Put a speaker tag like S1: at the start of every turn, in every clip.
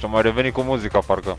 S1: Și mai reveni cu muzica, parcă.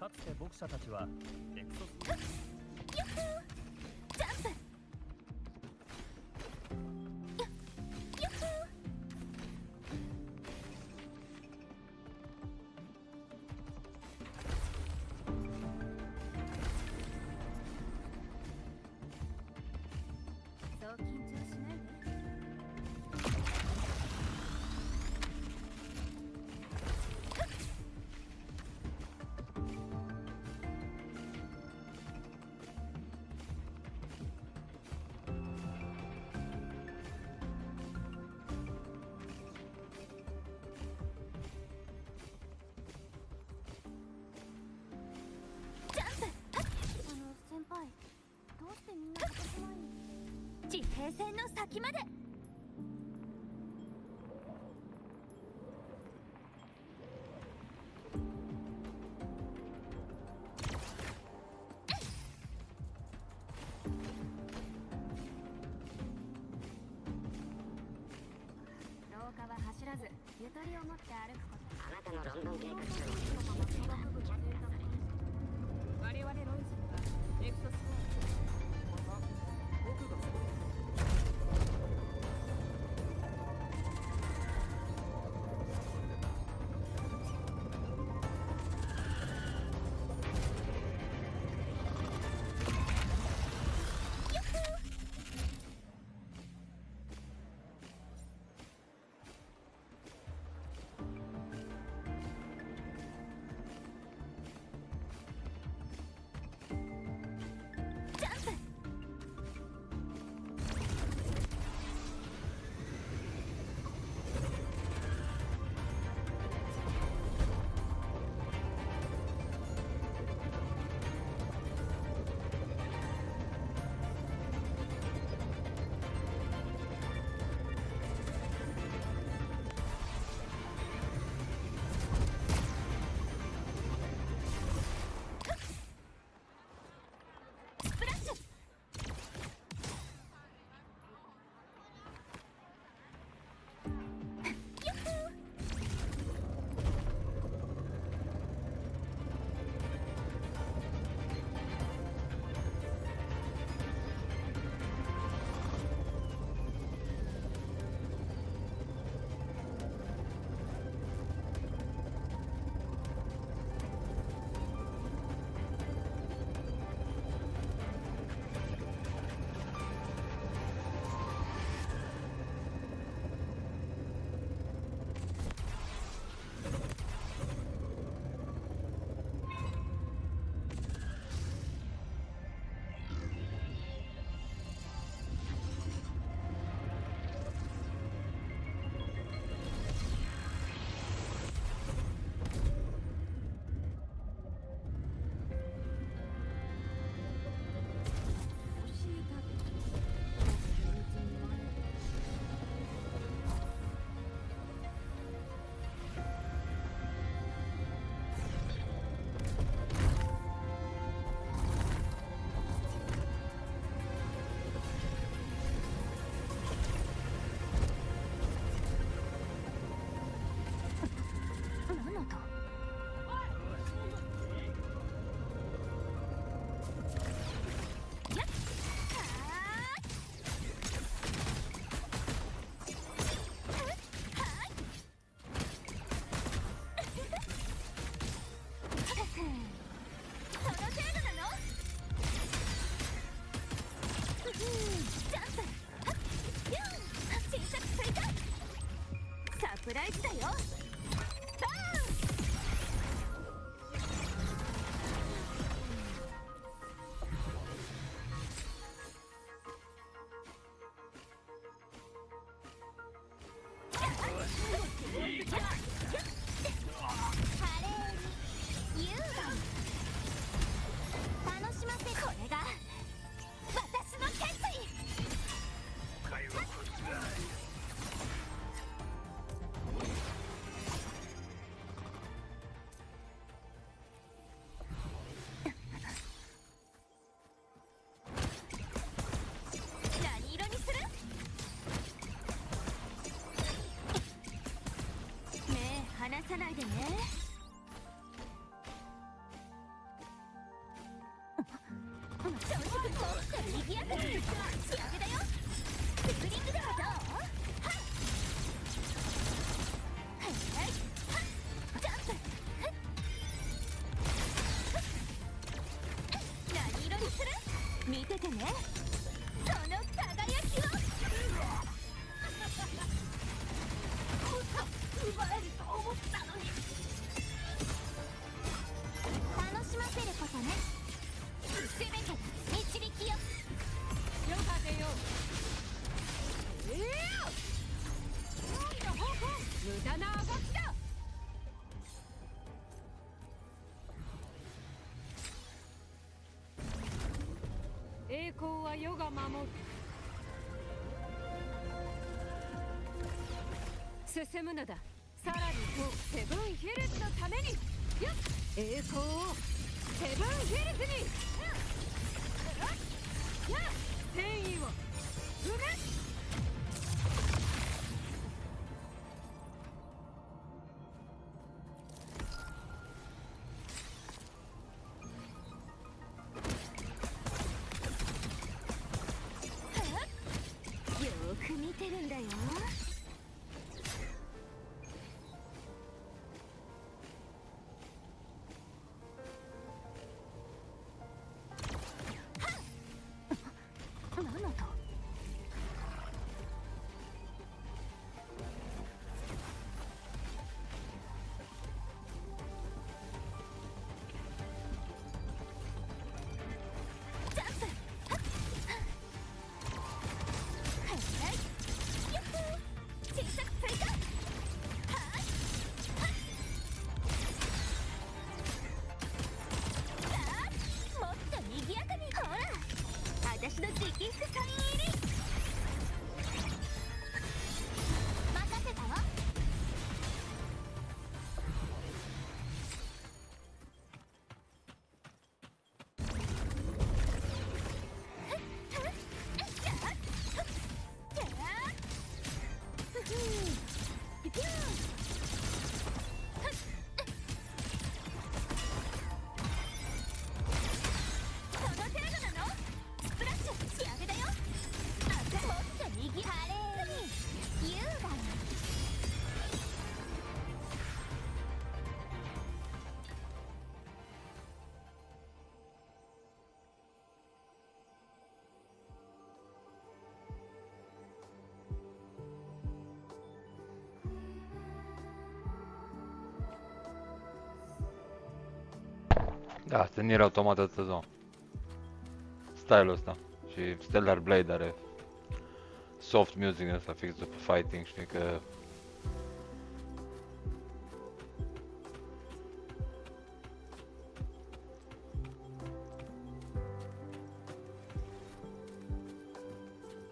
S2: かつて牧者たちはエクソス
S3: そう緊張しないで。先輩、どうしてみんなここ前に地平線の先まで。廊下は走らず、ゆとりを持って歩くこと。あなたのロンドン計画書に我々ロイズにはエクソスまた僕がプライズだよ。バーン。華麗に優雅に楽しませ、これが私の決意。何色にする？目離さないでね。朝食も賑やかに仕上げだよ。スプリングではどう？はいはい、ジャンプ。何色にする？見ててね、その輝きを。奪えると思ったのに。楽しませることね。全てが導きよ。よかぜよ。無駄な動きだ。栄光は世が守る。進むのだ。さらにとセブンヒルズのために。よっ、栄光をセブンヒルズに。やっ、戦意を埋め。よーく見てるんだよ。何の音？ジャンプ。小さく追加。もっと賑やかに。ほら、私の直筆サイン入り。任せたわ。その程度なの？スプラッシュ仕上げだよ。もっと右、華麗に優雅に。
S1: Da, asta era automat sezon. Style-ul ăsta. Și Stellar Blade are soft music ăsta fix după fighting, știi că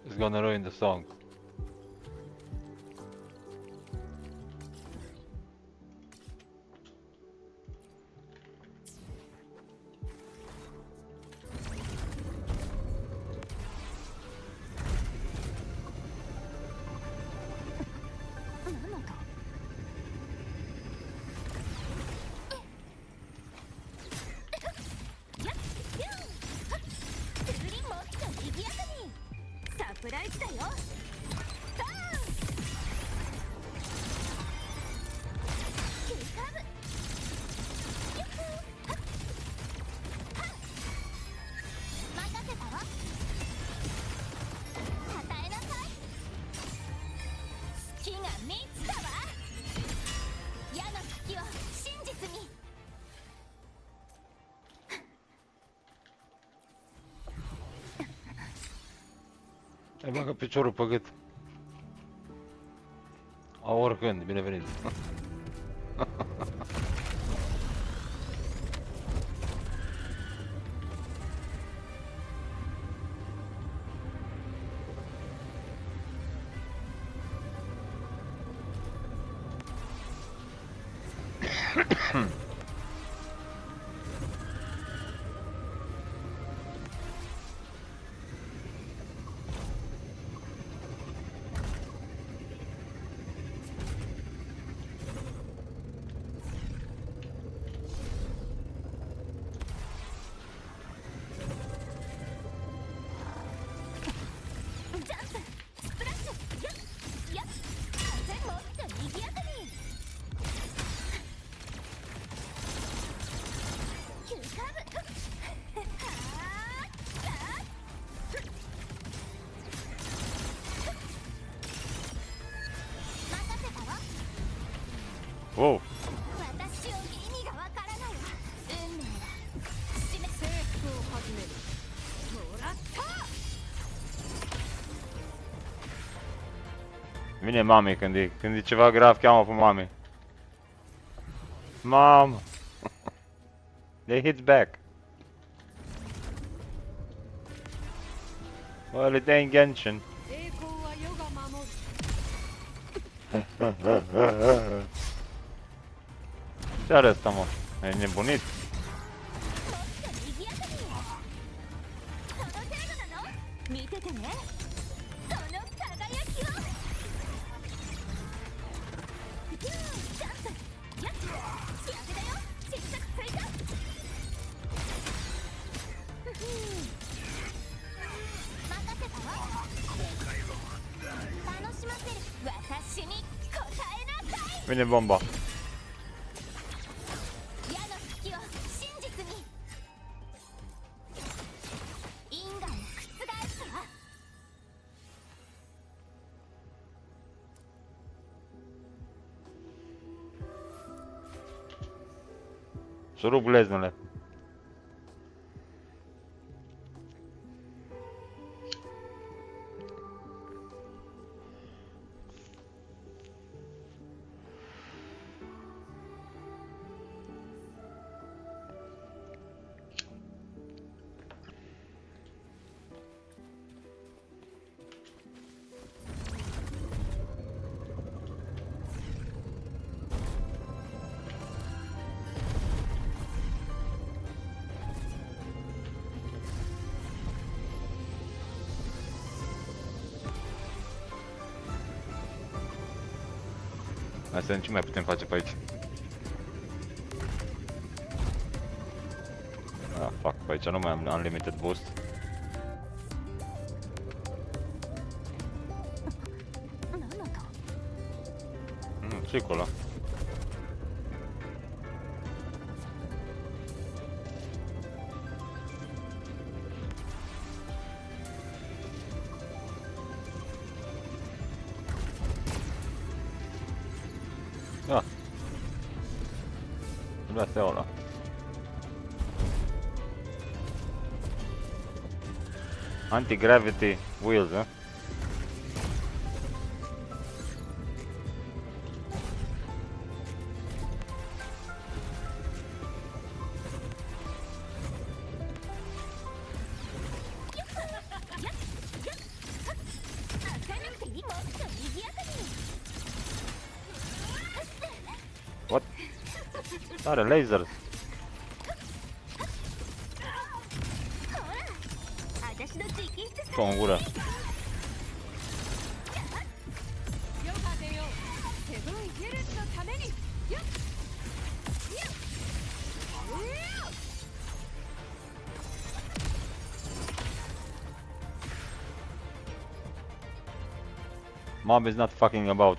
S1: it's gonna ruin the song. Îi bagă piciorul pe gât. Oricând, binevenit. おう。
S3: 私を意味がわからないわ。運命だ。示征服を始める。もらった。
S1: Vine mami când e ceva grav, cheamă pe mami. Mamă! They hit back. Well, it ain't Genshin.
S3: 栄光は世が守る。
S1: Ce are ăsta, mă? E nebunit?
S3: 見ててね。その輝きを。チャンス。やっ。仕上げだよ。小さく追加。任せたわ。楽しませる。私に答えなさい。
S1: Vine bomba.
S3: 矢の隙を真実に。因果を覆すわ。
S1: Să rup gleznele. Hai să vedem ce mai putem face pe aici. Ah, fuck, pe aici nu mai am unlimited boost. Ce-i acolo? Ah. Trebuia să iau ăla. Anti-gravity wheels, eh? What? Are lasers. Con gură. Mom is not fucking about.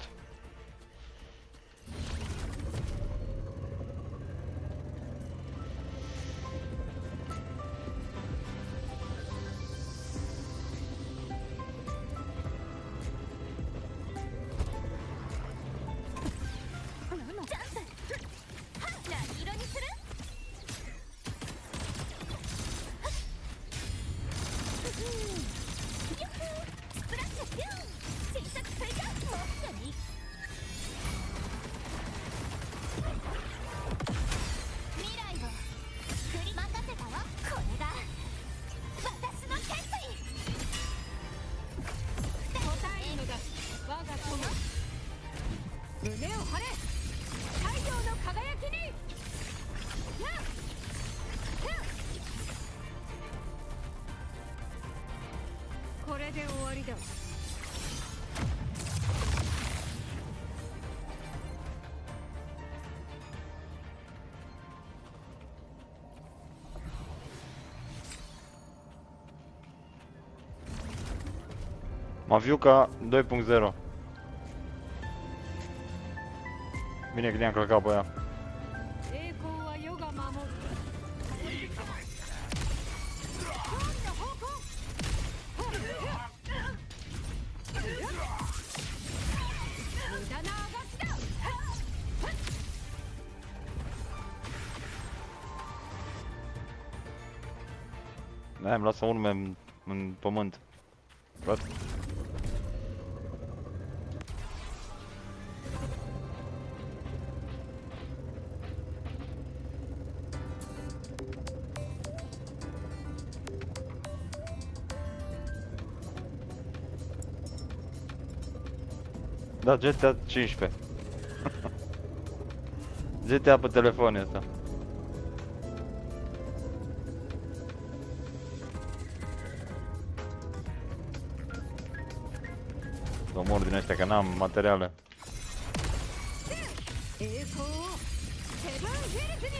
S3: りだ。
S1: Mafiuca 2.0. Bine că ne-am călcat pe ea.
S3: 栄光は世が守る。無駄なあがきだ。
S1: Da, îmi lasă urme în pământ. Frate. Da, GTA 15. GTA pe telefon e asta. Să mor din ăștia că n-am materiale.
S3: 栄光をセブンヒルズに。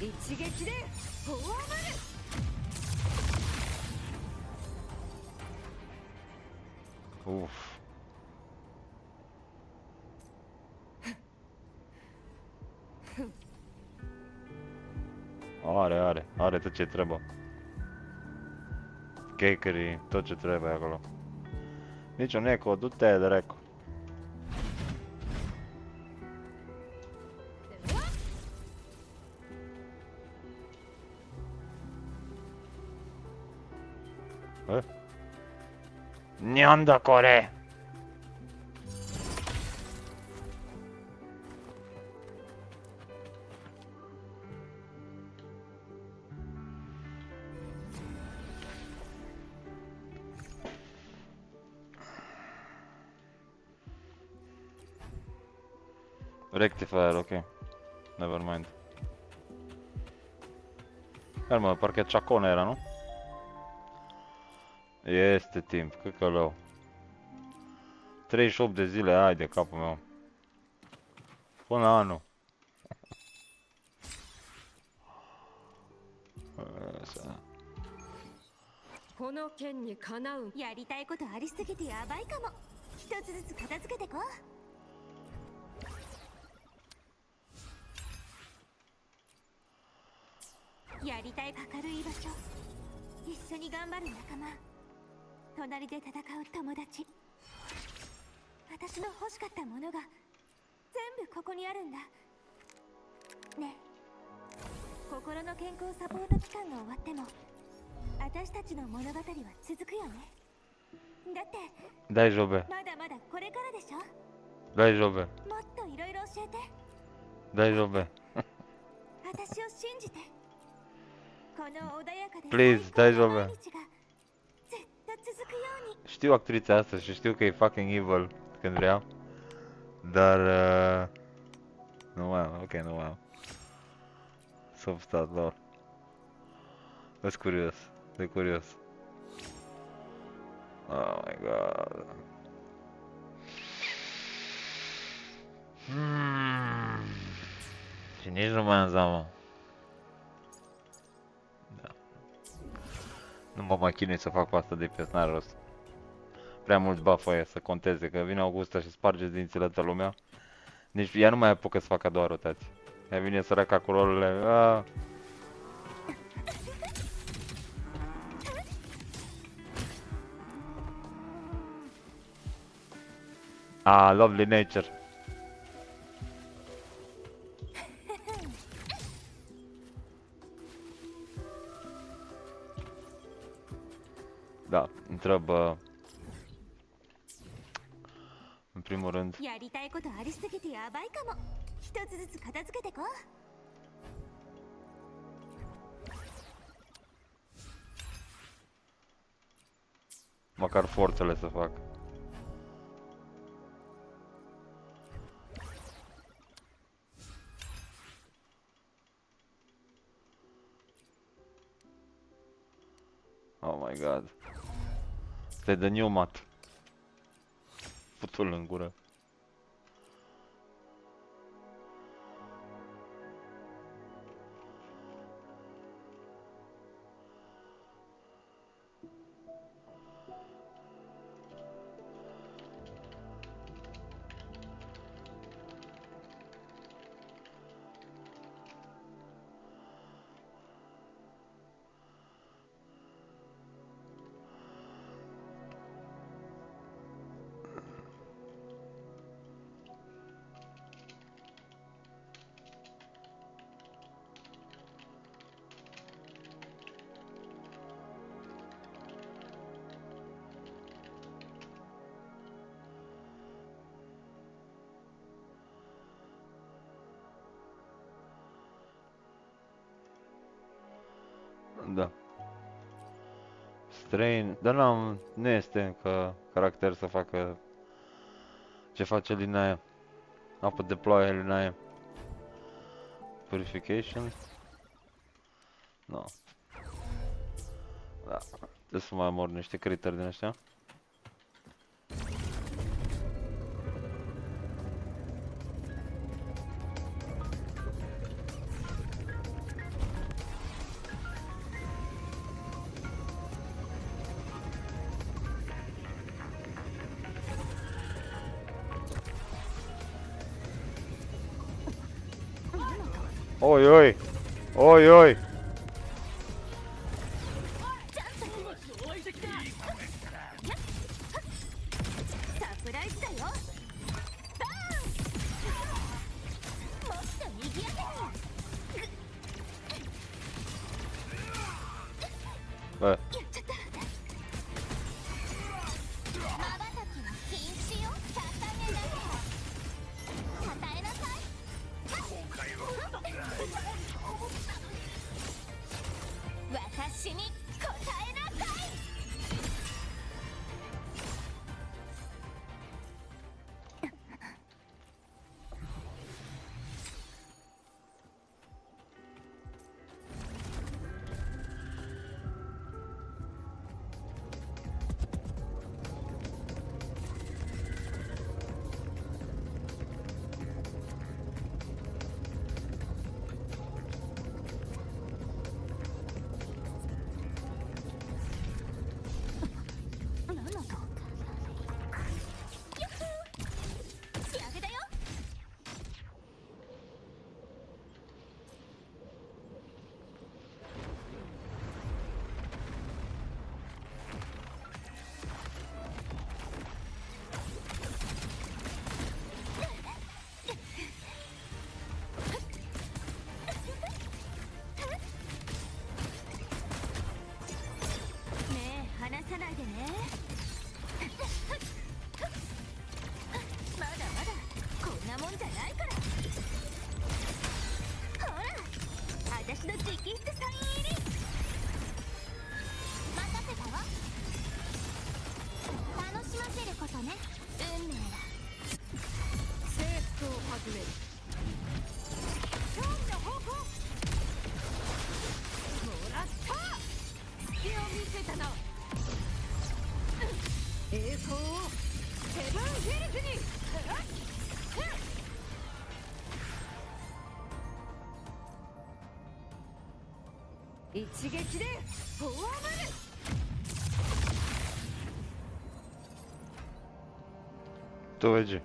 S3: 一撃で葬る。
S1: Uf. Are tot ce trebuie. Cakery, tot ce trebuie acolo. Nici un eco, du-te de reco. Nianda core! Rectifier, ok. Never mind. Hai mă, parcă Chacona era, nu? Este timp, căcălău. 38 de zile, hai de capul meu. Până la anul.
S3: この剣にかなう。やりたいことありすぎてやばいかも。一つずつ片付けてこう。やりたい明るい場所。一緒に頑張る仲間。隣で戦う友達。私の欲しかったものが全部ここにあるんだ。ねえ、心の健康サポート期間が終わっても私たちの物語は続くよね。だって
S1: 大丈夫。
S3: まだまだこれからでしょ。
S1: 大丈夫。
S3: もっといろいろ教えて。
S1: 大丈夫。
S3: 私を信じて。この穏やかで
S1: Please, 大丈夫。
S3: 毎日がずっと続くように。
S1: Știu actrița asta și știu că e fucking evil când vrea. Dar nu mai am, ok, nu mai am. S-a stat lor. Sunt curios, de curios. Oh my god. Și nici nu mai am zamă. Da. Nu mă mai chinui să fac pasta de pies, n-are rost. Prea mult buff aia să conteze, că vine Augusta și sparge dințile toată lumea. Nici ea nu mai apucă să facă a doua rotație. Ea vine săraca cu rolurile. Lovely nature. Da, întreb în primul rând.
S3: やりたいことありすぎてやばいかも。一つずつ片付けてこう。
S1: Măcar forțele să fac. my god. Stai de new mat. Putul în gură. Da. Strain, dar nu este încă caracter să facă ce face Lynae. Apă de ploaie Lynae. Purification. No. Da. Trebuie să mai mor niște critter din ăștia. Oi, oi! Oi, oi!
S3: サプライズだよ。バーン。もっと賑やかに。
S1: Bă,
S3: やっちゃった。瞬きは禁止よ。捧げなさい。与えなさい。私に答えなさい。 何の音？よっほー！仕上げだよ。目離さないでね。まだまだこんなもんじゃないから。ほら、私の直筆サイン入り。任せたわ。楽しませることね。運命だ。征服を始める。勝利の方向。もらった。隙を見せたな。栄光をセブンヒルズに。一撃でフォアマル。
S1: tu vezi.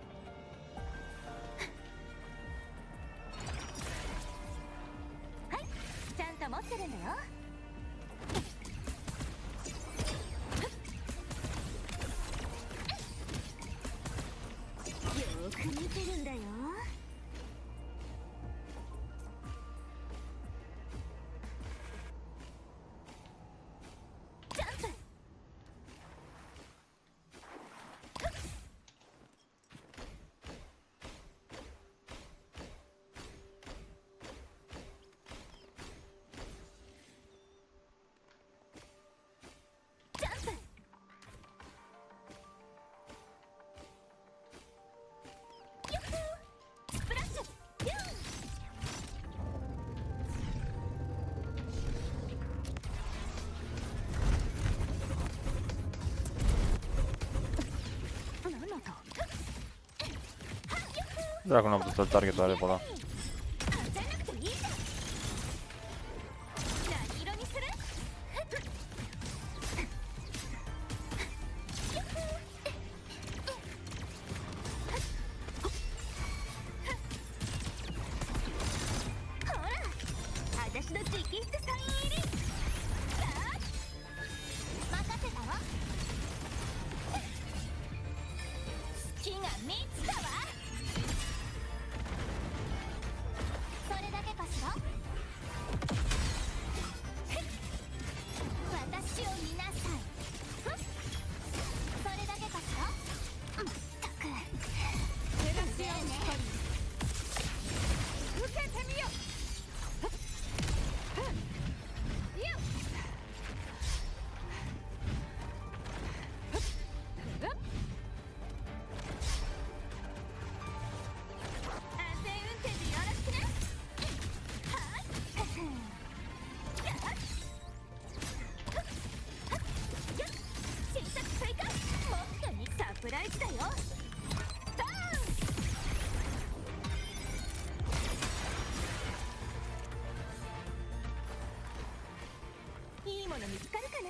S3: はい、ちゃんと持ってるんだよ。よーく見てるんだよ。ジャンプ。ジャンプ。よっほー。
S1: Dracu, n-am putut să-l targetoare pe ăla.
S3: じゃなくていいじゃん。何色にする？ほら、私の直筆サイン入り。さあ、任せたわ。月が満ちたわ。それだけかしら？私を見なさい。それだけかしら？まったく。私をね。受けてみよ。安全運転でよろしくね。はい。新作追加。もっとにサプライズだよ。バーン。いいもの見つかるかな。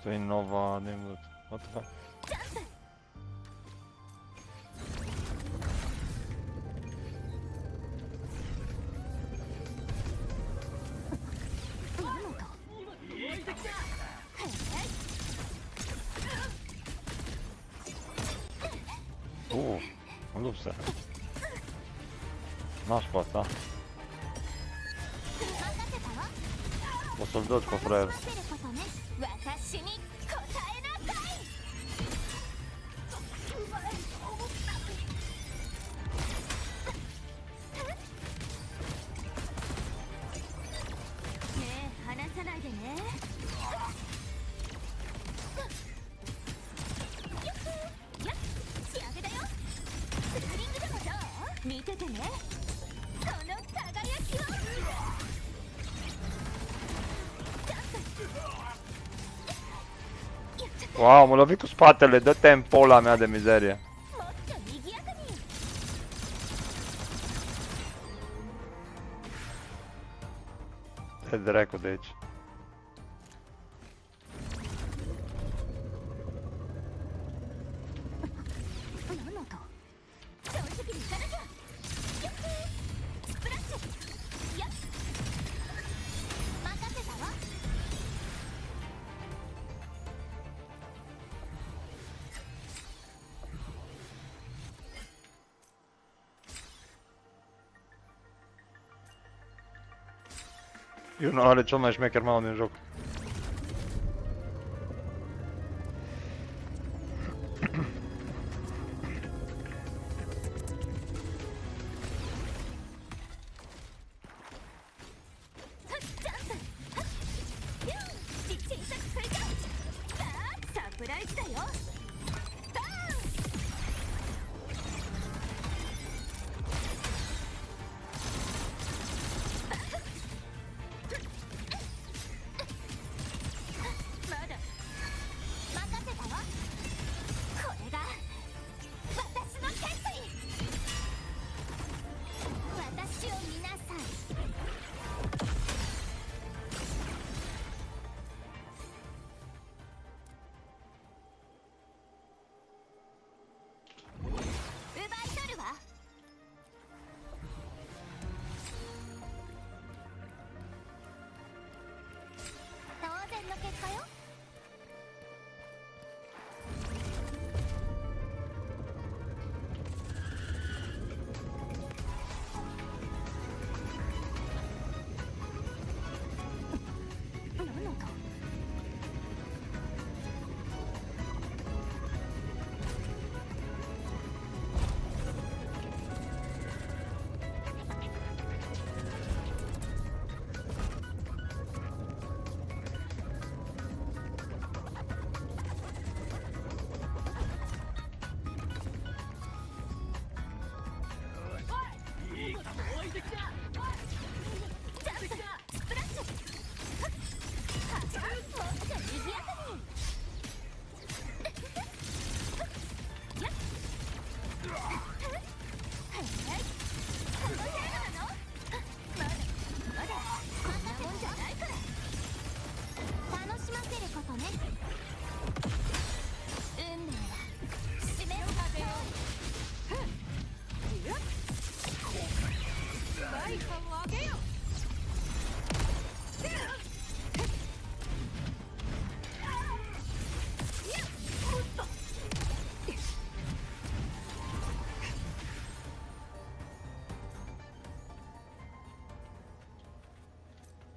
S1: To jest nowa, nie wiem, what the fuck?
S3: ジャンプ。何の音？Nu
S1: lupsa. Nașpa asta. O să-l dăți pe fraier.
S3: 私に答えなさい。ねえ、離さないでね。やっ、仕上げだよ。スプリングでもどう？見ててね。この輝きを。
S1: Wow, m-a lovit cu spatele, dă-te în pola mea de mizerie. Te dracu de aici. Eu nu are cel mai șmecher mount din joc.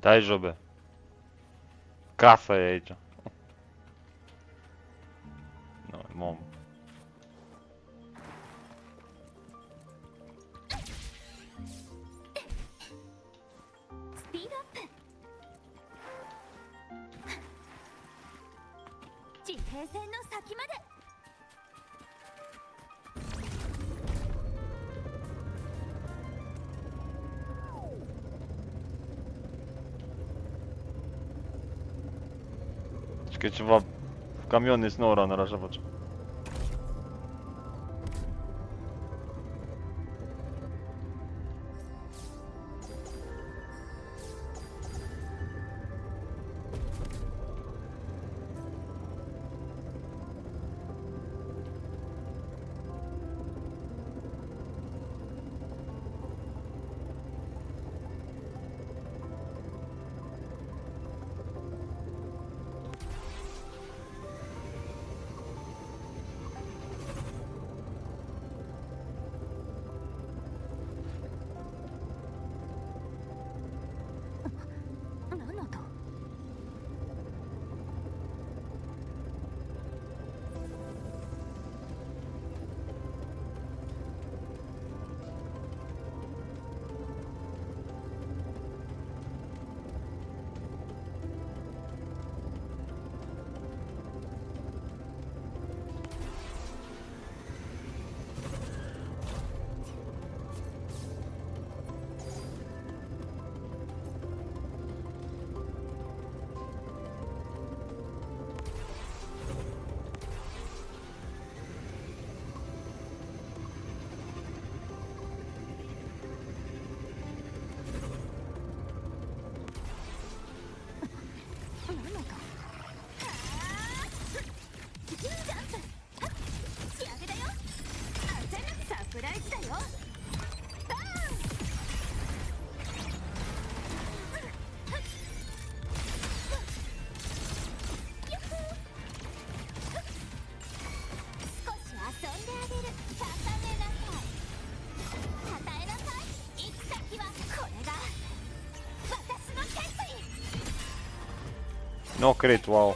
S1: Dai jobe. Casa e aici. No, mom.
S3: スピードアップ。地平線の先まで。
S1: Și că e ceva camion de snowrunner, așa face. No cred, wow.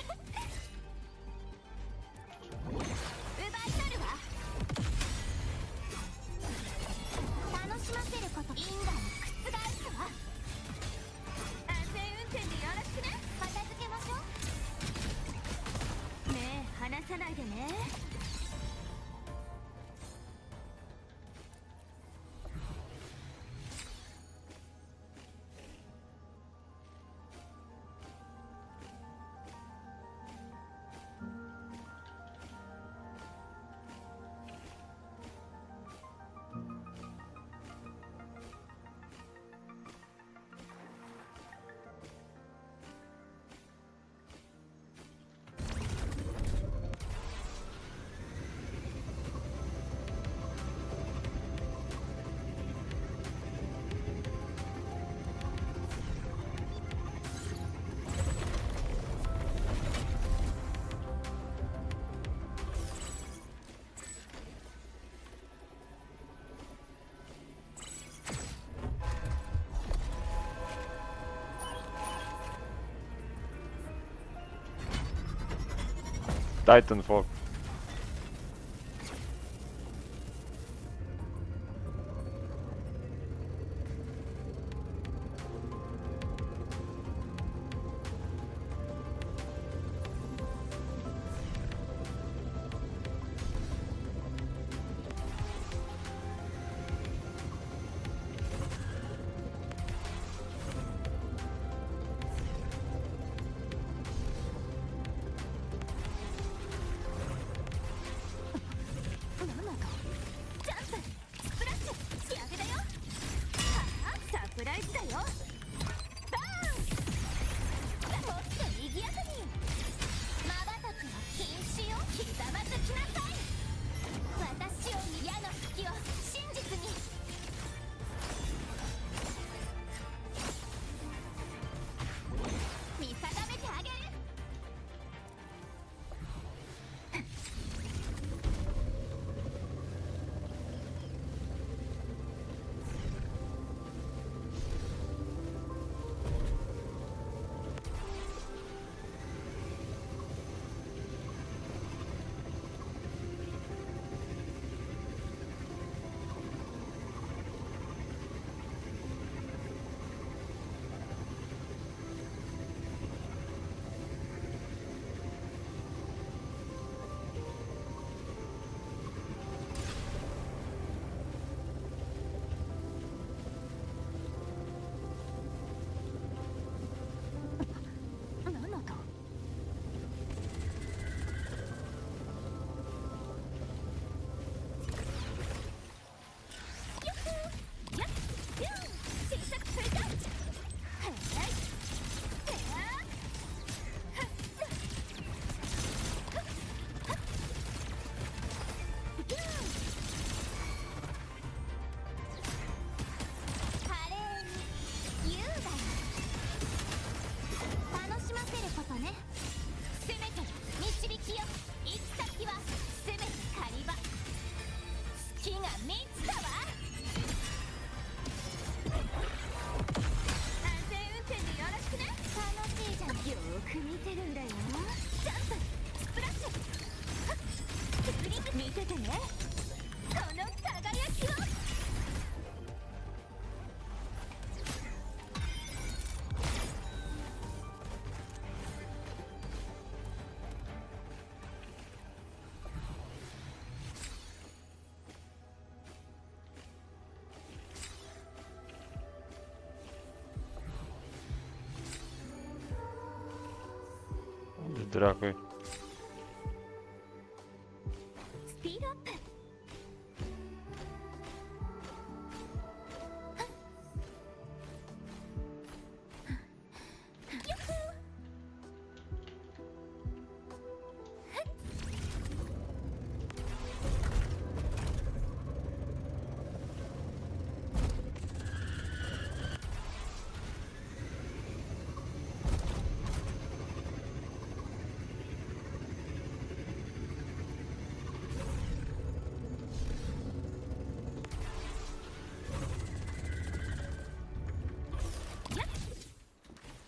S1: タイタンフォーク。Dracui.
S3: スピードアップ。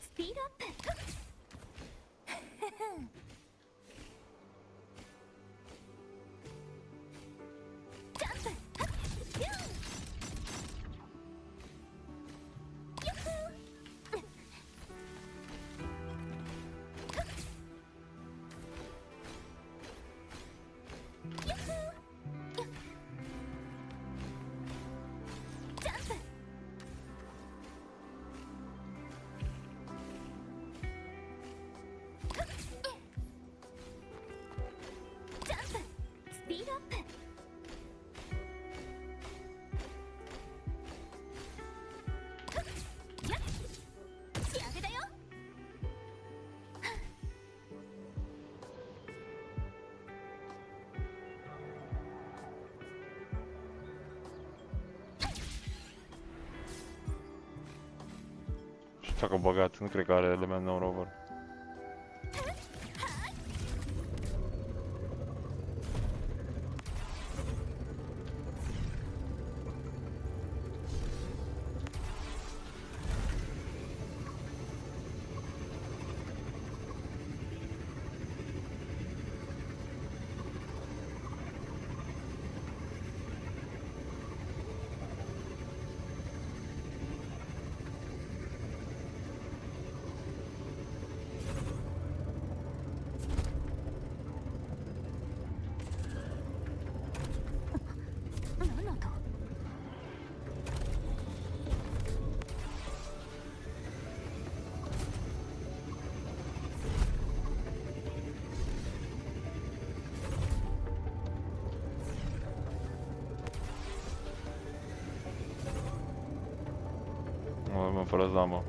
S3: スピードアップ。ジャンプ。ビューン。ユッフー。ユッフー。ジャンプ。ジャンプ。スピードアップ。やっ仕上げだよ。
S1: Și dacă băgați, nu cred că are element nou rover. Mă fără zamă.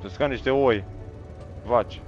S1: Sunt ca niște oi. Vaci.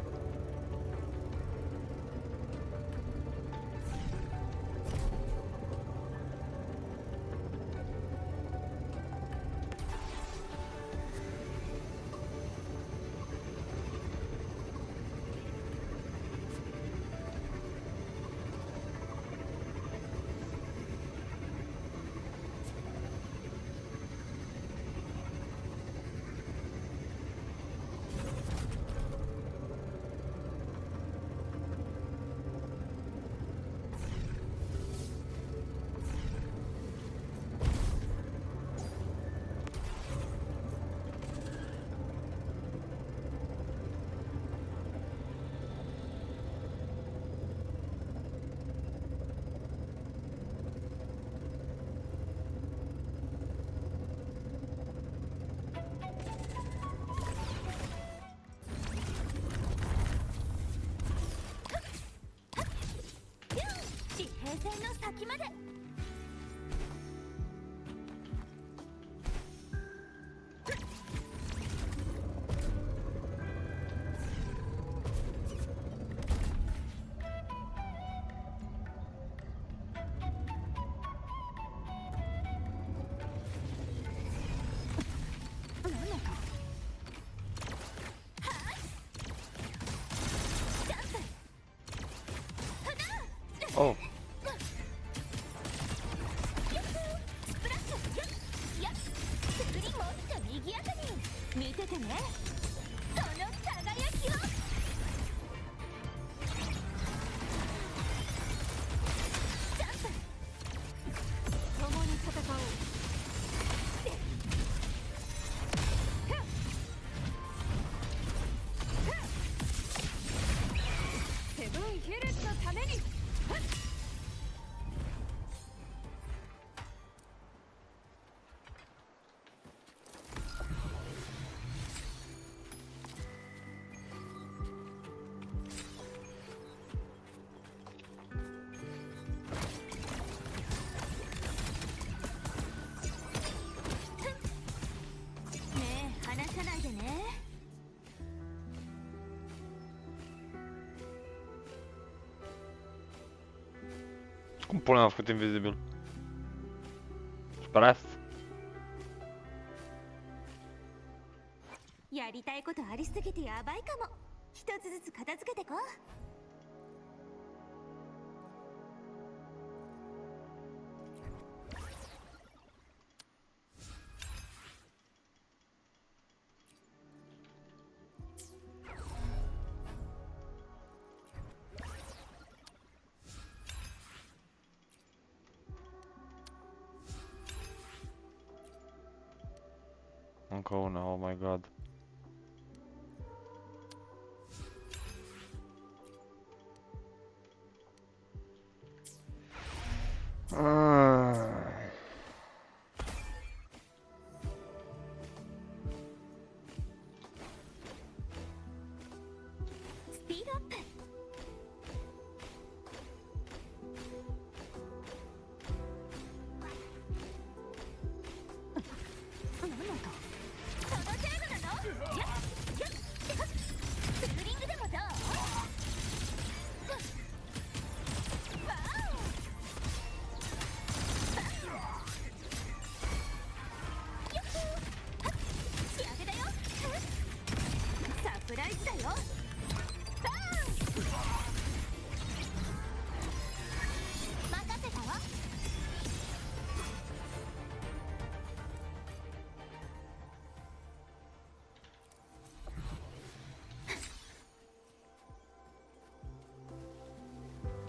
S1: Oh.
S3: 見ててね、その輝きを。ジャンプ、共に戦おう。セブンヒルズのために。ねえ、離さないでね。
S1: Cum până am făcut invizibil? Sperați?
S3: やりたいことありすぎてやばいかも。一つずつ片付けてこう。
S1: Încă una, oh my god.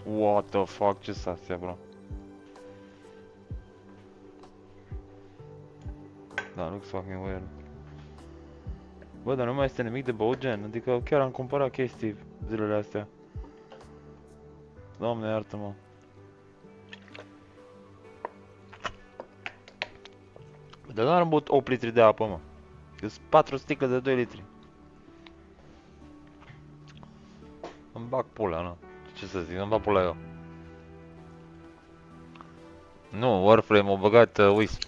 S1: What the fuck, ce s-a astea, bro? Da, looks fucking weird. Bă, dar nu mai este nimic de băut, gen, adică chiar am cumpărat chestii zilele astea. Doamne, iartă-mă. Dar nu am băut 8 litri de apă, mă. Sunt 4 sticle de 2 litri. Îmi bag pula, na. Ce să zic, îmi bag pula eu. Nu, Warframe a băgat Wisp.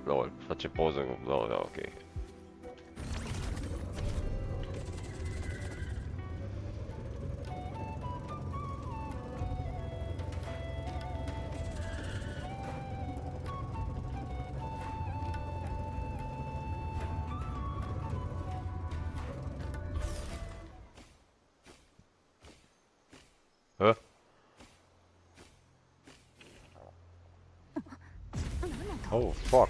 S1: Lol, face poză cu... Da, ok. Huh? Oh, fuck.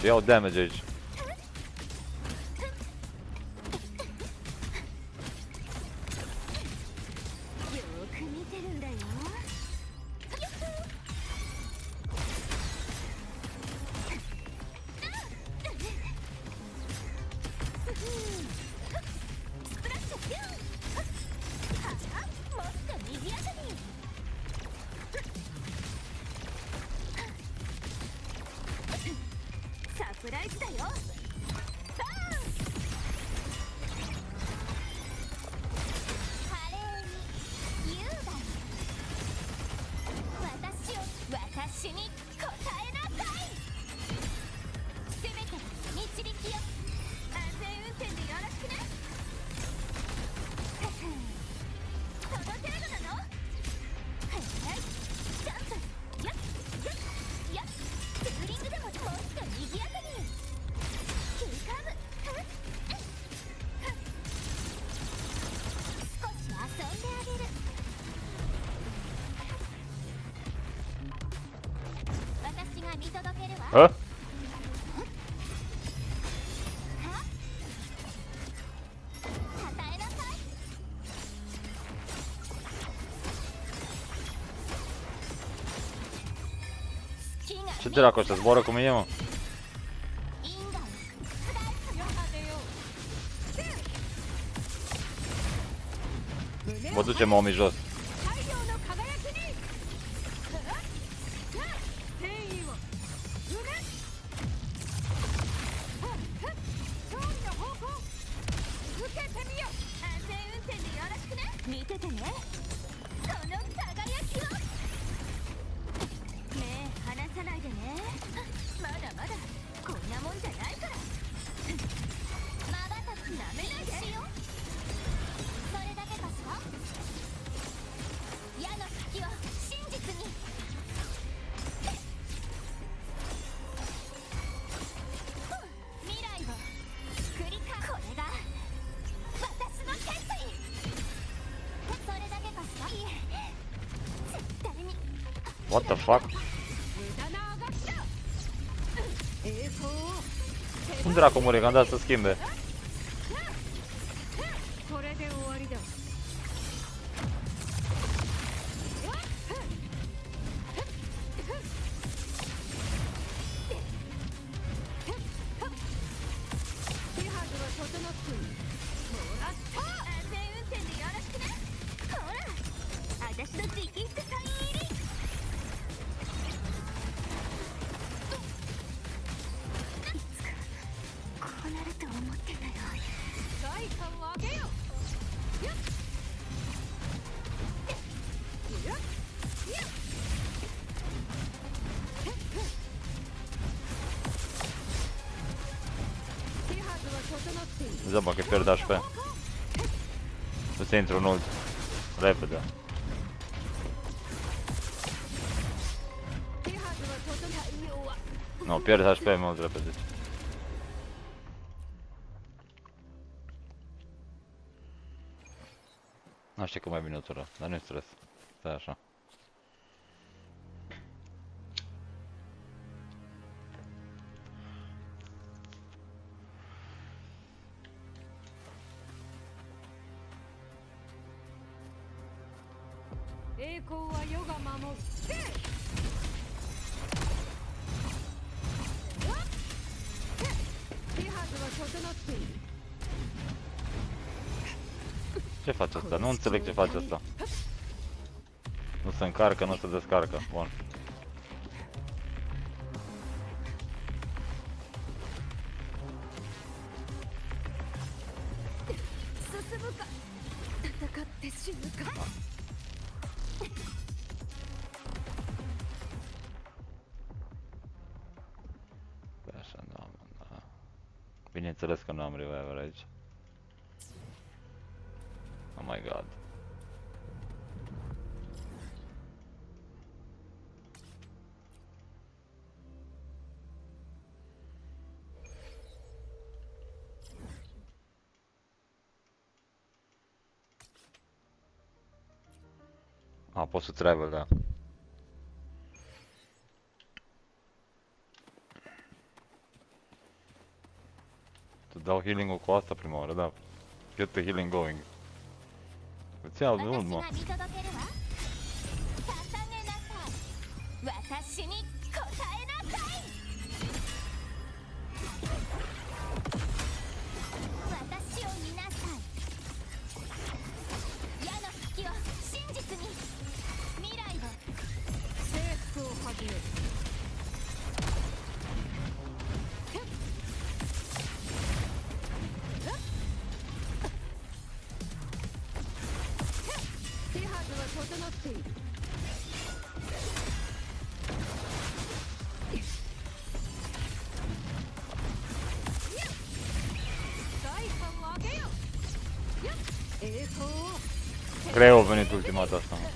S1: Iau damage aici. えCe dracu ăștia zboară cu mine, mă? Vă ducem omii jos. What the fuck? Cum dracu mure, că am dat să schimbe? Zăbă că pierd HP. Să se intru în ult. Repede. Nu, pierd HP mult repede. Nu știu că mai bine o tură, dar nu-i stres. Stai așa. Ce face asta? Nu înțeleg ce face asta. Nu se încarcă, nu se descarcă. Bun. Așa, da, da. Bineînțeles că nu am reviver aici. Oh my god. Ah, pot să travel, da. Să dau healing-ul cu asta prima oară, da. Get the healing going. Îți iau de mult, mă. Greu a venit ultima dată asta, mă.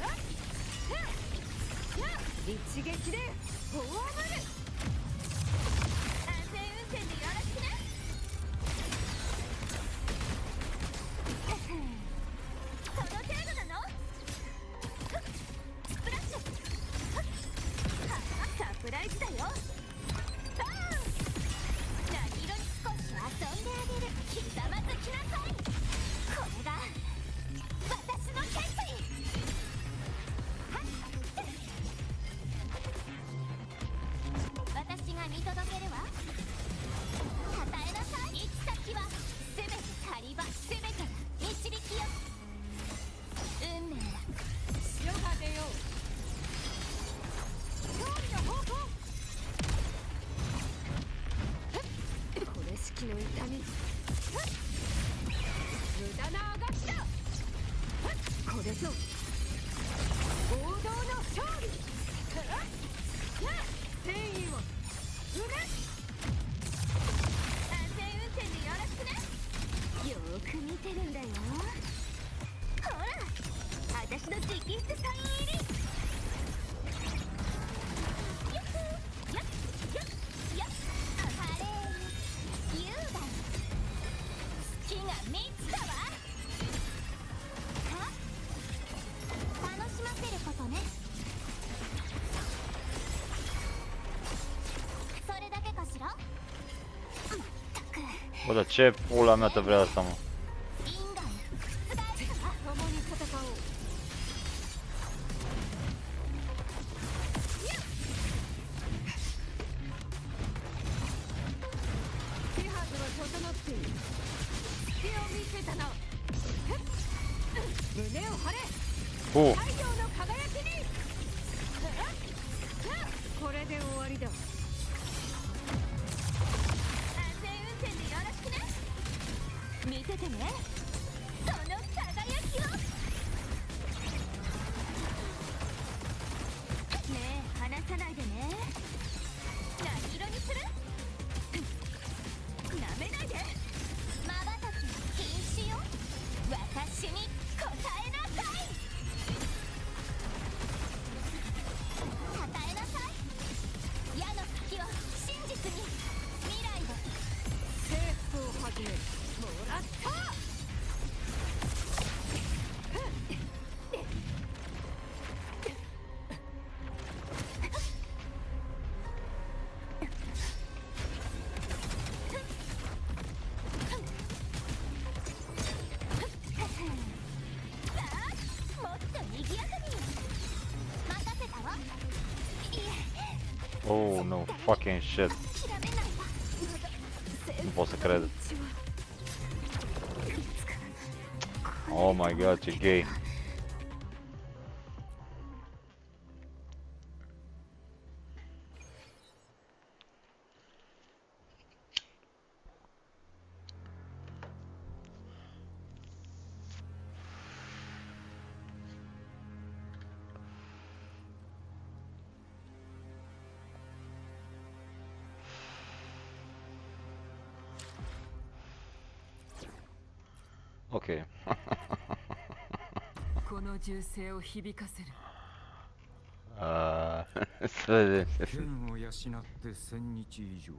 S3: よーく見てるんだよ。ほら、私の直筆サイン入り。よっよっよっよっ。あれ優雅。月が3つだわ。は？楽しませることね。それだけかしら？ったく。
S1: Bă, dar ce pula mea te vrea asta, mă?
S3: 因果覆すわ。共に戦おう。手はずは整っている。隙を見せたな。胸を張れ。
S1: Fu!
S3: 太陽の輝きに。これで終わりだ。安全運転でよろしくね。見ててね。その輝きを。ねえ、離さないでね。何色にする？なめないで。瞬き禁止よ。私に答えなさい。与えなさい。矢の先を真実に。未来を。征服を始める。もらった。もっと賑やかに。任せたわ。いえ。
S1: Oh, no fucking shit.
S3: 諦めないわ。
S1: Nu pot să cred. Oh my god, ce gay. Okay.
S4: この銃声を響かせる。
S1: să vedem.
S5: 剣を養って1000日以上。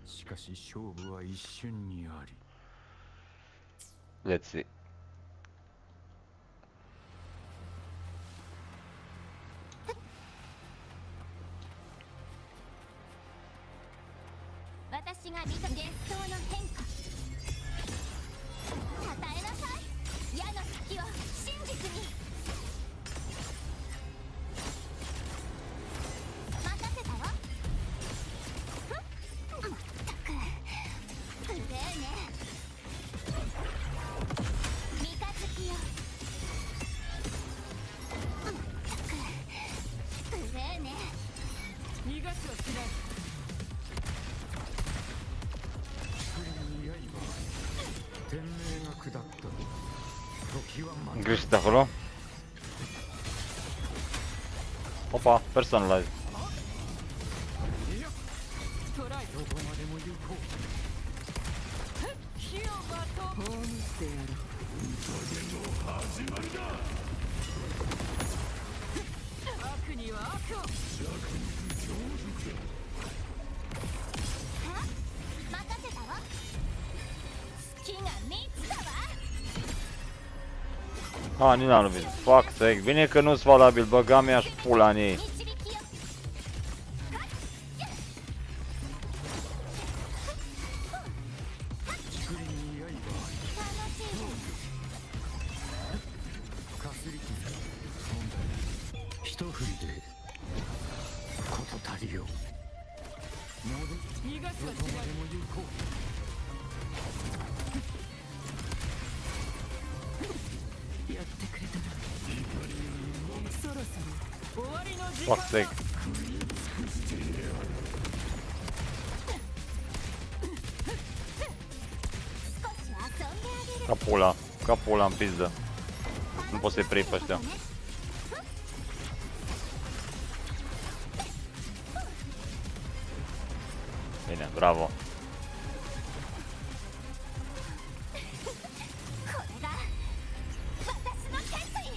S5: しかし勝負は一瞬にあり。
S1: Let's see.
S3: 私が見た幻想の変化。与えなさい。矢の先を真実に。任せたわ。ふんったく。うぜえね。三日月よ。ったく。うぜえね。
S4: 逃がしはしない。
S5: 天命が下った。時はまた。
S1: Greșit de acolo. Opa, personalize.
S4: トライ。
S5: どこまでも行こう。
S4: 火をまとう。葬ってやる。悪には悪を。
S3: は？任せたわ。月が3つだわ。
S1: Ah, nici n-am lovit. Fuck sake. Bine că nu-s valabil. Băga mi-aș pula în ei.
S3: 導きよ。
S5: 竹林に刃あり。
S3: 楽しいじゃん。
S5: かすり傷。問題。一振りで。事足りよ。
S4: 逃がしはし
S5: どこま
S4: ない。
S5: でも行こ
S4: やってくれたな。そろそろ終わりの時
S1: Fuck
S4: 間
S1: sake.
S4: だ。
S3: 少し遊んであげる。
S1: Ca pula. Ca pula în pizdă.
S3: 楽
S1: Nu pot să-i prii pe ăștia. Bine, bravo.
S3: これが私の決意。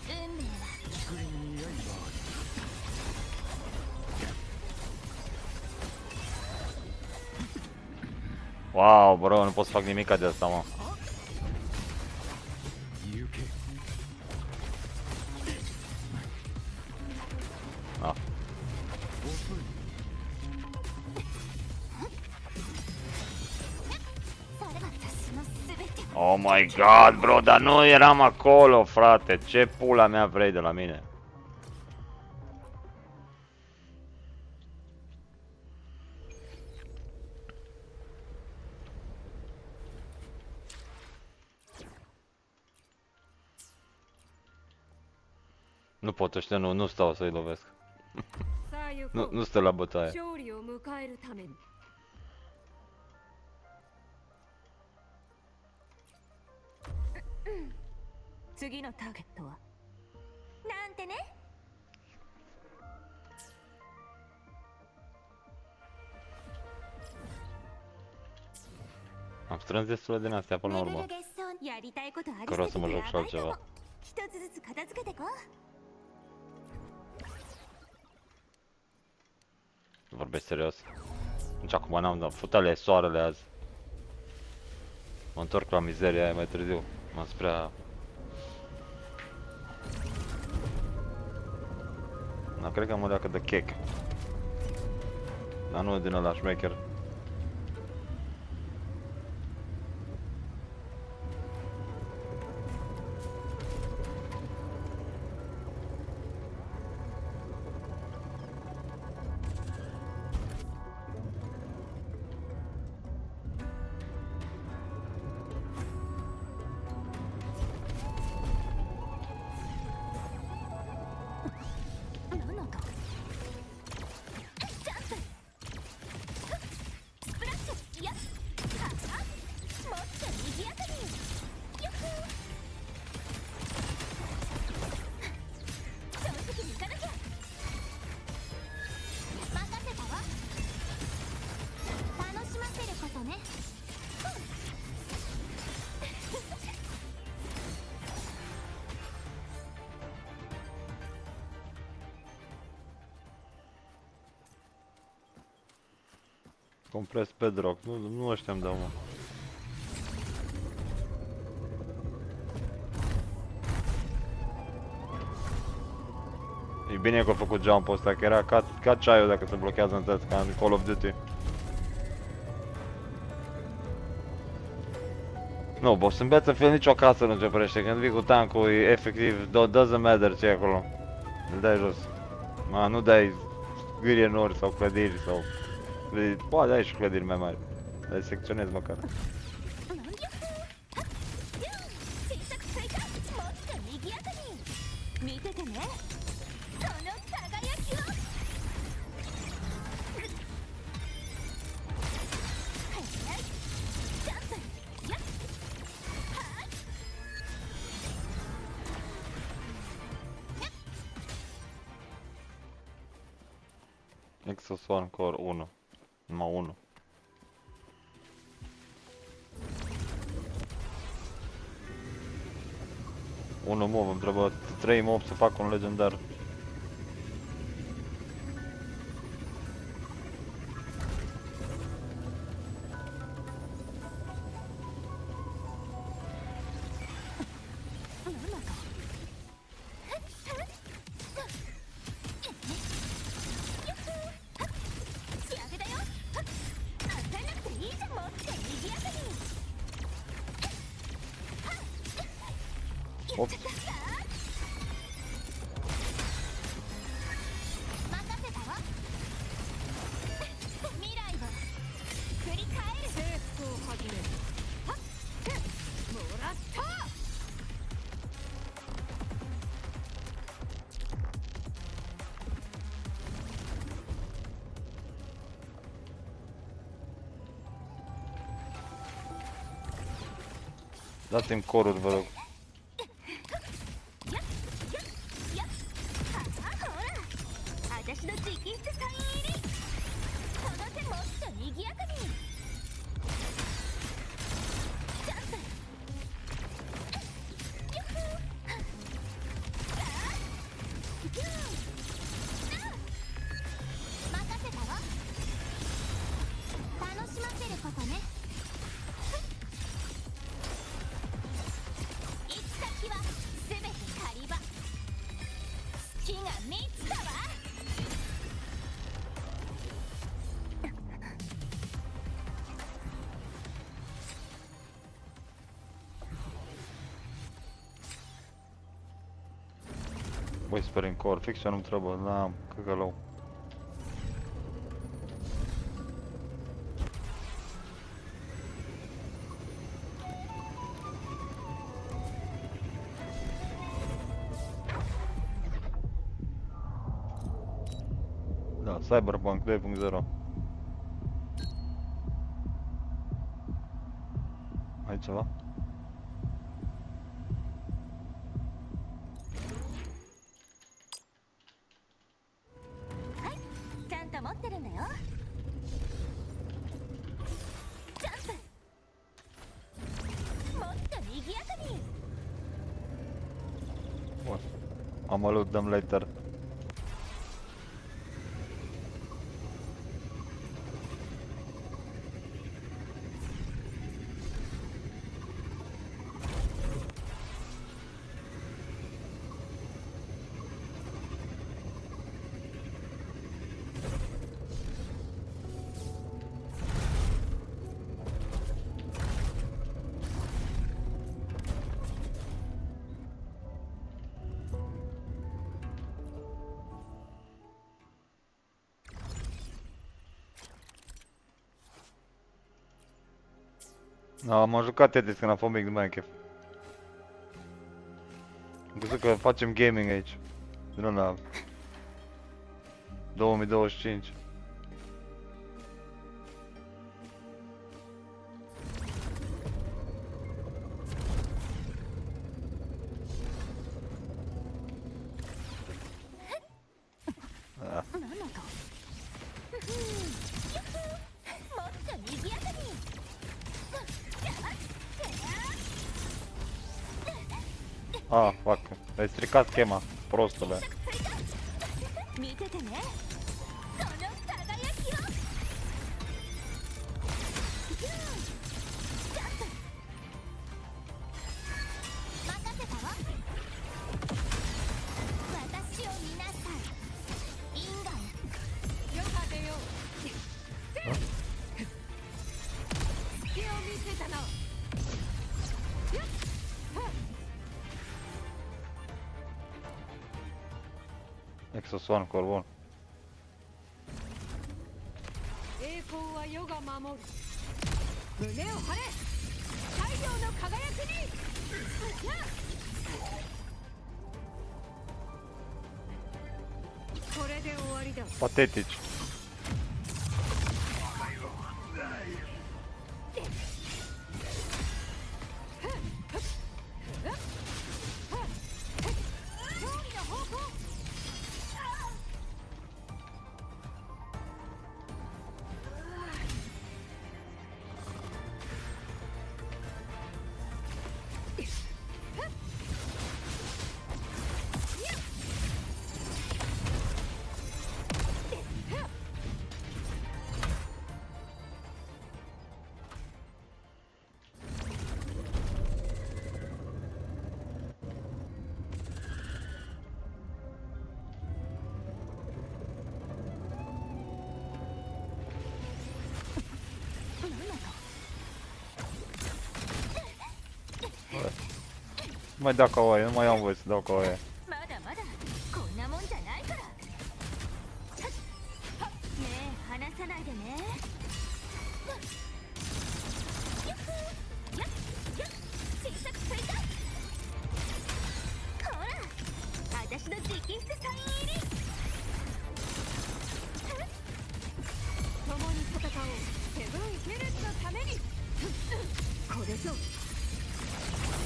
S3: 運命は
S5: 竹林に刃あり
S1: Wow, bro, nu pot să fac nimica de asta, mă.
S5: 行け
S1: Ah.
S5: 遅い
S3: それは私の全て。
S1: Oh my god, bro, dar nu eram acolo, frate. Ce pula mea vrei de la mine? Nu pot, ăștia nu stau să-i lovesc.
S4: さあ行こ
S1: Nu
S4: う
S1: stă la bătaie.
S4: 勝利を迎えるために
S3: 次のターゲットはなんてね。
S1: Am strâns destule din astea până la
S3: レベ
S1: urmă.
S3: ル月賞やりたいことあり
S1: Că vreau să mă
S3: すぎ
S1: joc
S3: て
S1: și
S3: やばいか
S1: altceva.
S3: も。一つずつ片付けてこ。
S1: Vorbesc serios. Nici acum n-am dat. Futale soarele azi. Mă întorc la mizeria aia mai târziu. Mă spre a... Da, cred că mă leacă de chec. Dar nu din ăla șmecher. Compres bedrock. Nu ăștia îmi dau, mă. E bine că a făcut jump-ul ăsta, că era ca ceaiul dacă se blochează în tăți, ca în Call of Duty. Nu, boss, în Battlefield nicio casă nu te oprește, când vii cu tankul, e efectiv, doesn't matter ce e acolo. Îl dai jos. Ma, nu dai gârie nori sau clădiri sau... Poate dai și clădiri mai mari. Le secționezi măcar.
S3: 小さく追加もっと賑やかに見ててねその輝きをはいジャンプやっはっ
S1: Nexus One Core 1. Numai 1. Unul move, îmi trebuie 3 mob să fac un legendar. Ops.
S3: 任せたわ未来を振り返る
S4: 征服を始めるはっもらった
S1: Dați-mi coruri, vă rog. Wisp Frame core, fix ce nu-mi trebuie, n-am, căcălău. Da, Cyberpunk 2.0. Ai ceva? Bun. Am o loot, dăm later. Da, m-am jucat Tetris când am fost mic, nu mai am chef. Am crezut că facem gaming aici. Nu la 2025. Ah. Ah, fuck. Ai stricat schema, prostule.
S3: 見ててねその輝きを任せたわ私を見なさい因果よかでよ隙を見せたな
S1: Exos One Core, bun.
S4: 栄光は世が守る胸を張れ太陽の輝きにこれで終わりだ
S1: Patetici. Nu mai dau ca oaie, nu mai am voie să dau ca oaie.
S3: まだまだこんなもんじゃないからねえ離さないでね小さくついたほら私の直筆サイン入り
S4: 共に戦おうセブンヒルズのためにこれぞ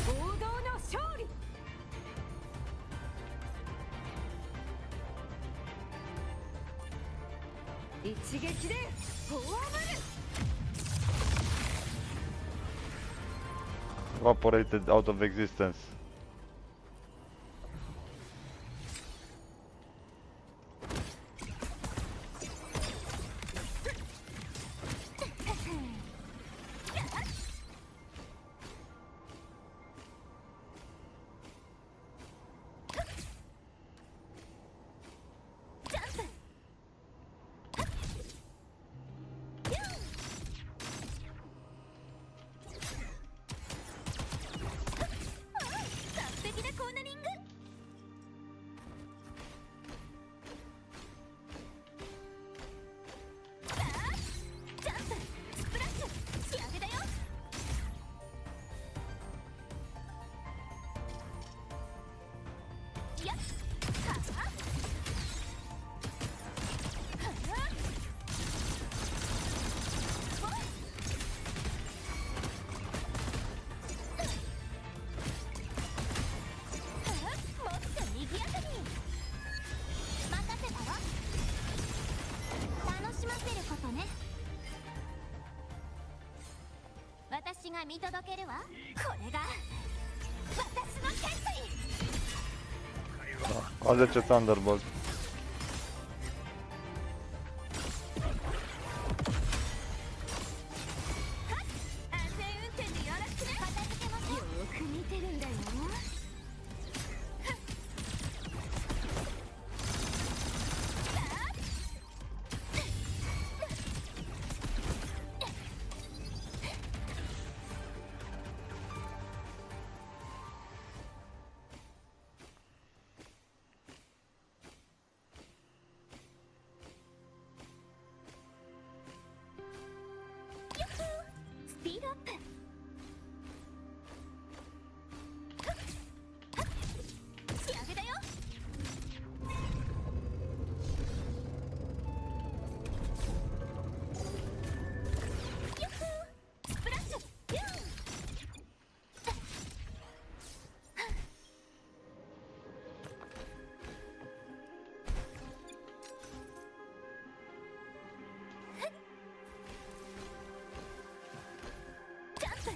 S4: 王道の勝利一撃でフォアマル
S1: Evaporated out of existence.
S3: 私が見届けるわ。これが私の決意。
S1: Alege Thunderbolt.
S3: 安全運転でよろしくね。片付けましょう。よーく見てるんだよ。スピードアップ。仕上げだよ。ユッフースプラッシュ。ビューン。ジャンプ。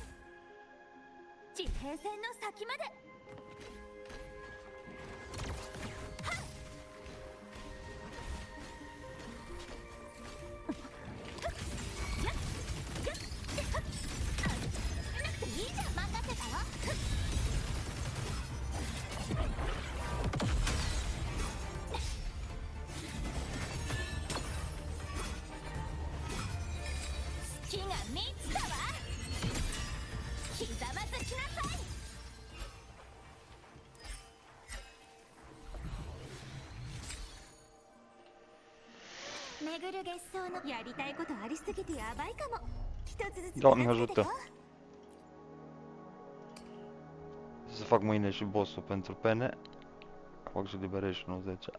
S3: 地平線の先まで。いいじゃん、任せたわ。月が満ちたわ。ひざまずきなさい。巡る月相のやりたいことありすぎてやばいかも。一つずつ
S1: Doamne
S3: 片付けて
S1: ajută.
S3: よ。
S1: Să fac mâine și boss-ul pentru pene. Fac și Liberation 10.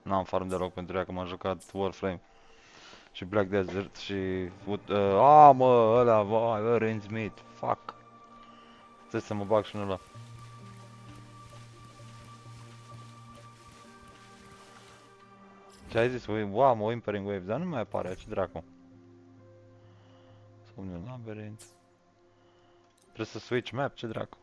S1: N-am farm deloc pentru ea că m-am jucat Warframe și Black Desert și... mă, ăla, vai, Rain Smith, fuck. Trebuie să mă bag și în ăla. Ce ai zis? Wow, mă, Whimpering Waves, dar nu mai apare, ce dracu. Somniul Labyrinth. Trebuie să switch map, ce dracu.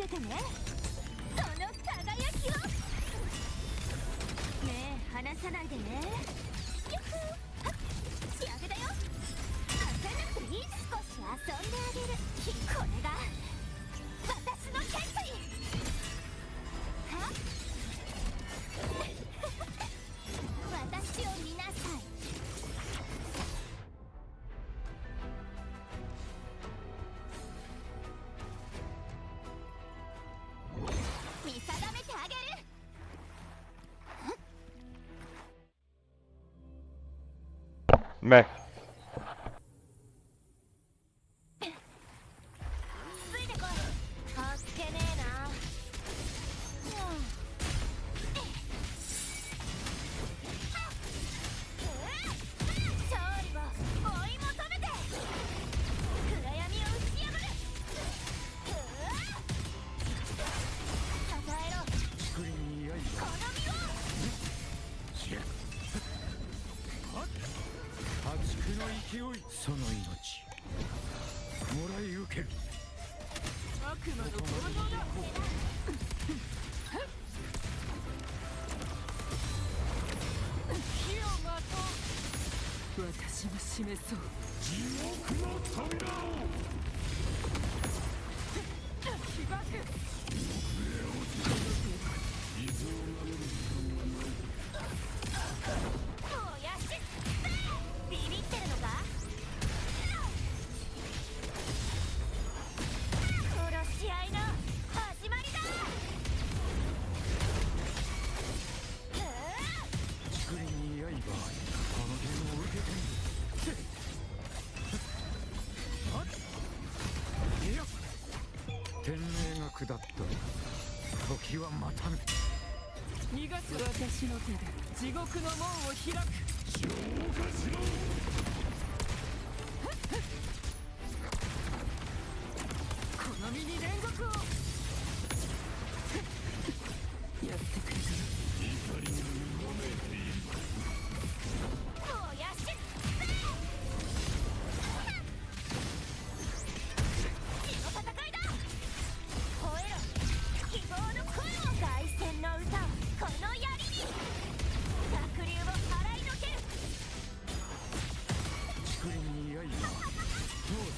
S3: めてね、その輝きを。目離さないでね。よくはっ、仕上げだよ。焦らなくていい、少し遊んであげる。これが私の決意。はっ私を見なさい。見定めてあげる。
S1: Meh.
S3: ついてこい。あっけねえな。勝利を追い求めて、暗闇を打ち破る。支えろ
S5: 竹林に刃
S3: この身を。
S5: いや破竹の勢い、その命もらい受ける。
S4: 悪魔の行動だ。火をまとう。私が示そう。
S5: 地獄の扉を。
S4: 被爆。
S3: おやしビビってるのか。殺し合いの始まりだ。
S5: 竹林に刃、この剣を受けてみる。いや天命が下った。時は待たぬ。
S4: 逃がす。私の手で地獄の門を開く。
S5: 消化しろ。
S4: この身に煉獄を。やってくれたな。
S3: おやし血の戦いだ。吠えろ希望の声を。凱旋の歌をこの槍に。濁流を払いのける。
S5: 竹林に刃、どうぞ。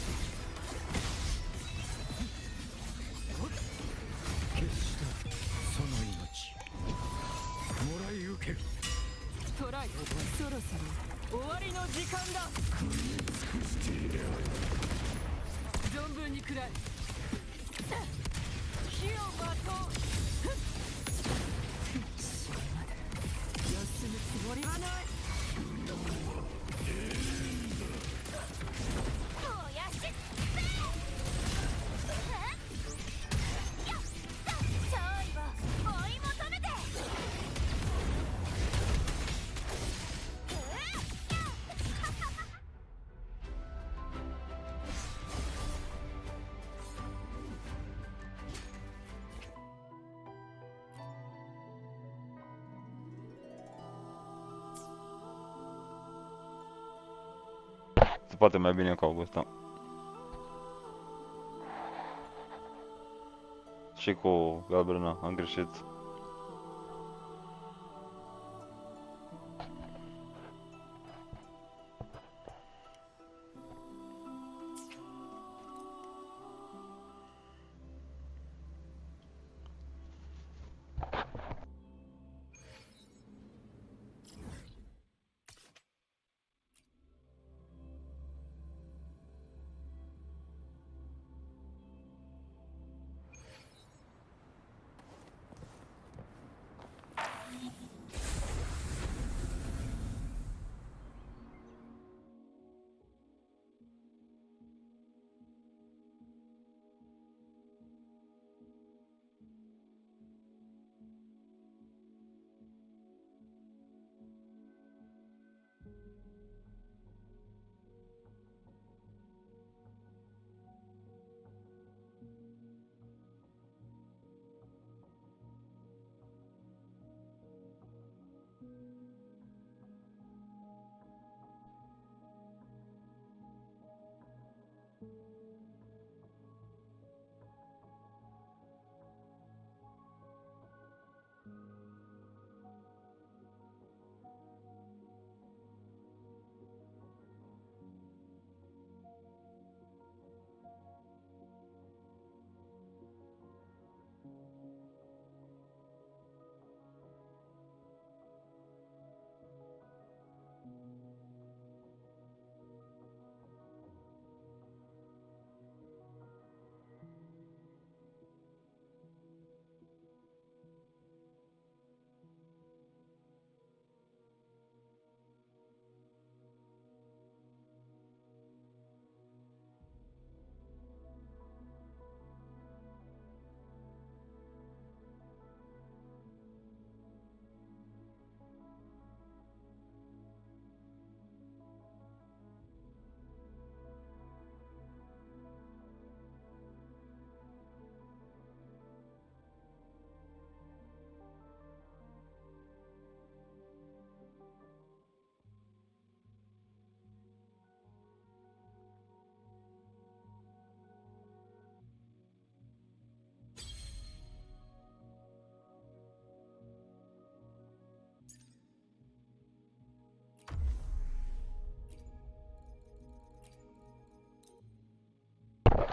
S5: 決したその命もらい受ける。
S4: トライ。そろそろ終わりの時間だ。存分に食らえ。火をまとう。死ぬまで休むつもりはない。
S3: おやし勝利を追い求めて。
S1: Se poate mai bine cu Augusta. Și cu Galbrina, am greșit.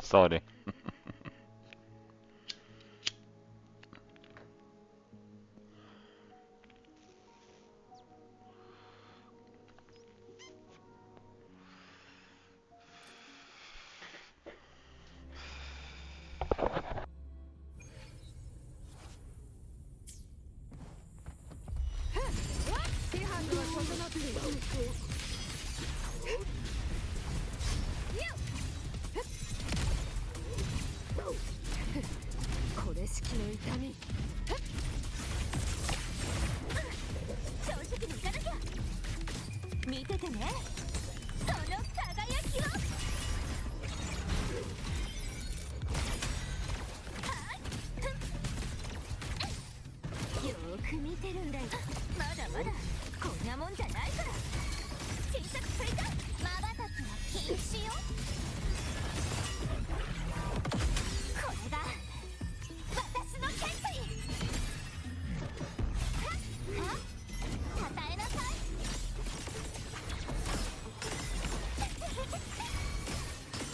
S1: Sorry.
S4: 手はずは整っている。これ式の痛み。
S3: 正直にいかなきゃ。見ててね、その輝きを。よーく見てるんだよ。まだまだこんなもんじゃないから。小さくついたまばたきは禁止よ。これが私の決意。は与えなさい。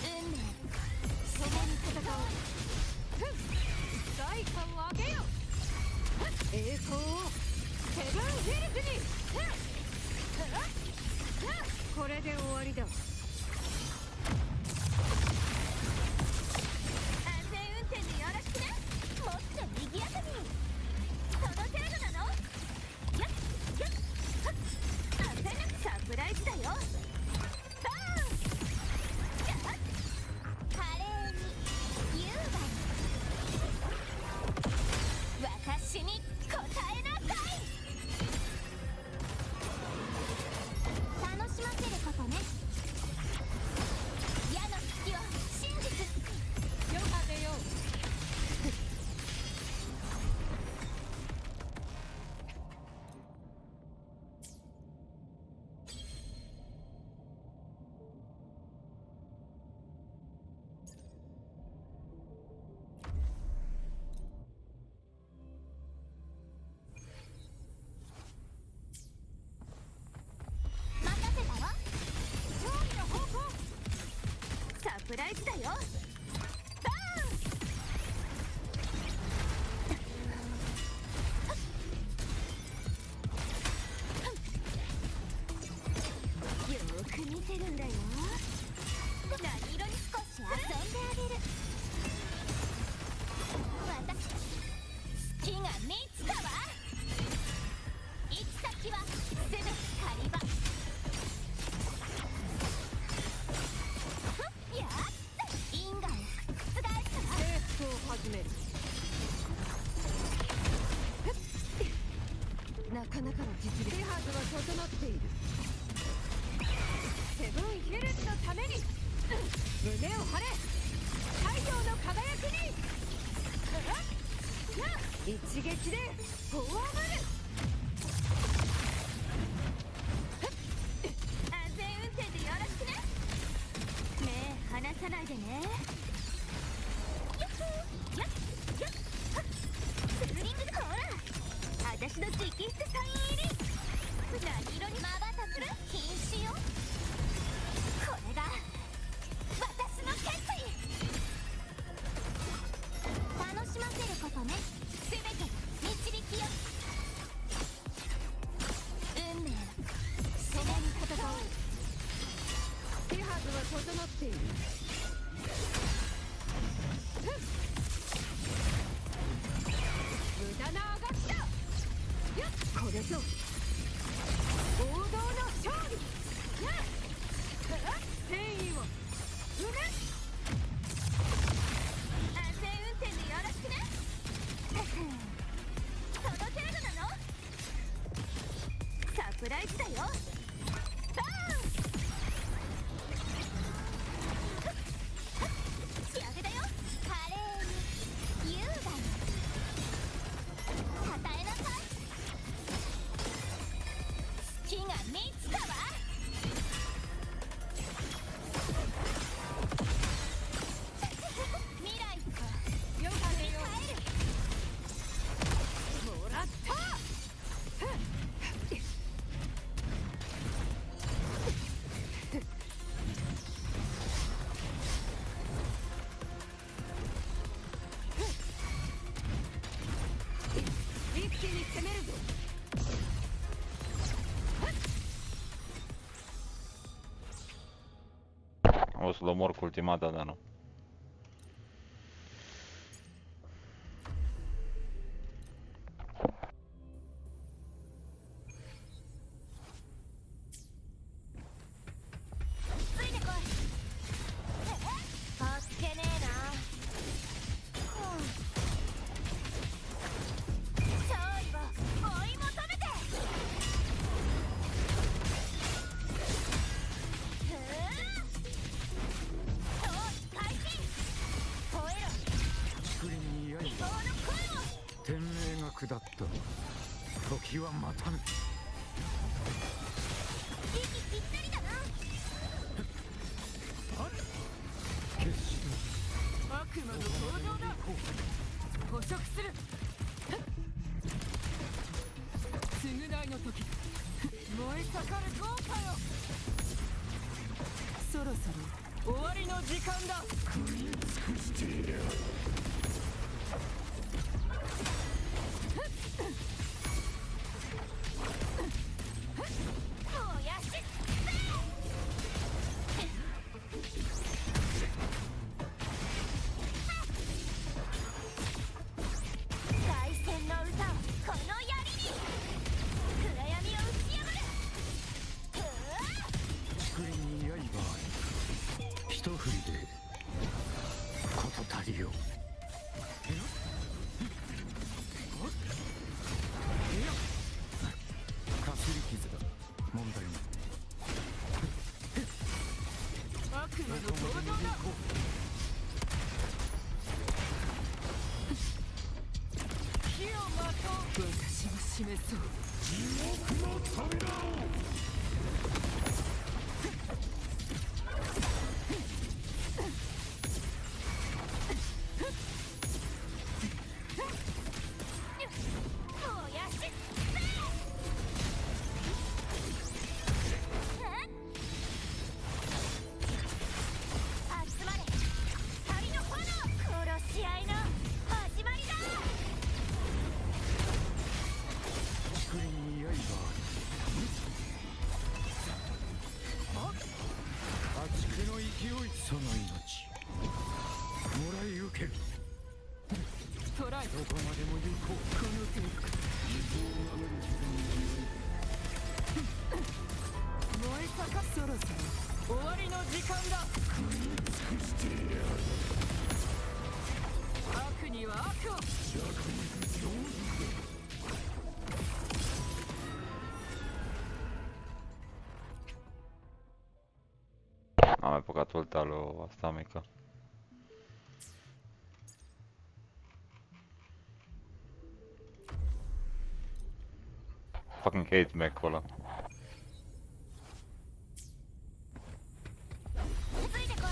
S3: 運命共に戦おう。
S4: 代価を上げよ。栄光をセブンヒルズに。これで終わりだ。
S3: 安全運転でよろしくね。もっと賑やかに。その程度なの。やっやっはっ。焦らずサプライズだよ。バーン。じゃあ華麗に優雅に私に答えなさい。楽しませることね。矢の隙は真実。
S4: ヨハネよ。
S3: 任せたわ。勝利の方向。サプライズだよ。バーン。よーく見てるんだよ。何色に少し遊んであげる。私月が見つかわ。行き先はすべて狩り場。やった因果を覆すわ。
S4: 征服を始める。なかなかの実力。手はずは整っている。セブンヒルズのために胸を張れ。太陽の輝きに。一撃でフォアブル。
S3: 安全運転でよろしくね。目離さないでね。やっほーやっやっはっ。スリングほら私の直筆サイン入り。何色にまばたする禁止よ。これが私の決意。楽しませることね。全て導きよ。運命共に戦おう。
S4: 手はずは整っている。無駄なあがきだ。よっこれぞ王道の勝利。戦意を生め。
S3: 安全運転でよろしくね。その程度なの。サプライズだよ。バーン。仕上げだよ。華麗に優雅に与えなさい。月が見つかわ。未来か
S4: ヨハネよ。
S3: 帰る。
S4: もらった。
S1: să-l omor cu ultimata, dar nu.
S5: 天命が下った時は待たぬ
S3: 息ぴったりだな。
S5: 決して
S4: 悪魔の登場だ。捕食する。償いの時。燃え盛る豪華よ。そろそろ終わりの時間だ。
S5: 食い尽くしてやる
S3: 凱旋の歌をこの槍に暗闇を打ち破る。
S5: 竹林に刃あり一振りで事足りよかすり傷だ問題ない
S4: 悪魔の登場だ。火をまとう。私が示そう。
S5: 地獄の扉を
S3: 燃やし集まれ光の炎。殺し合いの始まりだ。
S5: 竹林に刃あり破竹の勢いその命もらい受ける
S4: トライ。
S5: どこまでも行こう
S4: この程度か。燃え盛る。そろそろ終わりの時間だ。悪には悪を。
S1: Am mai apucat ulta lui asta mică. Fucking hate Mac ăla.
S3: ついてこい。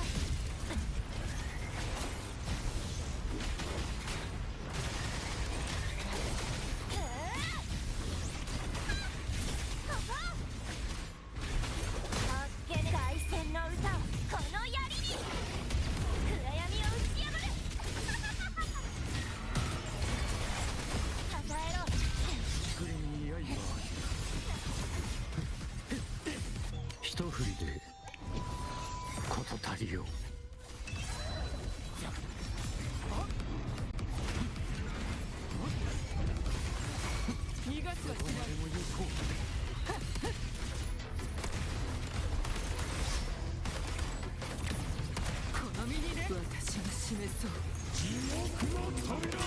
S3: 凱旋の歌をこの槍に暗闇を打ち破る。与えろ。
S5: 竹林に刃あり一振りで事足りよ
S4: 逃がすはしない。
S5: でも行こ
S4: この身にね。私が示そう。
S5: 地獄の扉を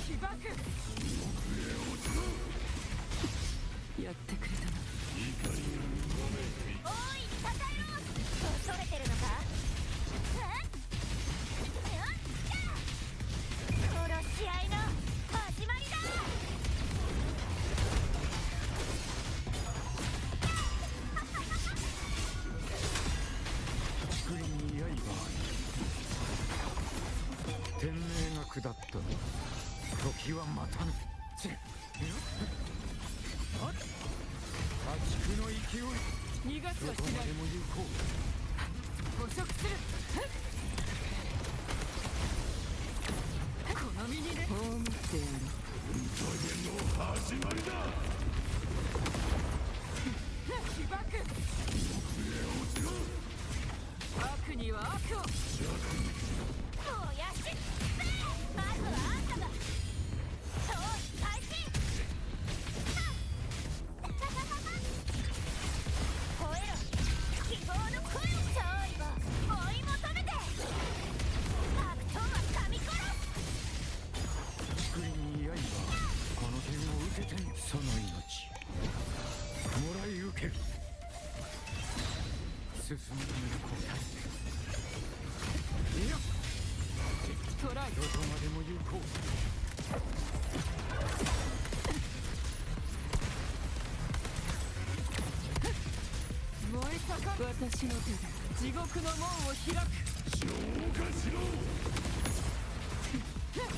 S4: 被爆。やってくれたな。
S3: おい戦えろ。恐れてるのか。殺し合いの始まりだ。
S5: 竹林に刃あり天命が下った時は待たぬ破竹の勢い
S4: 逃がす
S5: ど
S4: はしない。
S5: こまでも行こう
S4: 捕食する。この身にね。葬ってやろう。
S5: 始まりだ
S4: 被爆。悪には悪を。
S3: もやしまずはあんたが調理開始。吠えろ希望の声を。勝利を追い求めて。悪党は噛み殺す。
S5: 竹林に刃、この剣を受けてみ。その命もらい受ける。進むための答え。いや、
S4: トライ。
S5: どこまでも行こう。
S4: 燃え盛る。私の手で地獄の門を開く。
S5: 消化しろ。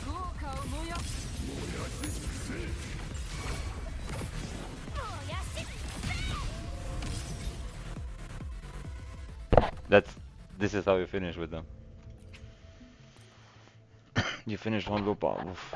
S4: 豪華を燃やす。
S5: 燃やし尽くせ。
S3: もやし
S1: This is how you finish with them. You finish one loop out. Oof.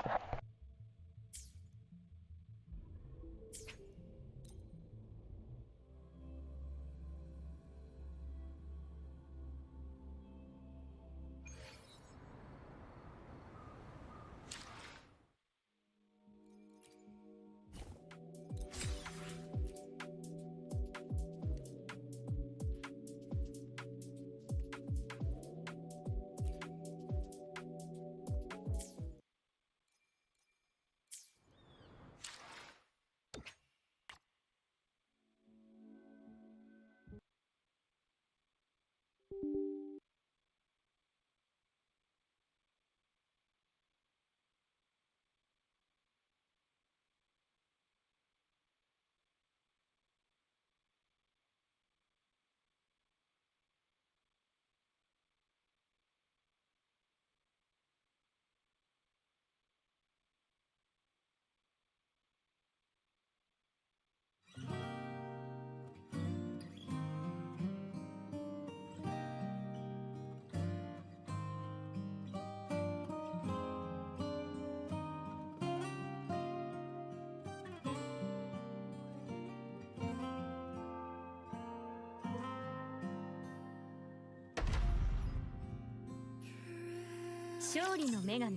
S3: 勝利の女神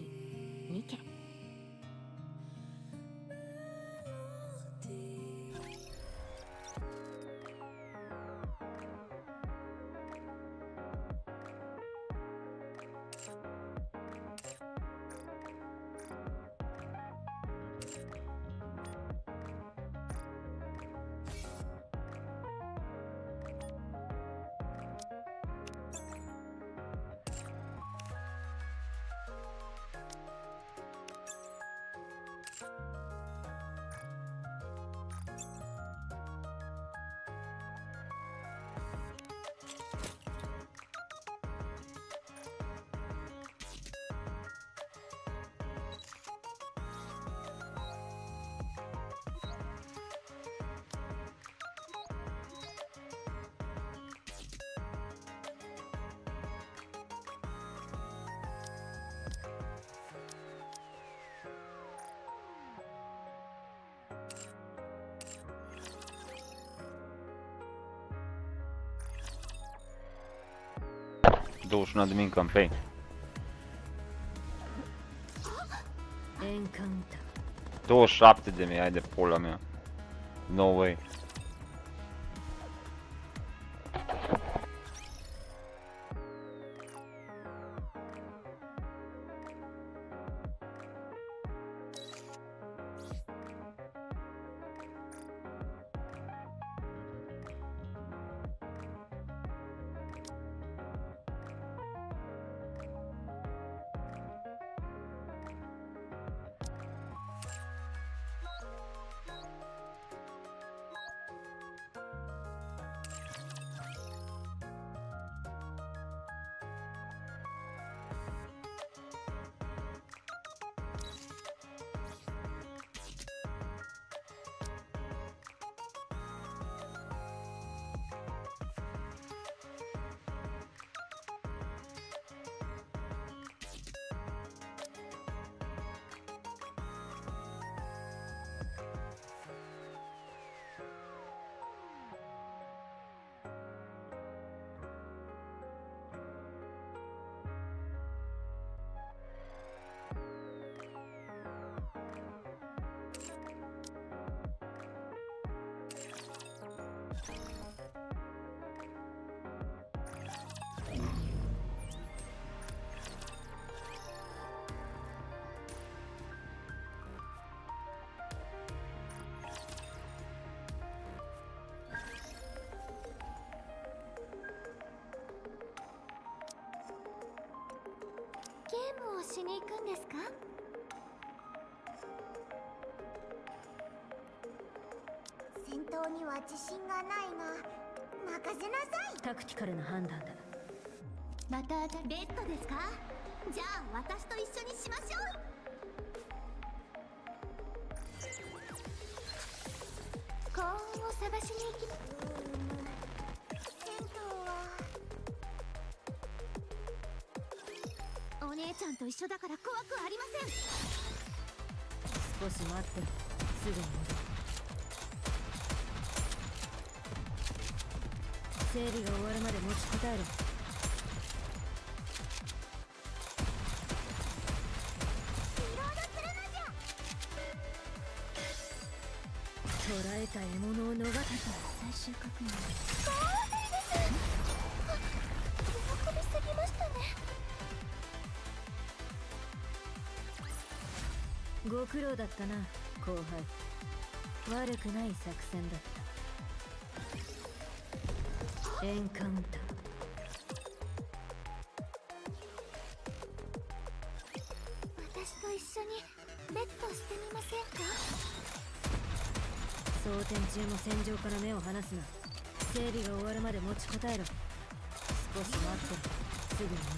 S3: ニケ。
S1: 21 de min campaign.
S3: エンカウンター
S1: 27 de mii, hai de pula mea. No way.
S3: ゲームをしに行くんですか？戦闘には自信がないが任せなさい。
S4: タクティカルな判断だ。
S3: またベッドですか？じゃあ私と一緒にしましょう。幸運を探しに行き銭湯はお姉ちゃんと一緒だから怖くありません。
S4: 少し待って、すぐに戻る。整理が終わるまで持ちこたえろ。
S3: リロードするのじゃ。
S4: 捕らえた獲物を逃がさ
S3: 最終確認。豪勢です。あ、喜びすぎましたね。
S4: ご苦労だったな、後輩。悪くない作戦だった。エンカウンター。
S3: 私と一緒にベッドしてみませんか？
S4: 装填中も戦場から目を離すな。整備が終わるまで持ちこたえろ。少し待って、すぐに戻る。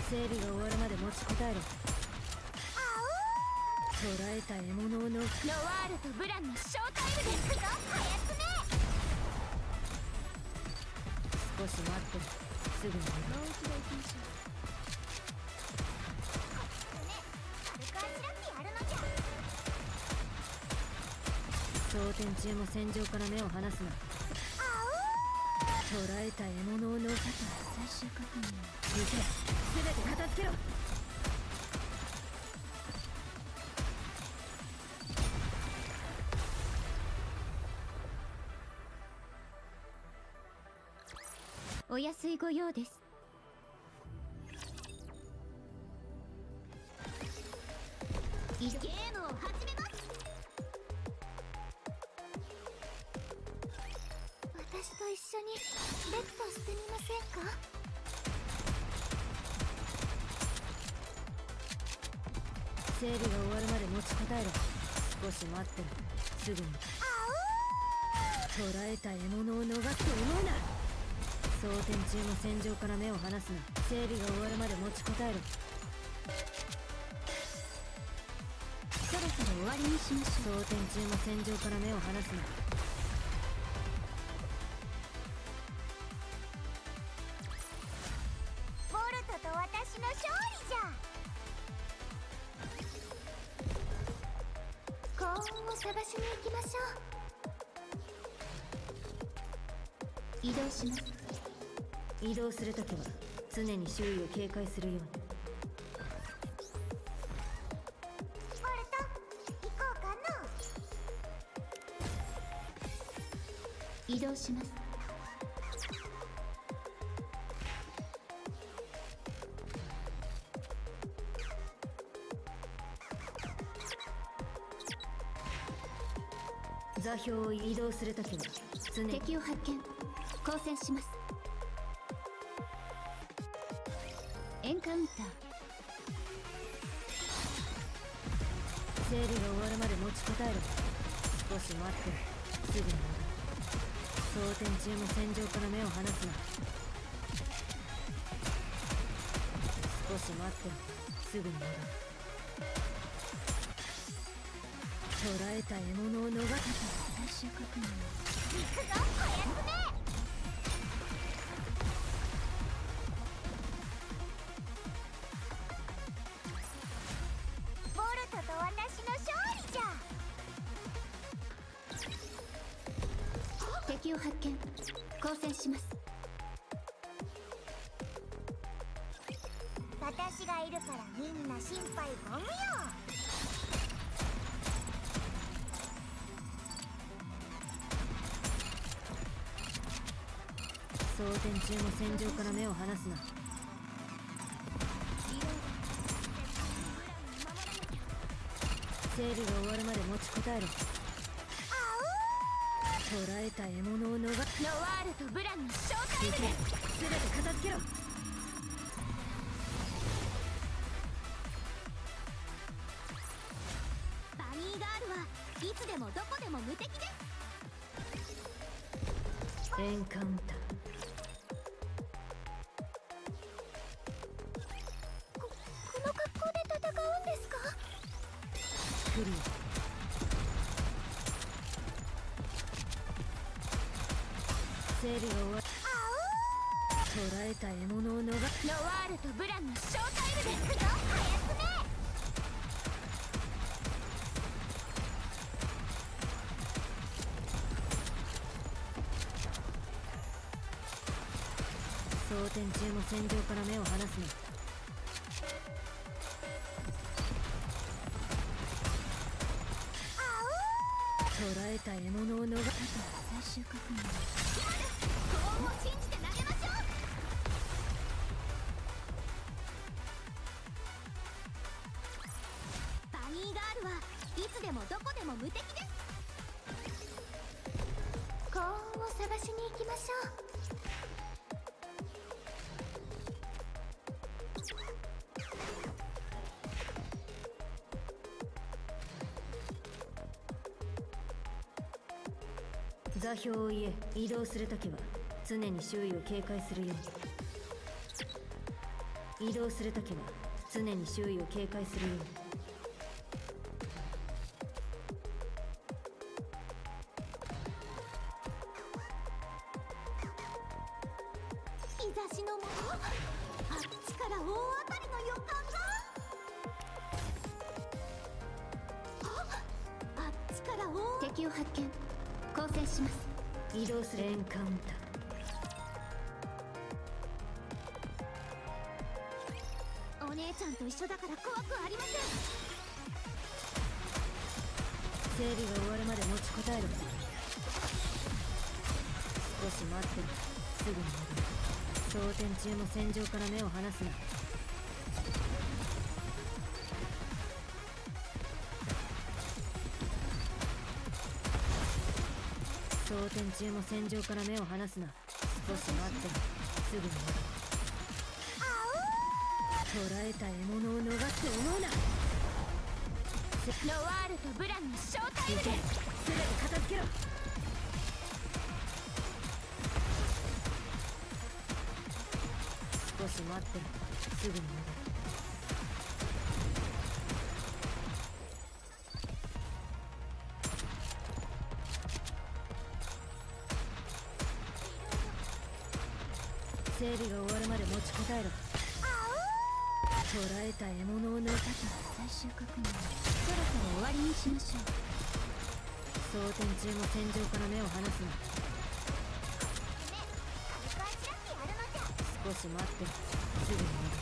S4: 整備が終わるまで持ちこたえろ。捕らえた獲物をノワールとブランのショータイムです。
S3: 早くね。
S4: 少し待って、すぐに戻る。
S3: もう一度行きましょう。軽くあしらってやるのじゃ。
S4: 装填中も戦場から目を離すな。捕らえた獲物を逃さ
S3: 最終確認。
S4: 行け、全て片付けろ。
S3: お安いご用です。ゲームを始めます。私と一緒にベッドしてみませんか？
S4: 整理が終わるまで持ちこたえろ。少し待ってる、すぐに。捕らえた獲物を逃すと思うな。装填中も戦場から目を離すな。整備が終わるまで持ちこたえろ。
S3: そろそろ終わりにしましょう。
S4: 装填中も戦場から目を離すな。
S3: ボルトと私の勝利じゃ。幸運を探しに行きましょう。移動します。
S4: 移動するときは常に周囲を警戒するように。
S3: ボルト行こうかの。移動します。
S4: 座標を移動するときは常に
S3: 敵を発見。交戦します。エンカウンター。
S4: 整理が終わるまで持ちこたえろ。少し待って、すぐに戻る。装填中も戦場から目を離すな。少し待って、すぐに戻る。捕らえた獲物を逃さ
S3: 最終確認。行くぞ、早くね。ボルトと私の勝利じゃ。敵を発見。交戦します。私がいるからみんな心配ご無用。
S4: 装填中も戦場から目を離すな。整理が終わるまで持ちこたえろ。捕らえた獲物を逃す。
S3: ノワールとブランのショータイムです。
S4: 全
S3: もどこでも無敵です。
S4: エンカウンター。
S3: この格好で戦うんですか？
S4: クリア。整理が終わり。捕らえた獲物を逃す。
S3: ノワールとブランのショータイムです。早くね。
S4: 装填中も戦場から目を離すな。捕らえた獲物を逃す。
S3: 最終確認。幸運を信じて投げましょう。バニーガールはいつでもどこでも無敵です。幸運を探しに行きましょう。
S4: 座標を言え。移動するときは常に周囲を警戒するように。移動するときは常に周囲を警戒するように。
S3: 日差しのもと、あっちから大当たりの予感が。あっちから敵を発見。交戦します。
S4: 移動する。エンカウンタ
S3: お姉ちゃんと一緒だから怖くありません。
S4: ー。整理が終わるまで持ちこたえろ。少し待ってろ。すぐに戻る。装填中も戦場から目を離すな。装填中も戦場から目を離すな。少し待ってろ。すぐに戻る。捕らえた獲物を逃すと思うな。
S3: ノワールとブランのショータイム
S4: 行け。
S3: です。
S4: 全て片付けろ。少し待ってろ。すぐに戻る。整理が終わるまで持ちこたえろ。捕らえた獲物を逃す。
S3: 最終確認。そろそろ終わりにしましょう。
S4: 装填中も戦場から目を離すな。少し待ってろ。すぐに戻る。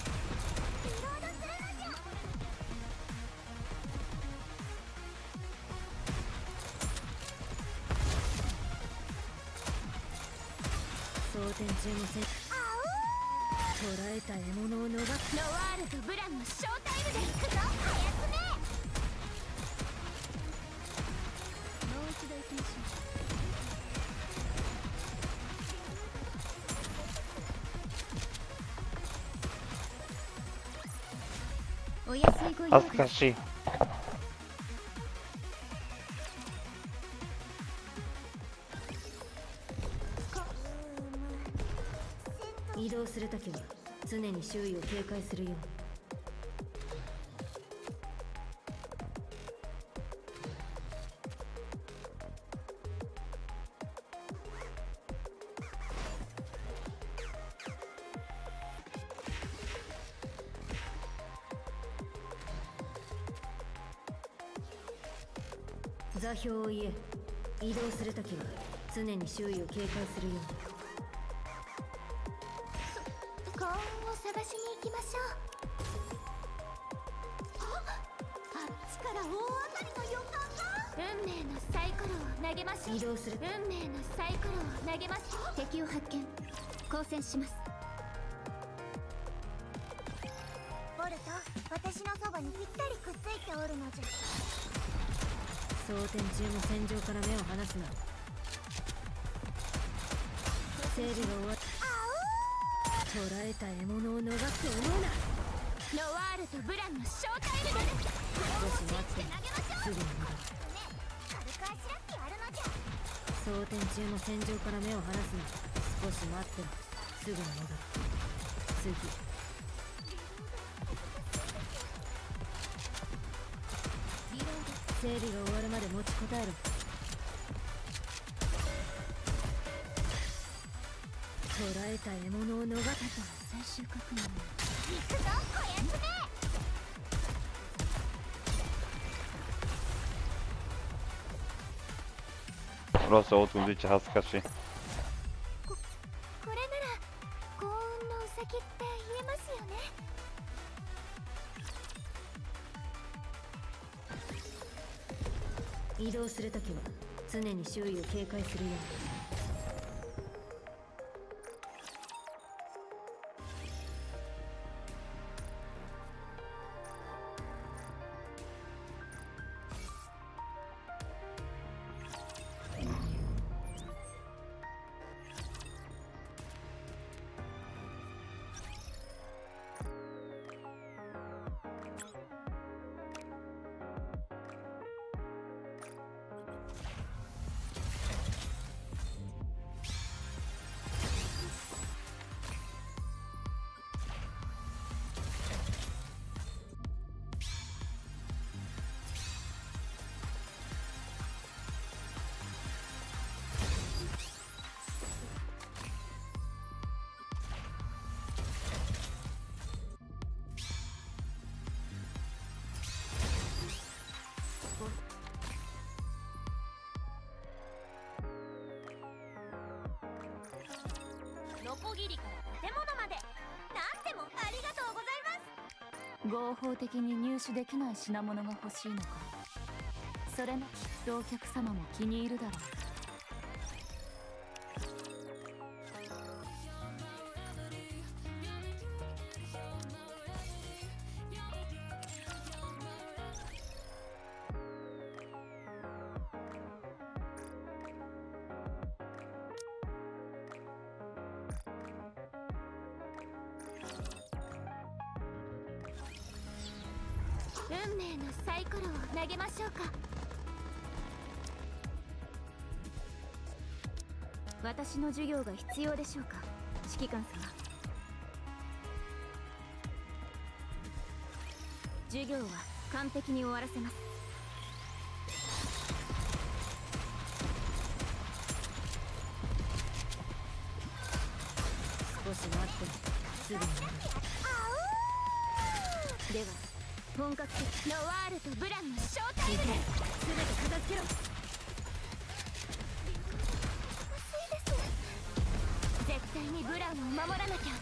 S4: 装填中も捕らえた獲物を逃す。
S3: ノワールとブランのショータイムです。早くね。もう一度行きましょう。お安いご用
S1: 恥ずかしい。
S4: 移動するときは常に周囲を警戒するように。座標を言え。移動するときは常に周囲を警戒するように。
S3: 幸運を探しに行きましょう。あっちから大当たりの予感が。運命のサイコロを投げましょう。
S4: 移動する。
S3: 運命のサイコロを投げます。敵を発見。交戦します。
S6: ボルト、私のそばにぴったりくっついておるのじゃ。
S4: 装填中も戦場から目を離すな。整理が終わる。捕らえた獲物を逃すと思うな。
S3: ノワールとブランのショータイムです。
S4: 少し待って。すぐに戻る。
S6: 軽くわしらってやるのじゃ。
S4: 装填中の戦場から目を離すな。少し待ってろ。すぐに戻る。次。整備が終わるまで持ちこたえろ。捕らえた獲物を逃した最終確認。
S6: 行くぞこやつめ。
S1: Vreau să aud cum zice Haskashi.
S6: これなら幸運のウサギって言えますよね。
S4: 移動するときは常に周囲を警戒するように。
S3: ノコギリから建物まで何でもありがとうございます。
S7: 合法的に入手できない品物が欲しいのか。それもきっとお客様も気に入るだろう。
S3: 運命のサイコロを投げましょうか。
S7: 私の授業が必要でしょうか、指揮官様。授業は完璧に終わらせます。
S4: 少し待ってすぐに戻る。
S7: では本格的。
S3: ノワールとブランのショータイムです。
S4: 全て片付けろ。
S3: 絶対にブランを守らなきゃ。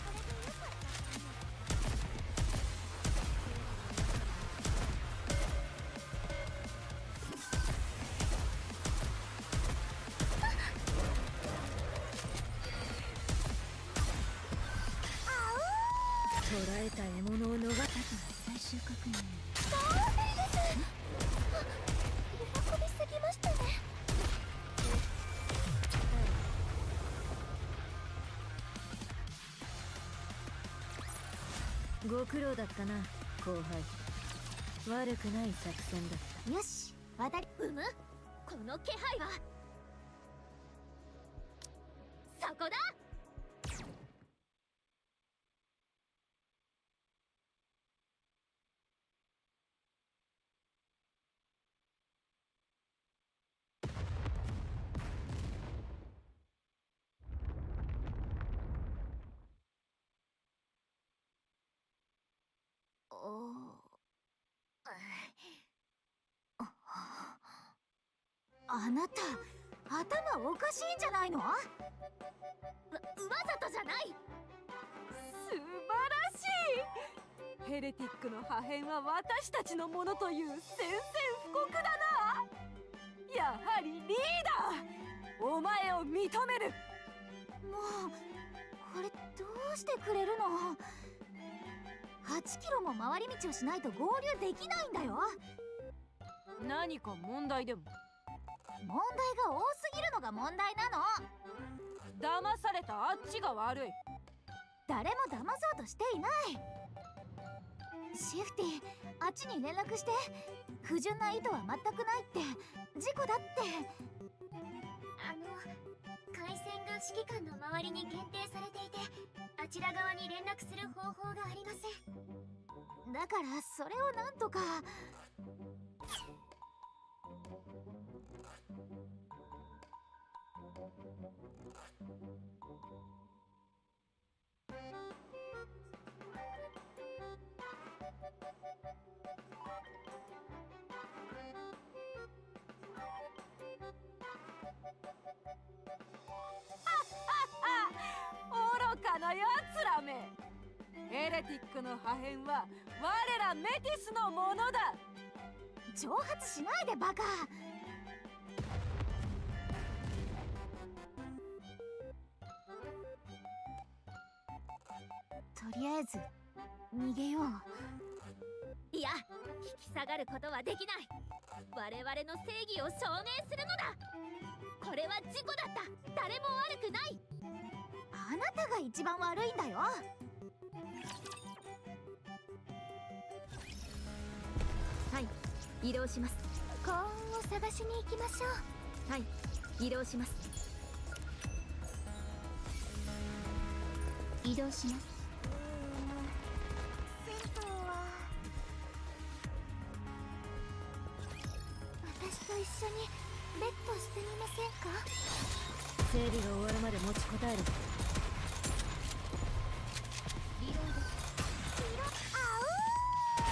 S4: 捕らえた獲物を逃した
S7: 最終確認。
S3: 喜びすぎましたね。
S4: ご苦労だったな後輩。悪くない作戦だった。
S3: よし、渡りむこの気配はそこだ。
S7: あなた頭おかしいんじゃないの？
S3: わざとじゃない。
S8: 素晴らしい。ヘレティックの破片は私たちのものという宣戦布告だな。やはりリーダー、お前を認める。
S7: もうこれどうしてくれるの？8キロも回り道をしないと合流できないんだよ。
S8: 何か問題でも？
S7: 問題が多すぎるのが問題なの。
S8: 騙されたあっちが悪い。
S7: 誰も騙そうとしていない。シフティ、あっちに連絡して不純な意図は全くないって事故だって。
S6: 回線が指揮官の周りに限定されていて、あちら側に連絡する方法がありません。
S7: だからそれをなんとか。
S8: 愚かなやつらめ。ヘレティックの破片は我らメティスのものだ。
S7: 挑発しないでバカ。とりあえず逃げよう。
S3: いや、引き下がることはできない。我々の正義を証明するのだ。これは事故だった。誰も悪くない。
S7: あなたが一番悪いんだよ。
S3: はい、移動します。
S6: 幸運を探しに行きましょう。
S3: はい、移動します。
S6: 移動します。銭湯は私と一緒にベッドしてみませんか？
S4: 整理が終わるまで持ちこたえる。
S6: リロード。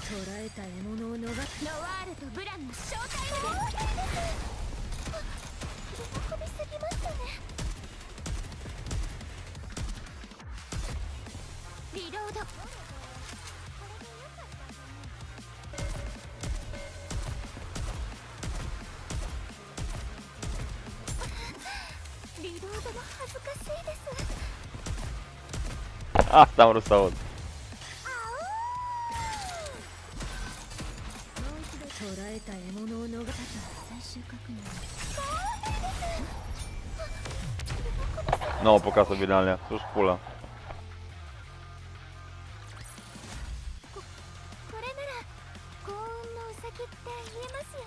S4: 捕らえた獲物を逃す。
S3: ノワールとブランの正体
S6: 喜びすぎましたね。
S3: リロード。
S6: リロードも恥ずかしいです。
S1: Ah, s-am vrut să aud.
S4: 捕らえた獲物を逃す。最終確認。
S1: N-au apucat să vină alea, sus pula.
S6: これなら幸運のウサギって言えますよ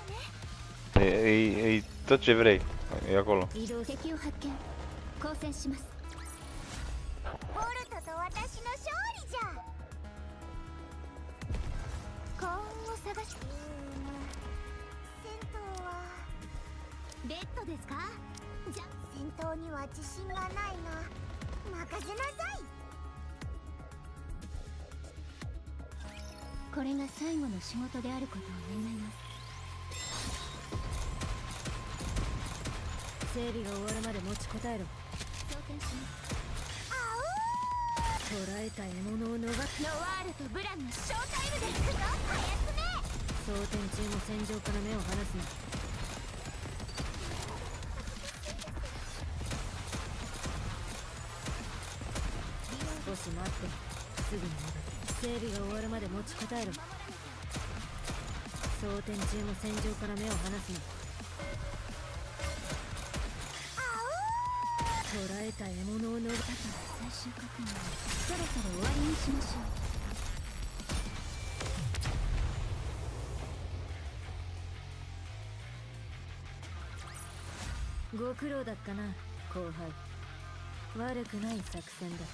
S6: ね。
S1: E tot ce vrei, e acolo.
S3: 移動敵を発見。交戦します。
S6: ボルトと私の勝利じゃ。幸運を探し。銭湯は
S3: ベッドですか？じゃ、
S6: 戦闘には自信がないな。任せなさい。
S3: これが最後の仕事であることを願います。
S4: 整理が終わるまで持ちこたえろ。
S3: 装填します。
S4: 捕らえた獲物を逃す。
S3: ノワールとブランのショータイムで行くぞ。
S4: 装填中も戦場から目を離すな。少し待って、すぐに戻る。整備が終わるまで持ちこたえろ。装填中も戦場から目を離すな。捕らえた獲物を逃す。
S3: 最終確認。そろそろ終わりにしましょ
S4: ご苦労だったな、後輩。悪くない作戦だ。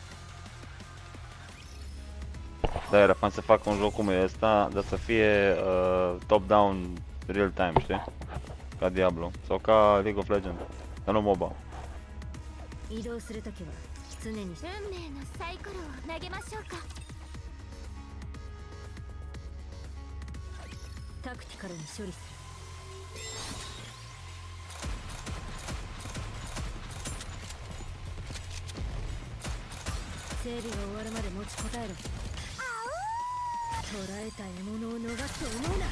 S1: Da, era fan să facă un joc cum e ăsta, dar să fie top-down real-time, știi? Ca Diablo sau ca League of Legends, dar nu MOBA.
S4: 移動するときは常に
S3: う。運命のサイコロを投げましょうか。
S4: タクティカルに処理する。整備が終わるまで持ちこたえろ。捕らえた獲物を逃すと思うな。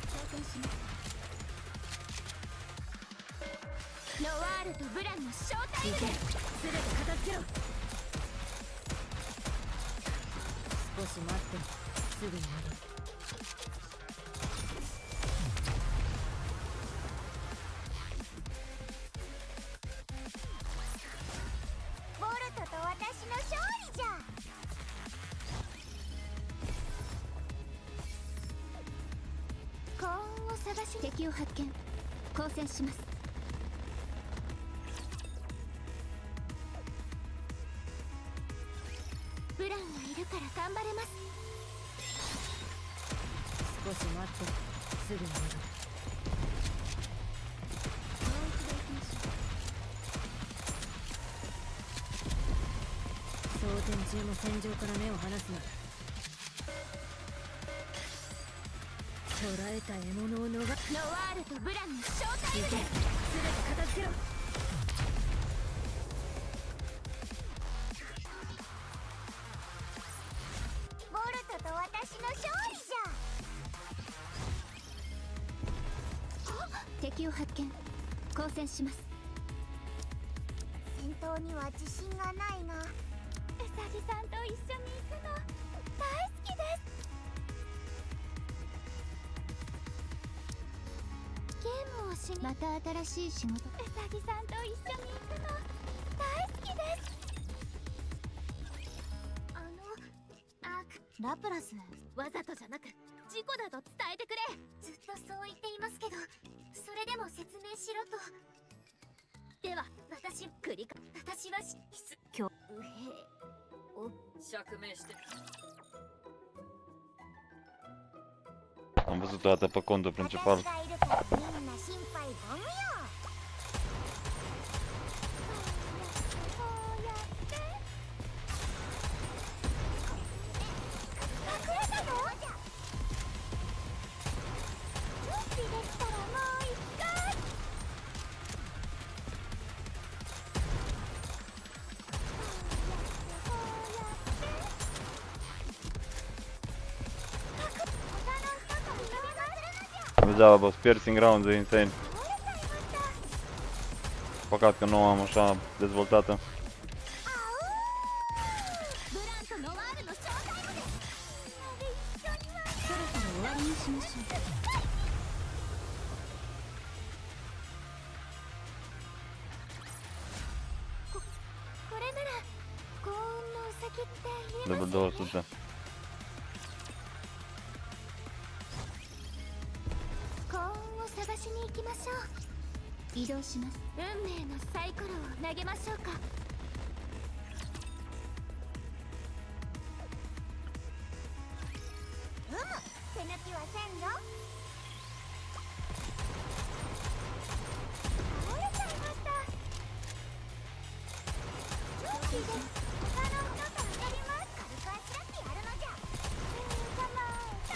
S3: 装填します。ノワールとブランのショータイムで。
S4: 全て片付けろ。少し待ってすぐに戻る。
S6: ボルトと私の勝利じゃ。
S7: 敵を発見。交戦します。ブランがいるから頑張れます。
S4: 少し待って、すぐに戻る。
S7: もう一度行きましょう。
S4: 装填中も戦場から目を離すな。捕らえた獲物を逃す。
S7: ノワールとブランのショータイムで
S4: 全て片付けろ。
S7: ボルトと私の勝利じゃ。敵を発見。交戦します。戦闘には自信がないな。ウサギさんと一緒に行くの大好きです。ゲームをしにまた新しい仕事。ウサギさんと一緒に行くの大好きです。ラプラス、わざとじゃなく事故だと伝えてくれ。
S6: ずっとそう言っていますけど、それでも説明しろと。
S7: では
S6: 私は
S7: 今日
S8: 釈明して。
S1: Am văzut toată pe contul principal.
S7: 私がいるからみんな心配ご無用。こうやって隠れたの？準備できたらもう一回。こうやって他の人と見逃するのじゃ。
S1: Degeaba, boss, piercing rounds e insane. Păcat că nu am așa dezvoltată.
S7: ブランとノワールのショータイムです。一緒にはそろそろ終わりにしましょう。これなら幸運のウサギって言えます
S1: Level 200.
S7: 幸運を探しに行きましょう。移動します。運命のサイコロを投げましょうか。手抜きはせんぞ。倒れちゃいました。準備です。他の人と当たります。軽くあしらってやるのじゃ。構えた。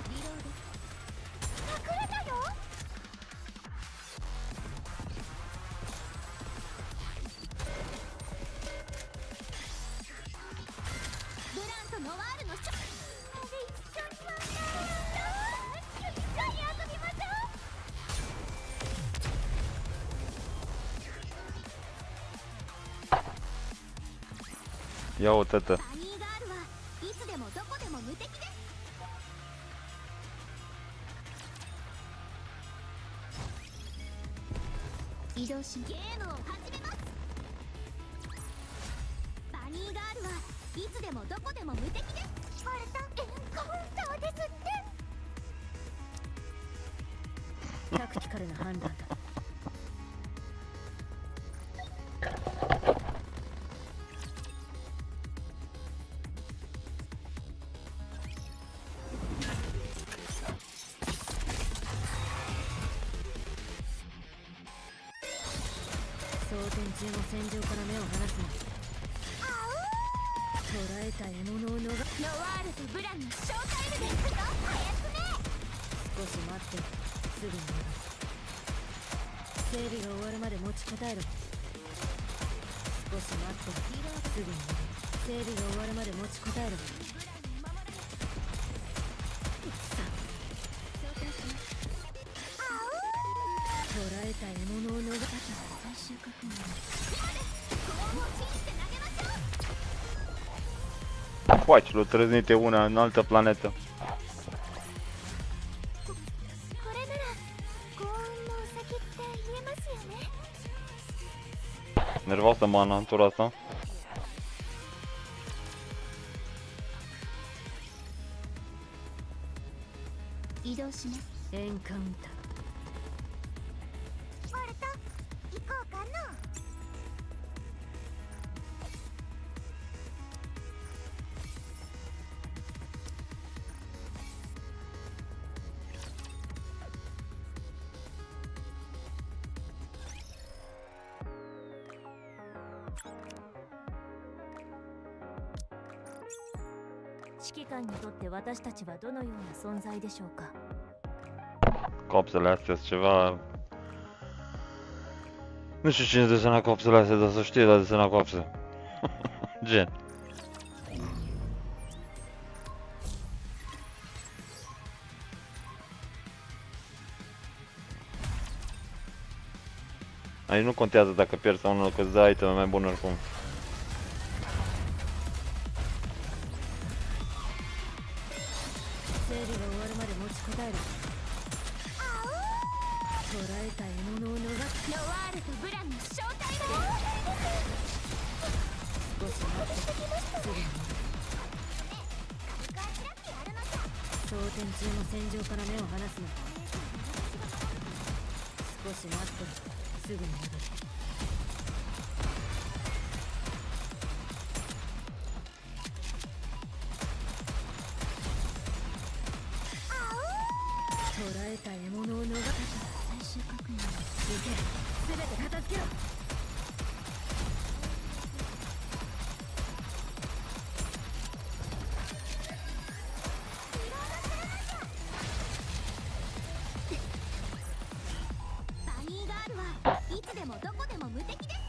S7: リロード。隠れたよ。ブランとノワールのショー。一緒には一緒に遊びましょう。
S1: Ia o tătă.
S7: バニーガールはいつでもどこでも無敵です。移動しゲームを始めます。バニーガールはいつでもどこでも無敵です。スパルタエンカウンターですって。
S4: タクティカルな判断だ。装填中も戦場から目を離すな。捕らえた獲物を逃す。
S7: ノワールとブランのショータイムです。早くね。
S4: 少し待って、すぐに戻る。整備が終わるまで持ちこたえろ。少し待って、すぐに戻る。整備が終わるまで持ちこたえろ。捕らえた獲物を逃す。最終確認。
S1: Faci, l-o trăznite una în altă planetă.
S7: これなら幸運のウサギって言えますよね。
S1: Nervoasă mana în tura asta.
S7: 移動します。
S4: エンカウンター。
S7: ボルト行こうかの。
S3: 指揮官にとって私たちはどのような存在でしょうか。
S1: Copsele astea sunt ceva... Nu știu cine desena copsele astea, dar să știe, dar desena copsele. Gen. Aici nu contează dacă pierzi sau nu, că îți dă iteme mai bune oricum.
S4: 整理が終わるまで持ちこたえる。捕らえた獲物を逃す。
S6: ノワールとブランの正体だ。
S4: 少し待ってすぐに戻る。装填中の戦場から目を離すな。少し待ってすぐに戻る。捕らえた獲物を逃す。
S7: 最終確認。
S4: 行け、全て片付けろ。
S7: バニーガールはいつでもどこでも無敵です。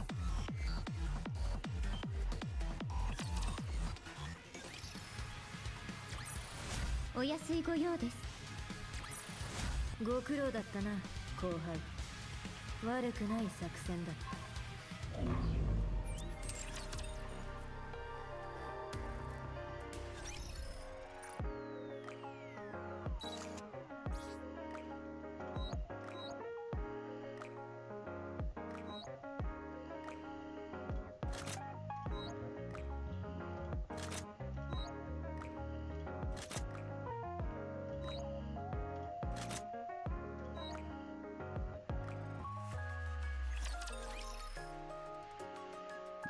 S7: お安いご用です。
S4: ご苦労だったな、後輩。悪くない作戦だった。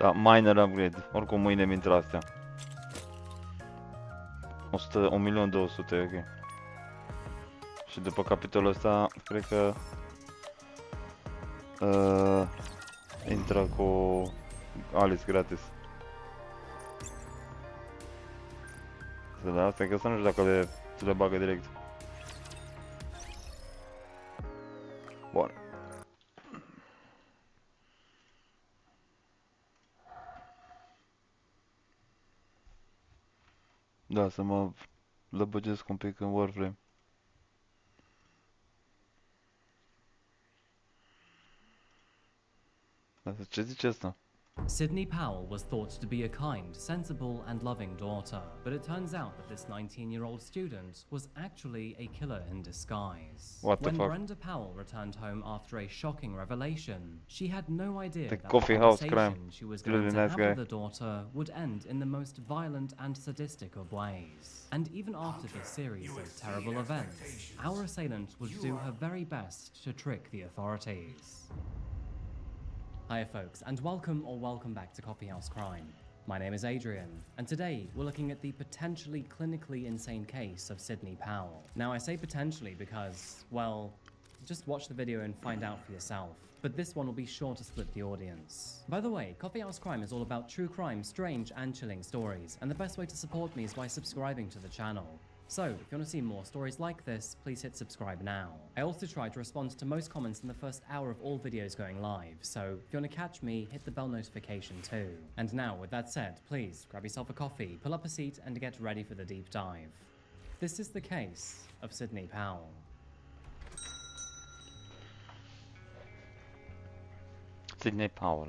S1: Da, minor upgrade. Oricum mâine mi intră astea. 1.200.000, ok. Și după capitolul ăsta, cred că intră cu Alice gratis. Să da, astea că să nu știu dacă le bagă direct. Bun. Da, să mă lăbăgesc un pic în Warframe. Dar ce zice asta?
S9: Sydney Powell was thought to be a kind, sensible, and loving daughter, but it turns out that this 19-year-old student was actually a killer in disguise.
S1: What the
S9: When
S1: fuck?
S9: Brenda Powell returned home after a shocking revelation, she had no idea
S1: The
S9: that
S1: coffee
S9: the
S1: house
S9: conversation
S1: crime.
S9: she was
S1: Really
S9: going to
S1: nice
S9: have
S1: guy.
S9: with the daughter would end in the most violent and sadistic of ways. And even after this series of terrible events, our assailant would do her very best to trick the authorities. Hiya folks, and welcome back to Coffee House Crime. My name is Adrian, and today we're looking at the potentially clinically insane case of Sydney Powell. Now I say potentially because, well, just watch the video and find out for yourself. But this one will be sure to split the audience. By the way, Coffee House Crime is all about true crime, strange and chilling stories, and the best way to support me is by subscribing to the channel. So, if you want to see more stories like this, please hit subscribe now. I also try to respond to most comments in the first hour of all videos going live, so if you want to catch me, hit the bell notification too. And now, with that said, please grab yourself a coffee, pull up a seat, and get ready for the deep dive. This is the case of Sydney Powell.
S1: Sydney Powell.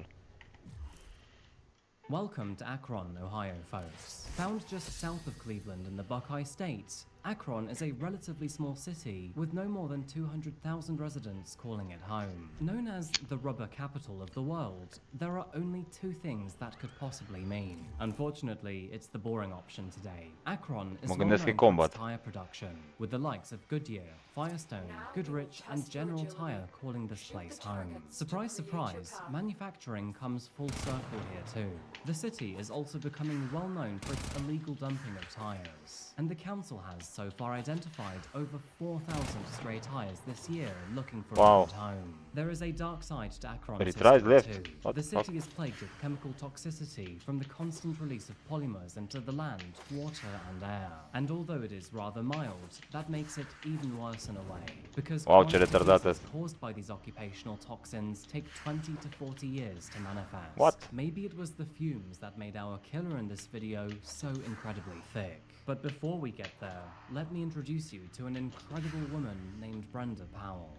S9: Welcome to Akron, Ohio, folks. Found just south of Cleveland in the Buckeye State, Akron is a relatively small city with no more than 200,000 residents calling it home. Known as the rubber capital of the world, there are only two things that could possibly mean. Unfortunately, it's the boring option today. Akron is
S1: Mă
S9: well
S1: gândesc că e
S9: known for
S1: combat.
S9: its tire production, with the likes of Goodyear, Firestone, Goodrich, and General Tire calling this place home. Surprise, surprise, manufacturing comes full circle here too. The city is also becoming well known for its illegal dumping of tires, and the council has so far identified over 4,000 stray tires this year looking for a good home. There is a dark side to Akron's
S1: But it tries
S9: history
S1: left.
S9: too.
S1: What
S9: The
S1: the fuck?
S9: city is plagued with chemical toxicity from the constant release of polymers into the land, water, and air. And although it is rather mild, that makes it even worse in a way, because
S1: Wow, ce
S9: chronic
S1: retardat
S9: diseases
S1: asta.
S9: caused by these occupational toxins take 20 to 40 years to manifest.
S1: What?
S9: Maybe it was the fumes that made our killer in this video so incredibly thick. But before we get there, let me introduce you to an incredible woman named Brenda Powell.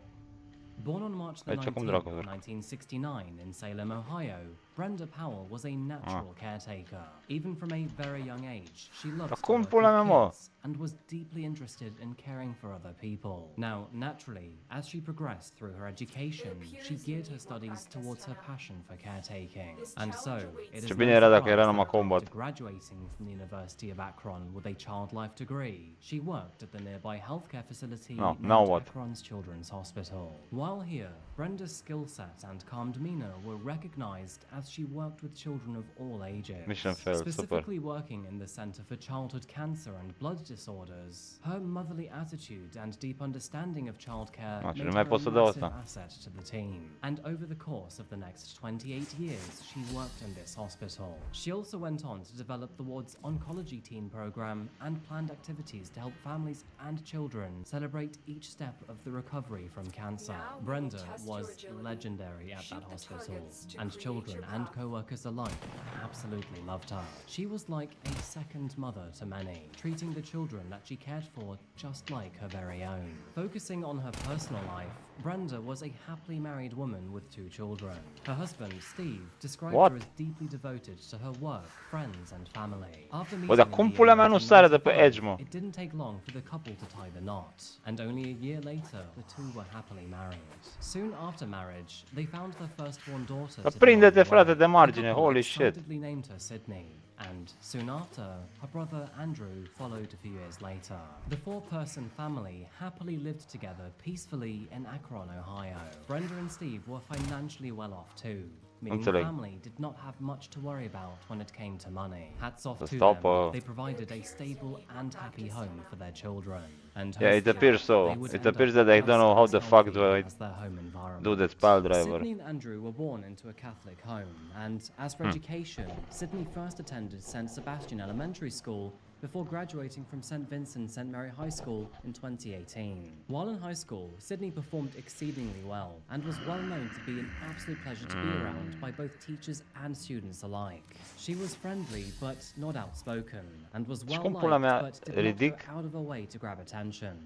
S9: Born on March the
S1: Aici cum
S9: 19th,
S1: dracu zic?
S9: 1969 in Salem, Ohio, Brenda Powell was a natural caretaker. Even from a very young age, she loved
S1: Dar
S9: to
S1: cum
S9: work
S1: pula
S9: with
S1: mea, mă?
S9: kids and was deeply interested in caring for other people. Now, naturally, as she progressed through her education, she geared her studies towards her passion for caretaking. And so, it is
S1: Ce
S9: no
S1: bine era dacă
S9: surprise
S1: era numai
S9: that
S1: combat.
S9: after graduating from the University of Akron with a child life degree, she worked at the nearby healthcare facility
S1: No,
S9: named
S1: now what?
S9: Akron's Children's Hospital. While here, Brenda's skill set and calm demeanor were recognized as she worked with children of all ages.
S1: Mission failed, super.
S9: Specifically working in the Center for Childhood Cancer and Blood Disorders, her motherly attitude and deep understanding of childcare
S1: Ah, ce
S9: made
S1: nu mai
S9: her
S1: pot să
S9: a
S1: dau
S9: massive
S1: asta.
S9: asset to the team. And over the course of the next 28 years, she worked in this hospital. She also went on to develop the ward's oncology teen program and planned activities to help families and children celebrate each step of the recovery from cancer. Brenda was legendary at that hospital, and children and co-workers alike absolutely loved her. She was like a second mother to many, treating the children that she cared for just like her very own. Focusing on her personal life, Brenda was a happily married woman with 2 children. Her husband, Steve, described
S1: What?
S9: her as deeply devoted to her work, friends, and family. After
S1: Bă, dar
S9: meeting
S1: cum
S9: in the
S1: pula
S9: year
S1: mea nu sare de pe
S9: 1995,
S1: Edge, mă?
S9: it didn't take long for the couple to tie the knot, and only a year later, the two were happily married. Soon after marriage, they found their firstborn daughter.
S1: Dar
S9: Sydney,
S1: prinde-te,
S9: on the
S1: frate,
S9: way.
S1: de margine,
S9: The couple
S1: holy shit.
S9: excitedly named her Sydney, and soon after, her brother Andrew followed a few years later. The 4-person family happily lived together peacefully in Akron, Ohio. Brenda and Steve were financially well off too, meaning the
S1: Înțeleg.
S9: family did not have much to worry about when it came to money. Hats off to
S1: Stop,
S9: them, they provided a stable and happy home for their children. And
S1: Yeah, it
S9: hopefully
S1: appears so.
S9: they would
S1: It
S9: end up
S1: appears that I don't know how
S9: just
S1: the
S9: as
S1: fuck
S9: healthy
S1: do I
S9: as their home environment.
S1: do that pile driver.
S9: Sydney and Andrew were born into a Catholic home, and as for education, Sydney first attended St. Sebastian Elementary School before graduating from St. Vincent St. Mary High School in 2018. While in high school, Sydney performed exceedingly well and was well known to be an absolute pleasure to be around by both teachers and students alike. She was friendly but not outspoken, and was well
S1: cum pula mea
S9: liked but did not
S1: ridic?
S9: go out of her way to grab attention.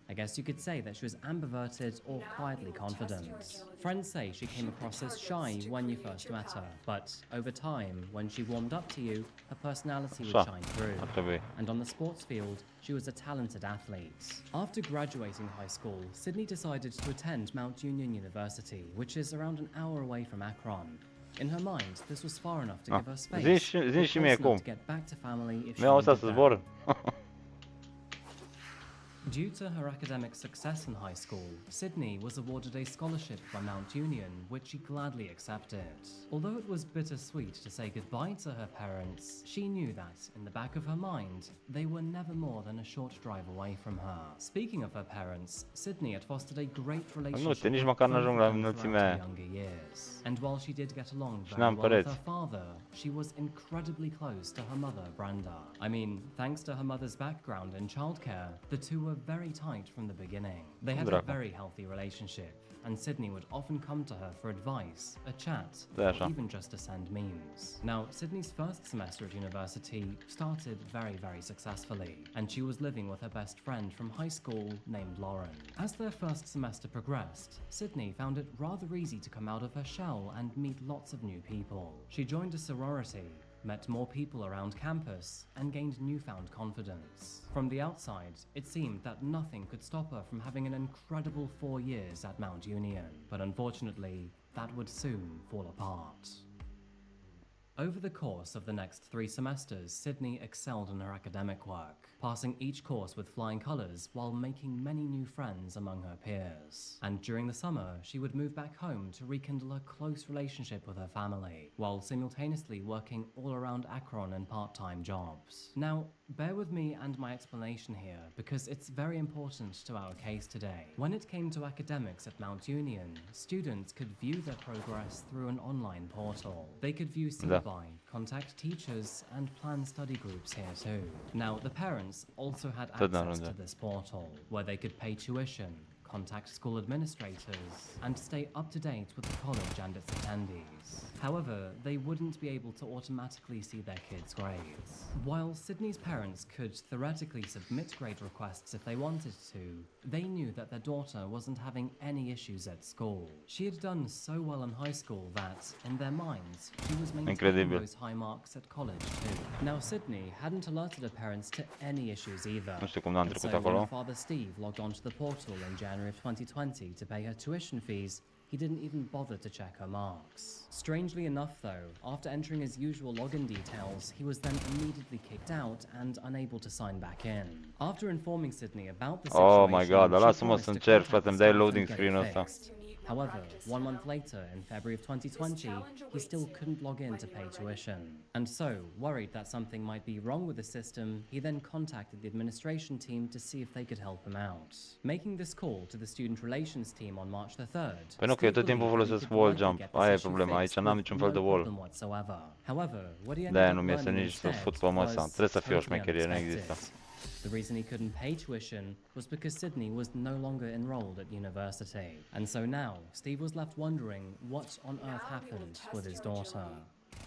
S9: I guess you could say that she was ambiverted or quietly confident. Friends say she came across as shy when you first met her, but over time, when she warmed up to you, her personality would
S1: Așa,
S9: shine through.
S1: ar trebui.
S9: And on the sports field, she was a talented athlete. After graduating high school, Sydney decided to attend Mount Union University, which is around an hour away from Akron. In her mind, this was far enough to give her space,
S1: zi și
S9: but
S1: mie
S9: close enough
S1: cum.
S9: to get back to family if she
S1: Mi-au lăsat
S9: needed
S1: să
S9: them.
S1: zbor.
S9: Due to her academic success in high school, Sydney was awarded a scholarship by Mount Union, which she gladly accepted. Although it was bittersweet to say goodbye to her parents, she knew that, in the back of her mind, they were never more than a short drive away from her. Speaking of her parents, Sydney had fostered a great relationship
S1: nici
S9: with
S1: măcar
S9: both
S1: n-ajung
S9: of
S1: la
S9: them
S1: înălțimea
S9: throughout
S1: aia.
S9: her younger years. And while she did get along very
S1: n-am
S9: well with
S1: pereți.
S9: her father, she was incredibly close to her mother, Brenda. I mean, thanks to her mother's background in childcare, the two were very tight from the beginning. They had a
S1: Dracu.
S9: very healthy relationship, and Sydney would often come to her for advice, a chat,
S1: Da,
S9: or
S1: așa.
S9: even just to send memes. Now, Sydney's first semester at university started very successfully, and she was living with her best friend from high school named Lauren. As their first semester progressed, Sydney found it rather easy to come out of her shell and meet lots of new people. She joined a sorority, met more people around campus, and gained newfound confidence. From the outside, it seemed that nothing could stop her from having an incredible 4 years at Mount Union, but unfortunately, that would soon fall apart. Over the course of the next 3 semesters, Sydney excelled in her academic work, passing each course with flying colours while making many new friends among her peers. And during the summer, she would move back home to rekindle a close relationship with her family, while simultaneously working all around Akron in part-time jobs. Now, bear with me and my explanation here, because it's very important to our case today. When it came to academics at Mount Union, students could view their progress through an online portal. They could view syllabi, contact teachers, and plan study groups here too. Now, the parents also had access to this portal, where they could pay tuition, contact school administrators, and stay up to date with the college and its attendees. However, they wouldn't be able to automatically see their kids' grades. While Sydney's parents could theoretically submit grade requests if they wanted to, they knew that their daughter wasn't having any issues at school. She had done so well in high school that, in their minds, she was maintaining those high marks at college too. Now, Sydney hadn't alerted her parents to any issues either.
S1: Nu știu cum n-am
S9: And
S1: trecut
S9: so when her
S1: acolo.
S9: father Steve logged onto the portal in January of 2020 to pay her tuition fees, he didn't even bother to check her marks. Strangely enough though, after entering his usual login details, he was then immediately kicked out and unable to sign back in. After informing Sydney about the situation,
S1: Oh my god, dar
S9: she
S1: lasă-mă
S9: promised
S1: să
S9: to
S1: încerc,
S9: contact
S1: frate, îmi
S9: the
S1: dai
S9: staff
S1: loading
S9: and get it
S1: screen-ul ăsta.
S9: fixed. However, 1 month later, in February of 2020, he still couldn't log in to pay tuition. And so, worried that something might be wrong with the system, he then contacted the administration team to see if they could help him out. Making this call to the student relations team on March the 3rd,
S1: Păi nu, că eu tot timpul folosesc wall jump. Aia e problema, aici n-am niciun fel de wall. De-aia nu mi iese nici să fut pe măsa. Trebuie să fie o șmecherie, nu există.
S9: The reason he couldn't pay tuition was because Sydney was no longer enrolled at university. And so now, Steve was left wondering what on earth happened with his daughter.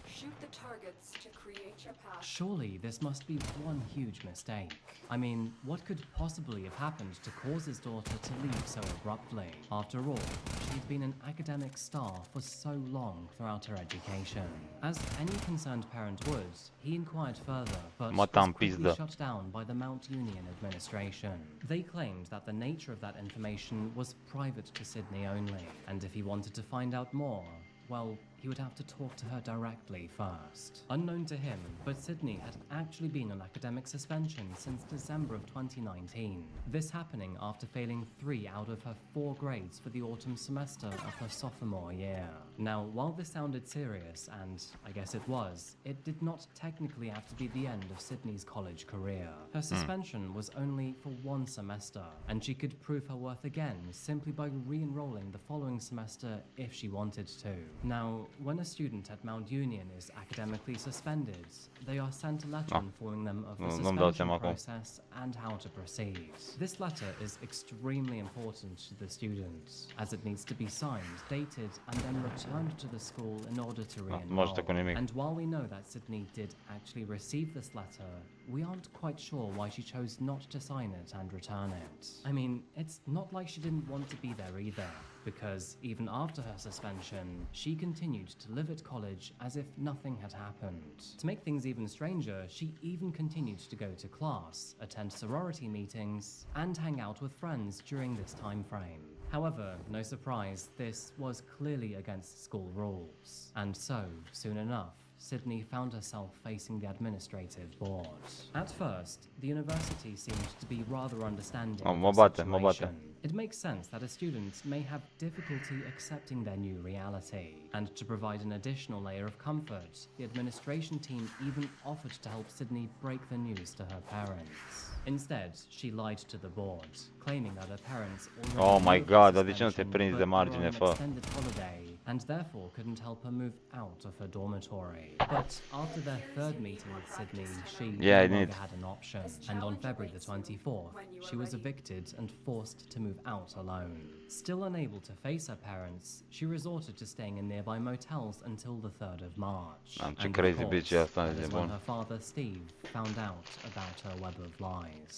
S8: Shoot the targets to create your path.
S9: Surely this must be one huge mistake. I mean, what could possibly have happened to cause his daughter to leave so abruptly? After all, she'd been an academic star for so long throughout her education. As any concerned parent would, he inquired further, but was quickly shut down by the Mount Union administration. They claimed that the nature of that information was private to Sydney only, and if he wanted to find out more, well, he would have to talk to her directly first. Unknown to him, but Sydney had actually been on academic suspension since December of 2019. This happening after failing 3 out of her 4 grades for the autumn semester of her sophomore year. Now, while this sounded serious, and I guess it was, it did not technically have to be the end of Sydney's college career. Her suspension was only for 1 semester, and she could prove her worth again simply by re-enrolling the following semester if she wanted to. Now, when a student at Mount Union is academically suspended, they are sent a letter informing them of the suspension process and how to proceed. This letter is extremely important to the students, as it needs to be signed, dated, and then returned to the school in order to re-enroll. And while we know that Sydney did actually receive this letter, we aren't quite sure why she chose not to sign it and return it. I mean, it's not like she didn't want to be there either, because even after her suspension, she continued to live at college as if nothing had happened. To make things even stranger, she even continued to go to class, attend sorority meetings, and hang out with friends during this time frame. However, no surprise, this was clearly against school rules. And so, soon enough, Sydney found herself facing the administrative board. At first, the university seemed to be rather understanding of the situation. It makes sense that a student may have difficulty accepting their new reality. And to provide an additional layer of comfort, the administration team even offered to help Sydney break the news to her parents. Instead, she lied to the board, claiming that her parents already
S1: Oh my god, dar de ce nu te
S9: suspension,
S1: prinzi de
S9: but were
S1: margine,
S9: on
S1: fă?
S9: extended holiday, and therefore couldn't help her move out of her dormitory. But after their 3rd meeting with Sydney, she no longer had an option, and on February the 24th, she was evicted and forced to move out alone. Still unable to face her parents, she resorted to staying in nearby motels until the 3rd of March.
S1: Am ce
S9: And
S1: crazy
S9: of
S1: bitch
S9: course,
S1: e asta,
S9: that
S1: e
S9: is when
S1: bun.
S9: her father Steve found out about her web of lies.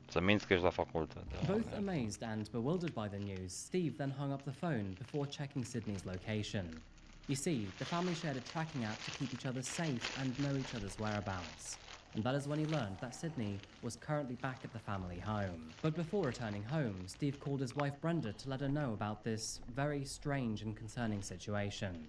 S1: Să minți că ești la facultate.
S9: Both amazed and bewildered by the news, Steve then hung up the phone before checking Sydney's location. You see, the family shared a tracking app to keep each other safe and know each other's whereabouts. And that is when he learned that Sydney was currently back at the family home. But before returning home, Steve called his wife Brenda to let her know about this very strange and concerning situation.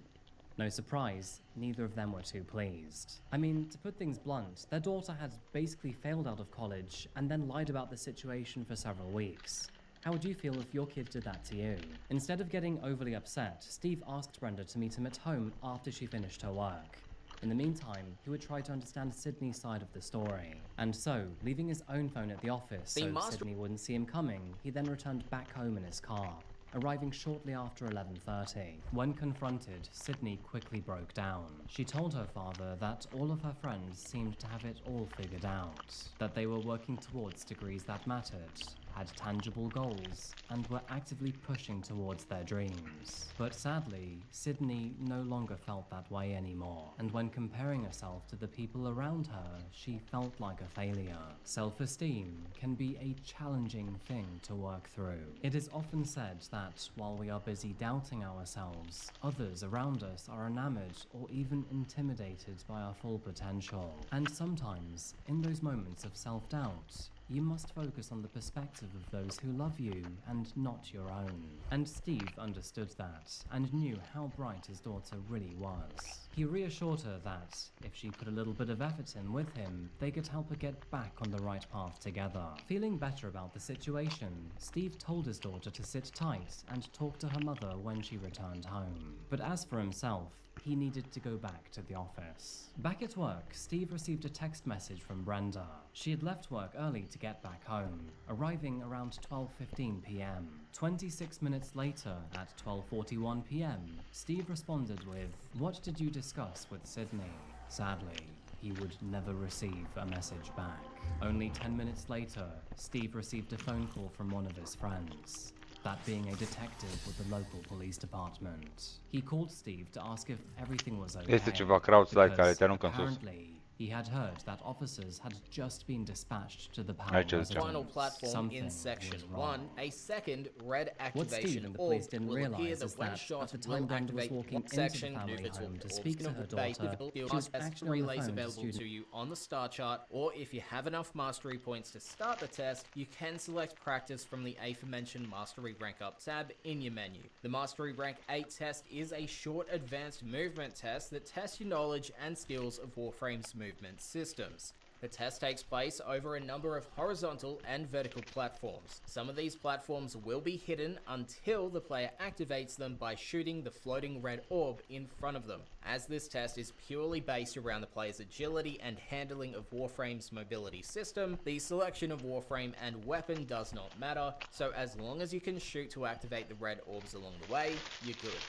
S9: No surprise, neither of them were too pleased. I mean, to put things blunt, their daughter had basically failed out of college and then lied about the situation for several weeks. How would you feel if your kid did that to you? Instead of getting overly upset, Steve asked Brenda to meet him at home after she finished her work. In the meantime, he would try to understand Sydney's side of the story. And so, leaving his own phone at the office so Sydney wouldn't see him coming, he then returned back home in his car, arriving shortly after 11:30. When confronted, Sydney quickly broke down. She told her father that all of her friends seemed to have it all figured out, that they were working towards degrees that mattered, had tangible goals, and were actively pushing towards their dreams. But sadly, Sydney no longer felt that way anymore, and when comparing herself to the people around her, she felt like a failure. Self-esteem can be a challenging thing to work through. It is often said that while we are busy doubting ourselves, others around us are enamored or even intimidated by our full potential. And sometimes, in those moments of self-doubt, you must focus on the perspective of those who love you and not your own. And Steve understood that and knew how bright his daughter really was. He reassured her that if she put a little bit of effort in with him, they could help her get back on the right path together. Feeling better about the situation, Steve told his daughter to sit tight and talk to her mother when she returned home. But as for himself, he needed to go back to the office. Back at work, Steve received a text message from Brenda. She had left work early to get back home, arriving around 12:15 p.m. 26 minutes later, at 12:41 p.m., Steve responded with, "What did you discuss with Sydney?" Sadly, he would never receive a message back. Only 10 minutes later, Steve received a phone call from one of his friends, that being a detective with the local police department. He called Steve to ask if everything was okay,
S1: Este ceva crowd-slide care te aruncă în sus.
S9: apparently he had heard that officers had just been dispatched to the power
S1: Aici ziceam.
S9: residence.
S10: Final platform
S9: Something
S10: in section
S9: was wrong.
S10: 1, a second red
S9: What Steve
S10: activation
S9: and the
S10: orb
S9: police didn't
S10: will appear
S9: realize
S10: that
S9: is
S10: when
S9: that
S10: shot
S9: at the
S10: will
S9: time Brenda was
S10: activate
S9: walking
S10: one
S9: into the
S10: section,
S9: family
S10: move its
S9: home
S10: orb
S9: to
S10: orbs
S9: speak to
S10: gonna
S9: her
S10: be
S9: daughter,
S10: difficult.
S9: she
S10: You
S9: was
S10: must have
S9: actually on the
S10: relays
S9: phone to
S10: available to
S9: student.
S10: you on the star chart, or if you have enough mastery points to start the test, you can select practice from the aforementioned mastery rank up tab in your menu. The mastery rank 8 test is a short advanced movement test that tests your knowledge and skills of Warframe's movement systems. The test takes place over a number of horizontal and vertical platforms. Some of these platforms will be hidden until the player activates them by shooting the floating red orb in front of them. As this test is purely based around the player's agility and handling of Warframe's mobility system, the selection of Warframe and weapon does not matter, so as long as you can shoot to activate the red orbs along the way, you're good.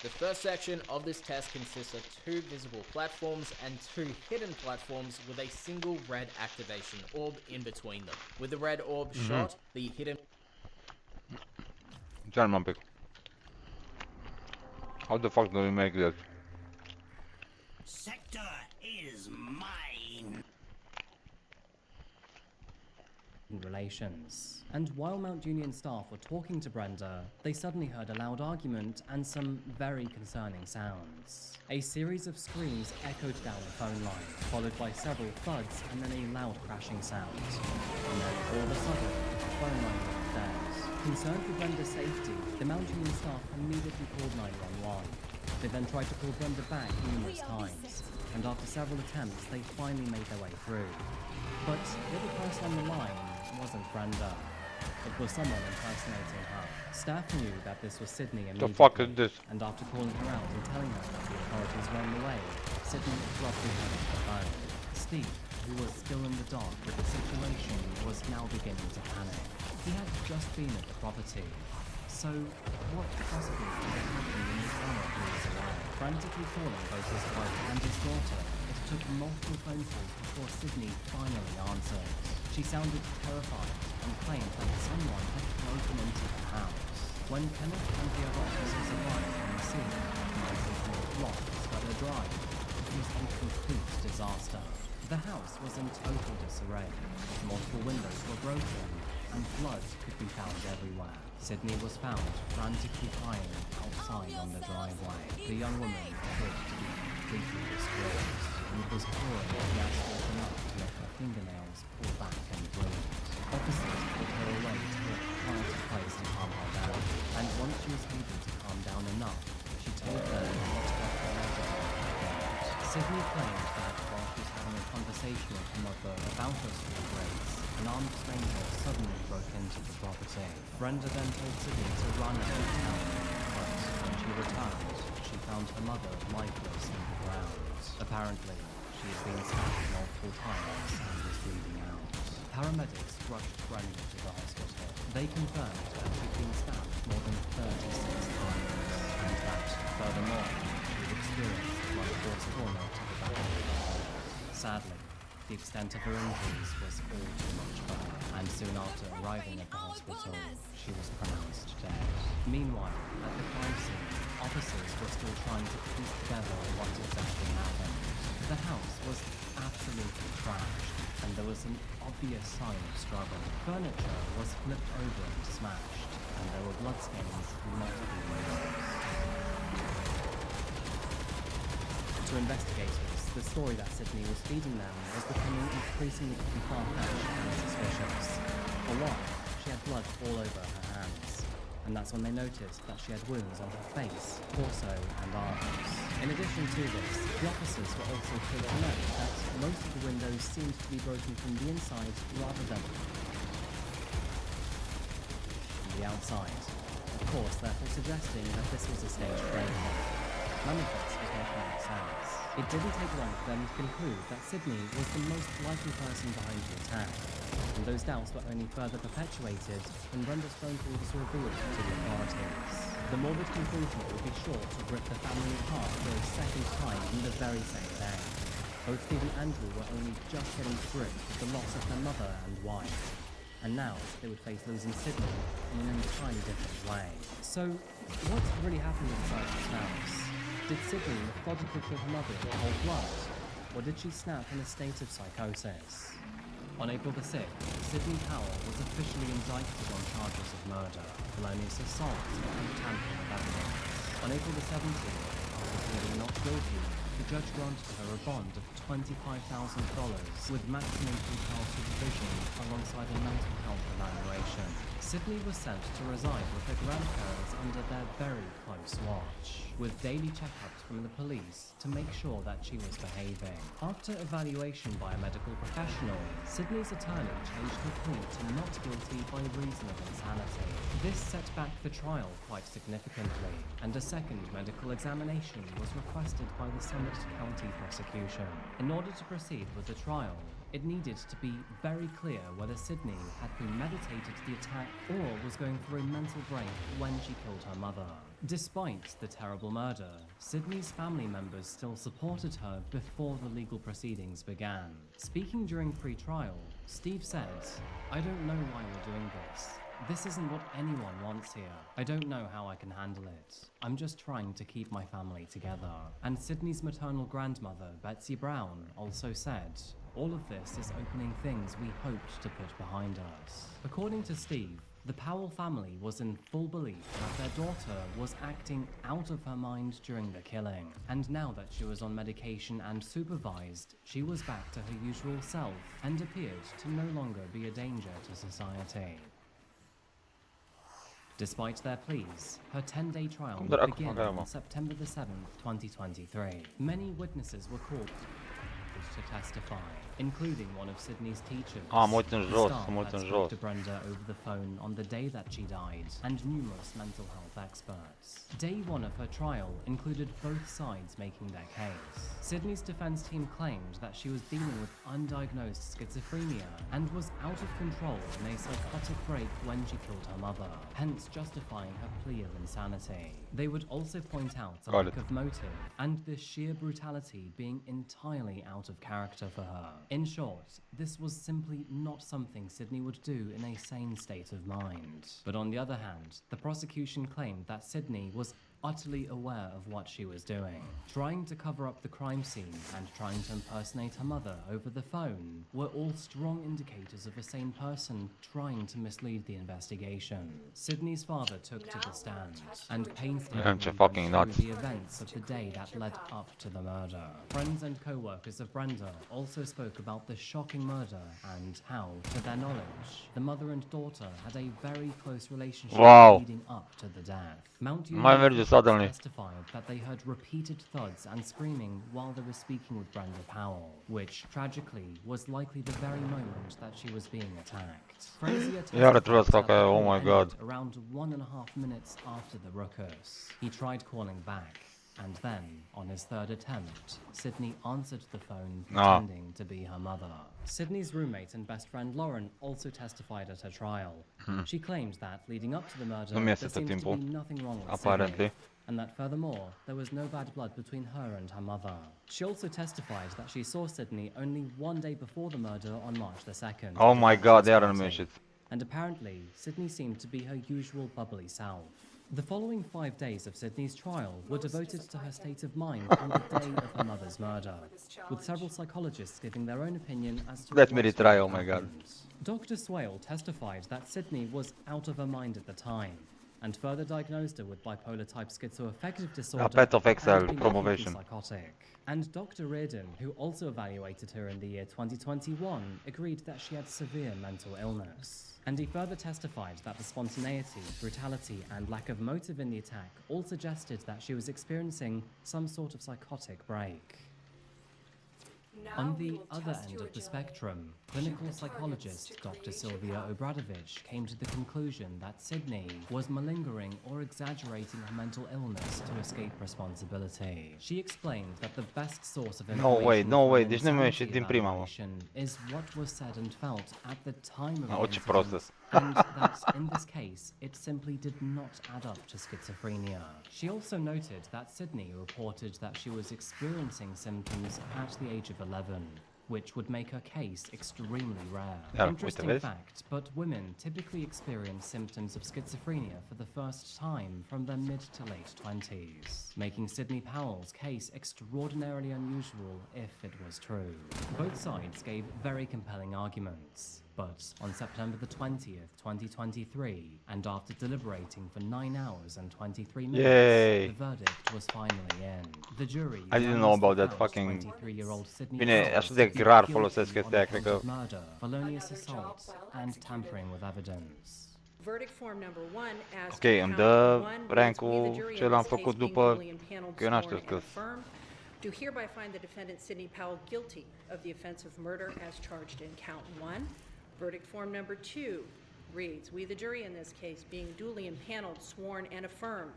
S10: The first section of this test consists of 2 visible platforms and 2 hidden platforms with a single red activation orb in between them. With the red orb shot, the hidden...
S1: Calma un pic. How the fuck do we make this?
S5: Sector is mine.
S9: Relations. And while Mount Union staff were talking to Brenda, they suddenly heard a loud argument and some very concerning sounds. A series of screams echoed down the phone line, followed by several thuds and then a loud crashing sound. And then all of a sudden, the phone line went dead. Concerned for Brenda's safety, the Mount Union staff immediately called 911. They then tried to call Brenda back numerous times, and after several attempts, they finally made their way through. But the other person on the line wasn't Brenda. It was someone impersonating her. Staff knew that this was Sydney
S1: The
S9: immediately,
S1: fuck is this?
S9: and after calling her out and telling her that the authorities were on the way, Sydney abruptly hung up the phone. Steve, who was still in the dark with the situation, was now beginning to panic. He had just been at the property. So, what possibly could have happened in the hour he was away? Frantically calling both his wife and his daughter, it took multiple phone calls before Sydney finally answered. She sounded terrified and claimed that someone had broken into the house. When Kenneth and the other officers arrived on the scene, multiple blocks further drive, it was a complete disaster. The house was in total disarray. Multiple windows were broken, and blood could be found everywhere. Sydney was found frantically crying outside on the driveway. The young woman appeared to be completely distraught and was pouring gas water enough to make her fingernails pull back and bleed. Officers pulled her away to a quiet place to calm her down, and once she was able to calm down enough, she told them what got her murdered. Sydney claimed that while she was having a conversation with her mother about her school grades, an armed stranger suddenly broke into the property. Brenda then told Sydney to run out of town, but when she returned, she found her mother lifeless on the ground. Apparently, she had been stabbed multiple times and was bleeding out. Paramedics rushed Brenda to the hospital. They confirmed that she'd been stabbed more than 36 times, and that, furthermore, she had experienced blunt force trauma to the back of the head. Sadly, the extent of her injuries was all too much for her, and soon after arriving at the hospital, she was pronounced dead. Meanwhile, at the crime scene, officers were still trying to piece together what exactly happened. The house was absolutely trashed, and there was an obvious sign of struggle. Furniture was flipped over and smashed, and there were bloodstains in multiple windows. To investigators, the story that Sydney was feeding them was becoming increasingly far-fetched and suspicious. For one, she had blood all over her hands, and that's when they noticed that she had wounds on her face, torso, and arms. In addition to this, the officers were also quick to note that most of the windows seemed to be broken from the inside rather than from the outside. Of course, therefore suggesting that this was a staged break-in. None of this was making any sense. It didn't take long for them to conclude that Sydney was the most likely person behind the attack, and those doubts were only further perpetuated when Brenda's phone call was revealed to the authorities. The morbid conclusion would be sure to rip the family apart for a second time in the very same day. Both Steve and Andrew were only just getting to grips with the loss of their mother and wife, and now they would face losing Sydney in an entirely different way. So, what really happened inside this house? Did Sydney methodically kill her mother in cold blood, or did she snap in a state of psychosis? On April the 6th, Sydney Powell was officially indicted on charges of murder, felonious assault, and tampering with evidence. On April the 17th, after pleading not guilty, the judge granted her a bond of $25,000 with maximum compelled supervision alongside a mental health evaluation. Sydney was sent to reside with her grandparents under their very close watch, with daily checkups from the police to make sure that she was behaving. After evaluation by a medical professional, Sydney's attorney changed her plea to not guilty by reason of insanity. This set back the trial quite significantly, and a second medical examination was requested by the Summit County prosecution. In order to proceed with the trial, it needed to be very clear whether Sydney had premeditated the attack or was going through a mental break when she killed her mother. Despite the terrible murder, Sydney's family members still supported her before the legal proceedings began. Speaking during pre-trial, Steve said, "I don't know why we're doing this. This isn't what anyone wants here. I don't know how I can handle it. I'm just trying to keep my family together." And Sydney's maternal grandmother, Betsy Brown, also said, "All of this is opening things we hoped to put behind us." According to Steve, the Powell family was in full belief that their daughter was acting out of her mind during the killing, and now that she was on medication and supervised, she was back to her usual self and appeared to no longer be a danger to society. Despite their pleas, her 10-day trial would begin on September the 7th, 2023. Many witnesses were called to testify, including one of Sydney's teachers, the staff that spoke to Brenda over the phone on the day that she died, and numerous mental health experts. Day one of her trial included both sides making their case. Sydney's defense team claimed that she was dealing with undiagnosed schizophrenia and was out of control in a psychotic break when she killed her mother, hence justifying her plea of insanity. They would also point out a lack of motive and the sheer brutality being entirely out of character for her. In short, this was simply not something Sydney would do in a sane state of mind. But on the other hand, the prosecution claimed that Sydney was utterly aware of what she was doing. Trying to cover up the crime scene and trying to impersonate her mother over the phone were all strong indicators of a sane person trying to mislead the investigation. Sydney's father took to the stand and painstakingly
S1: fucking
S9: went
S1: nuts.
S9: through the events of the day that led up to the murder. Friends and co-workers of Brenda also spoke about the shocking murder and how, to their knowledge, the mother and daughter had a very close relationship
S1: Wow.
S9: leading up to the death. Mount
S1: My
S9: Union
S1: very
S9: officials
S1: suddenly.
S9: testified that they heard repeated thuds and screaming while they were speaking with Brenda Powell, which tragically was likely the very moment that she was being attacked. Frazier
S1: Yeah, that
S9: testified
S1: was
S9: that
S1: okay,
S9: the
S1: oh
S9: call
S1: my God.
S9: ended around 1.5 minutes after the ruckus. He tried calling back, and then, on his third attempt, Sydney answered the phone pretending to be her mother. Sydney's roommate and best friend Lauren also testified at her trial. She claimed that, leading up to the murder,
S1: Nu mi
S9: there
S1: este tot
S9: seemed to
S1: timpul,
S9: be nothing wrong with
S1: apparently.
S9: Sydney, and that furthermore, there was no bad blood between her and her mother. She also testified that she saw Sydney only one day before the murder on March the 2nd.
S1: Oh
S9: at a
S1: my god, they are
S9: bachelor's
S1: numeșit.
S9: party. And apparently, Sydney seemed to be her usual bubbly self. The following 5 days of Sydney's trial were devoted to her state of mind on the day of her mother's murder, with several psychologists giving their own opinion as to
S1: Let me
S9: what
S1: retry,
S9: really
S1: oh my God.
S9: happened. Dr. Swale testified that Sydney was out of her mind at the time, and further diagnosed her with bipolar-type schizoaffective disorder
S1: Pet of Excel,
S9: and being
S1: promovation.
S9: acutely psychotic. And Dr. Reardon, who also evaluated her in the year 2021, agreed that she had severe mental illness. And he further testified that the spontaneity, brutality, and lack of motive in the attack all suggested that she was experiencing some sort of psychotic break. On the other end of the spectrum, clinical psychologist Dr. Sylvia Obradovich came to the conclusion that Sydney was malingering or exaggerating her mental illness to escape responsibility. She explained that the best source of information
S1: no
S9: for
S1: way,
S9: an
S1: deci nu mi-a
S9: insanity
S1: ieșit din prima, mă.
S9: evaluation is what was said and felt at the time of
S1: Oh,
S9: the
S1: ce
S9: incident,
S1: prostă.
S9: and that in this case, it simply did not add up to schizophrenia. She also noted that Sydney reported that she was experiencing symptoms at the age of 11, which would make her case extremely rare.
S1: Yeah,
S9: Interesting
S1: wait,
S9: fact, but women typically experience symptoms of schizophrenia for the first time from their mid to late 20s, making Sydney Powell's case extraordinarily unusual if it was true. Both sides gave very compelling arguments. But on September the 20th, 2023, and after deliberating for 9 hours and 23 minutes,
S1: Yay.
S9: the verdict was finally in. The jury
S1: I didn't know about that
S9: found
S1: fucking...
S9: 23-year-old Sydney
S1: Bine,
S9: Powell
S1: așa de
S9: to be
S1: rar
S9: guilty
S1: folosesc
S9: on
S1: chestia,
S9: the
S1: cred
S9: count
S1: că...
S9: of murder, felonious assault, and tampering with evidence.
S11: Verdict form number 1 as
S1: Ok, îmi dă rank-ul ce l-am făcut după... Că eu n-am știut că...
S11: Do hereby find the defendant Sydney Powell guilty of the offense of murder as charged in count 1. Verdict form number 2 reads, we the jury in this case, being duly impaneled, sworn, and affirmed,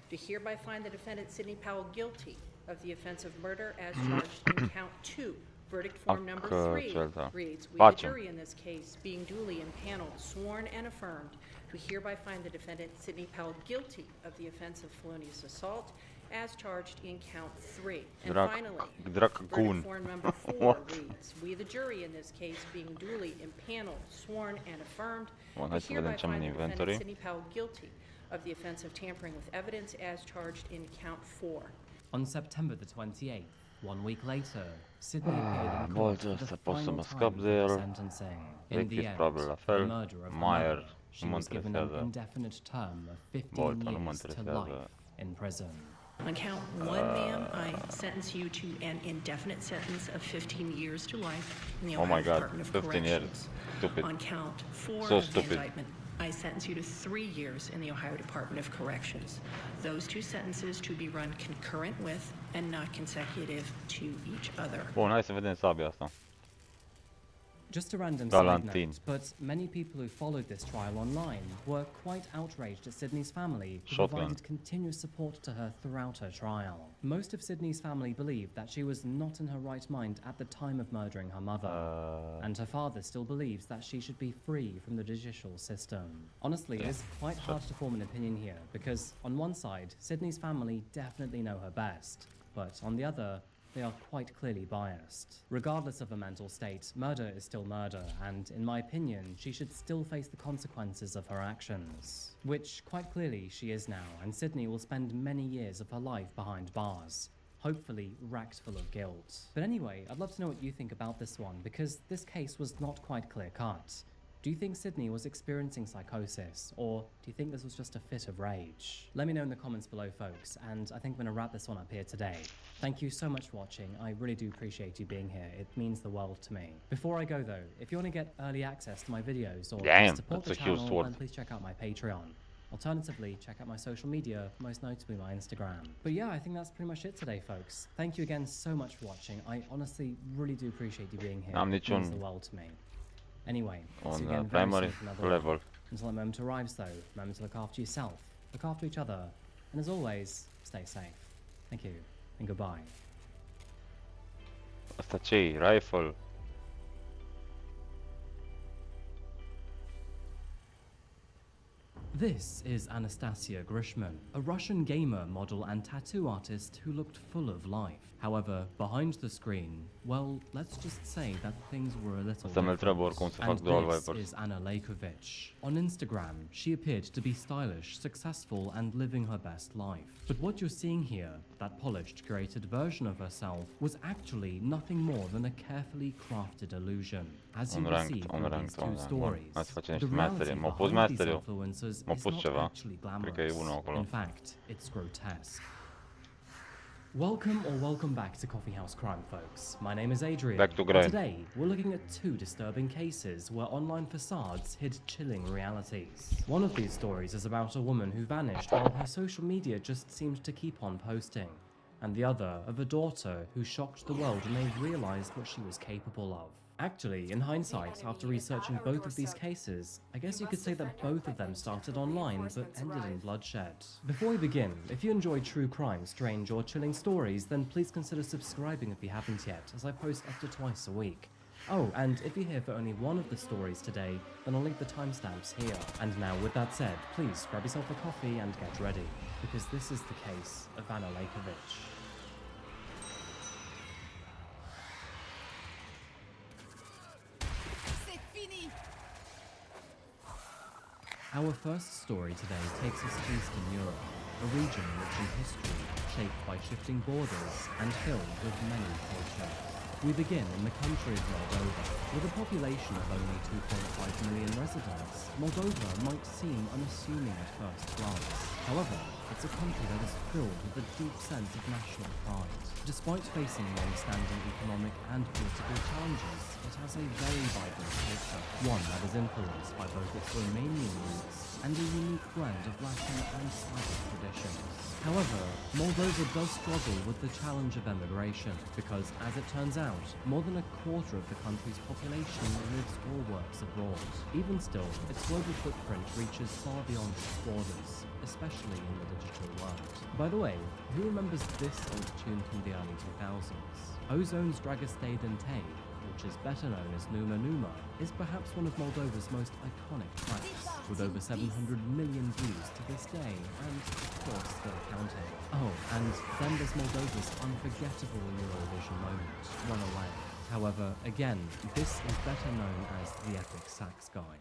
S11: do hereby find the defendant Sydney Powell guilty of the offense of murder as charged in count 2. Verdict form number 3 reads, we the jury in this case, being duly impaneled, sworn, and affirmed, do hereby find the defendant Sydney Powell guilty of the offense of felonious assault as charged in count 3. And finally, verdict form number 4 reads, we the jury in this case, being duly impaneled, sworn, and affirmed, do hereby find the defendant Sydney Powell guilty of the offense of tampering with evidence as charged in count 4.
S9: On September the 28th, 1 week later, Sydney appeared in court for the final time before sentencing. In the end, the murder of her mother, she was given an indefinite term of 15 years to life in prison.
S11: On count 1, ma'am, I sentence you to an indefinite sentence of 15 years to life in the Ohio Department of
S1: 15 years.
S11: Corrections.
S1: Stupid.
S11: On count 4
S1: So
S11: of the
S1: stupid.
S11: indictment, I sentence you to 3 years in the Ohio Department of Corrections. Those two sentences to be run concurrent with and not consecutive to each other.
S1: Bun, hai să vedem sabia asta.
S9: Just a random
S1: Galantin.
S9: side note, but many people who followed this trial online were quite outraged at Sydney's family, who
S1: Shotgun.
S9: provided continuous support to her throughout her trial. Most of Sydney's family believed that she was not in her right mind at the time of murdering her mother, and her father still believes that she should be free from the judicial system. Honestly, it is quite hard to form an opinion here, because on one side, Sydney's family definitely know her best, but on the other, they are quite clearly biased. Regardless of her mental state, murder is still murder, and in my opinion, she should still face the consequences of her actions. Which, quite clearly, she is now, and Sydney will spend many years of her life behind bars. Hopefully racked full of guilt. But anyway, I'd love to know what you think about this one, because this case was not quite clear-cut. Do you think Sydney was experiencing psychosis, or do you think this was just a fit of rage? Let me know in the comments below, folks, and I think I'm going to wrap this one up here today. Thank you so much for watching. I really do appreciate you being here. It means the world to me. Before I go though, if you want to get early access to my videos or
S1: Damn,
S9: support the
S1: that's a huge
S9: channel,
S1: sword.
S9: then please check out my Patreon. Alternatively, check out my social media, most notably my Instagram. But yeah, I think that's pretty much it today, folks. Thank you again so much for watching. I honestly really do appreciate you being here.
S1: Am
S9: It means
S1: niciun
S9: the world to me. Anyway, see
S1: on
S9: you again very
S1: primary
S9: soon for another one.
S1: level.
S9: Until that moment arrives though, remember to look after yourself, look after each other, and as always, stay safe. Thank you, and goodbye.
S1: Asta ce-i? Rifle.
S9: This is Anastasia Grishman, a Russian gamer, model and tattoo artist who looked full of life. However, behind the screen, well, let's just say that things were a little
S1: Asta mă întreabă
S9: different.
S1: oricum să
S9: And
S1: fac dual
S9: this
S1: vipers.
S9: is Anna Lejkovic. On Instagram, she appeared to be stylish, successful and living her best life. But what you're seeing here, that polished, curated version of herself, was actually nothing more than a carefully crafted illusion. As you will see from these two stories,
S1: Hai să facem
S9: the
S1: niște
S9: reality
S1: mastery. M-au pus
S9: behind these
S1: mastery-ul.
S9: influencers
S1: M-au
S9: is
S1: pus
S9: not
S1: ceva.
S9: actually
S1: Cred că e unul
S9: glamorous.
S1: acolo.
S9: In fact, it's grotesque. Welcome or welcome back to Coffee House Crime, folks. My name is Adrian.
S1: Back to
S9: And
S1: grind.
S9: today, we're looking at two disturbing cases where online facades hid chilling realities. One of these stories is about a woman who vanished while her social media just seemed to keep on posting, and the other of a daughter who shocked the world when they realized what she was capable of. Actually, in hindsight, after researching both of these cases, I guess you could say that both of them started online but ended in bloodshed. Before we begin, if you enjoy true crime, strange or chilling stories, then please consider subscribing if you haven't yet, as I post up to twice a week. Oh, and if you're here for only one of the stories today, then I'll leave the timestamps here. And now, with that said, please grab yourself a coffee and get ready, because this is the case of Anna Lejkovic. Our first story today takes us to Eastern Europe, a region rich in history, shaped by shifting borders and filled with many cultures. We begin in the country of Moldova. With a population of only 2.5 million residents, Moldova might seem unassuming at first glance. However, it's a country that is filled with a deep sense of national pride. Despite facing long-standing economic and political challenges, it has a very vibrant culture, one that is influenced by both its Romanian roots and a unique blend of Latin and Slavic traditions. However, Moldova does struggle with the challenge of emigration, because, as it turns out, more than a quarter of the country's population lives or works abroad. Even still, its global footprint reaches far beyond its borders, especially in the digital world. By the way, who remembers this old tune from the early 2000s? Ozone's Dragostay Dente, which is better known as Numa Numa, is perhaps one of Moldova's most iconic tracks, with over 700 million views to this day, and of course still counting. Oh, and then there's Moldova's unforgettable Eurovision moment, Run Away. However, again, this is better known as the Epic Sax Guy.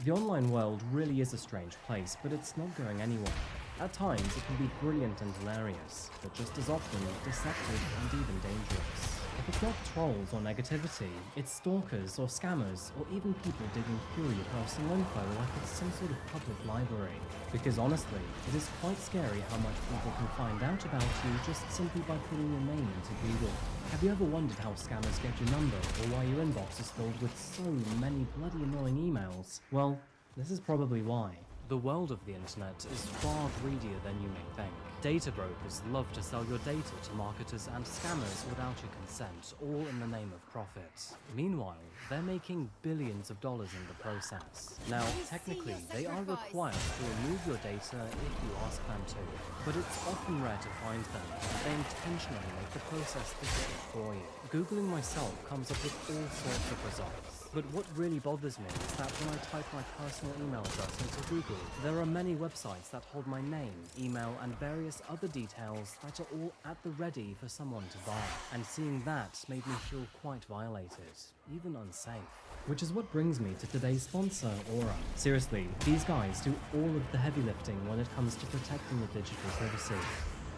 S9: The online world really is a strange place, but it's not going anywhere. At times, it can be brilliant and hilarious, but just as often, deceptive and even dangerous. If it's not trolls or negativity, it's stalkers or scammers, or even people digging through your personal info like it's some sort of public library. Because honestly, it is quite scary how much people can find out about you just simply by putting your name into Google. Have you ever wondered how scammers get your number, or why your inbox is filled with so many bloody annoying emails? Well, this is probably why. The world of the internet is far greedier than you may think. Data brokers love to sell your data to marketers and scammers without your consent, all in the name of profit. Meanwhile, they're making billions of dollars in the process. Now, technically, they are required to remove your data if you ask them to, but it's often rare to find them, and they intentionally make the process difficult for you. Googling myself comes up with all sorts of results. But what really bothers me is that when I type my personal email address into Google, there are many websites that hold my name, email, and various other details that are all at the ready for someone to buy. And seeing that made me feel quite violated, even unsafe. Which is what brings me to today's sponsor, Aura. Seriously, these guys do all of the heavy lifting when it comes to protecting the digital privacy.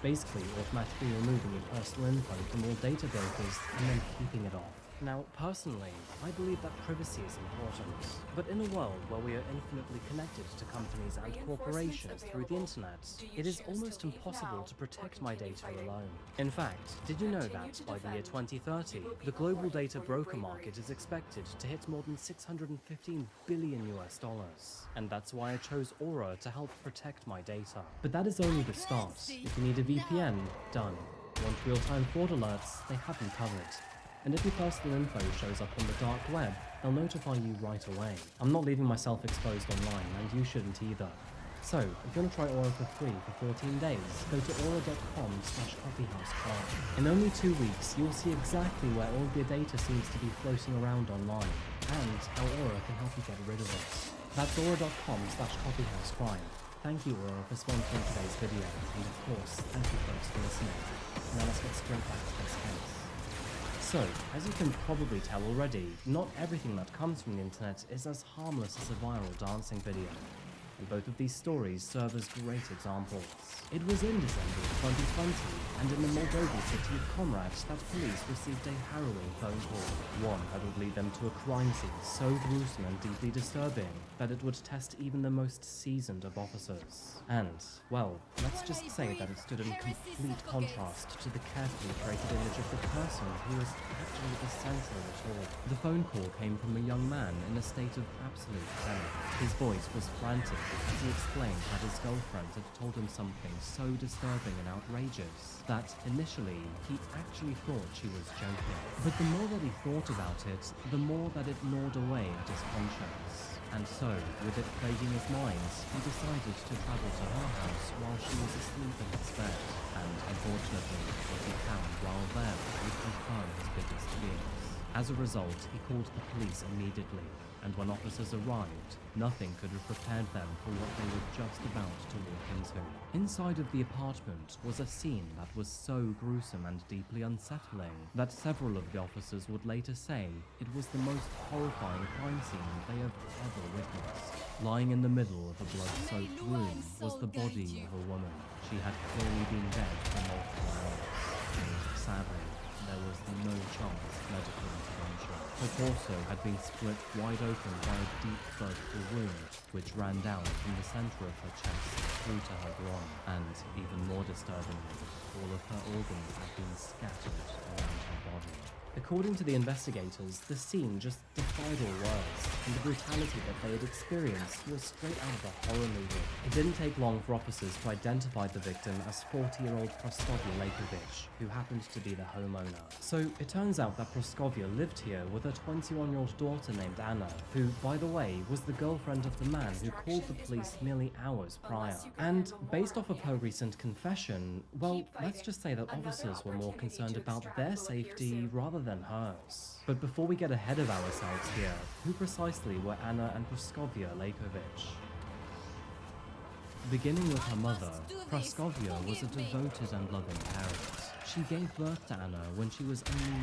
S9: Basically, automatically removing your personal info from all data brokers and then keeping it off. Now, personally, I believe that privacy is important, but in a world where we are infinitely connected to companies and corporations through the internet, it is almost impossible to protect my data alone. In fact, did you know that by the year 2030, the global data broker market is expected to hit more than $615 billion US? And that's why I chose Aura to help protect my data. But that is only the start. If you need a VPN, done. Want real-time fraud alerts? They have you covered. And if your personal info shows up on the dark web, they'll notify you right away. I'm not leaving myself exposed online, and you shouldn't either. So, if you want to try Aura for free for 14 days, go to aura.com/coffeehouseclub. In only 2 weeks, you'll see exactly where all of your data seems to be floating around online, and how Aura can help you get rid of it. That's aura.com/coffeehouseclub. Thank you, Aura, for sponsoring today's video, and of course, thank you folks for listening. Now let's get straight back to this case. So, as you can probably tell already, not everything that comes from the internet is as harmless as a viral dancing video. And both of these stories serve as great examples. It was in December of 2020, and in the Moldovan city of Comrat, that police received a harrowing phone call. One that would lead them to a crime scene so gruesome and deeply disturbing that it would test even the most seasoned of officers. And, well, let's just say that it stood in complete contrast to the carefully created image of the person who was actually at the center of it all. The phone call came from a young man in a state of absolute terror. His voice was frantic as he explained that his girlfriend had told him something so disturbing and outrageous that initially he actually thought she was joking. But the more that he thought about it, the more that it gnawed away at his conscience. And so, with it plaguing his mind, he decided to travel to her house while she was asleep in his bed. And unfortunately, what he found while there would confirm his biggest fears. As a result, he called the police immediately, and when officers arrived, nothing could have prepared them for what they were just about to walk into. Inside of the apartment was a scene that was so gruesome and deeply unsettling that several of the officers would later say it was the most horrifying crime scene they have ever witnessed. Lying in the middle of a blood-soaked room was the body of a woman. She had clearly been dead for multiple hours, and sadly, there was no chance of medical intervention. Her torso had been split wide open by a deep vertical wound, which ran down from the center of her chest through to her groin, and, even more disturbingly, all of her organs had been scattered around her body. According to the investigators, the scene just defied all words, and the brutality that they had experienced was straight out of a horror movie. It didn't take long for officers to identify the victim as 40-year-old Praskovia Lakovic, who happened to be the homeowner. So it turns out that Praskovia lived here with a 21-year-old daughter named Anna, who, by the way, was the girlfriend of the man who called the police merely hours prior. And based off of her recent confession, well, let's just say that officers were more concerned about their safety rather than hers. But before we get ahead of ourselves here, who precisely were Anna and Praskovia Lakovic? Beginning with her mother, Praskovia was a devoted and loving parent. She gave birth to Anna when she was only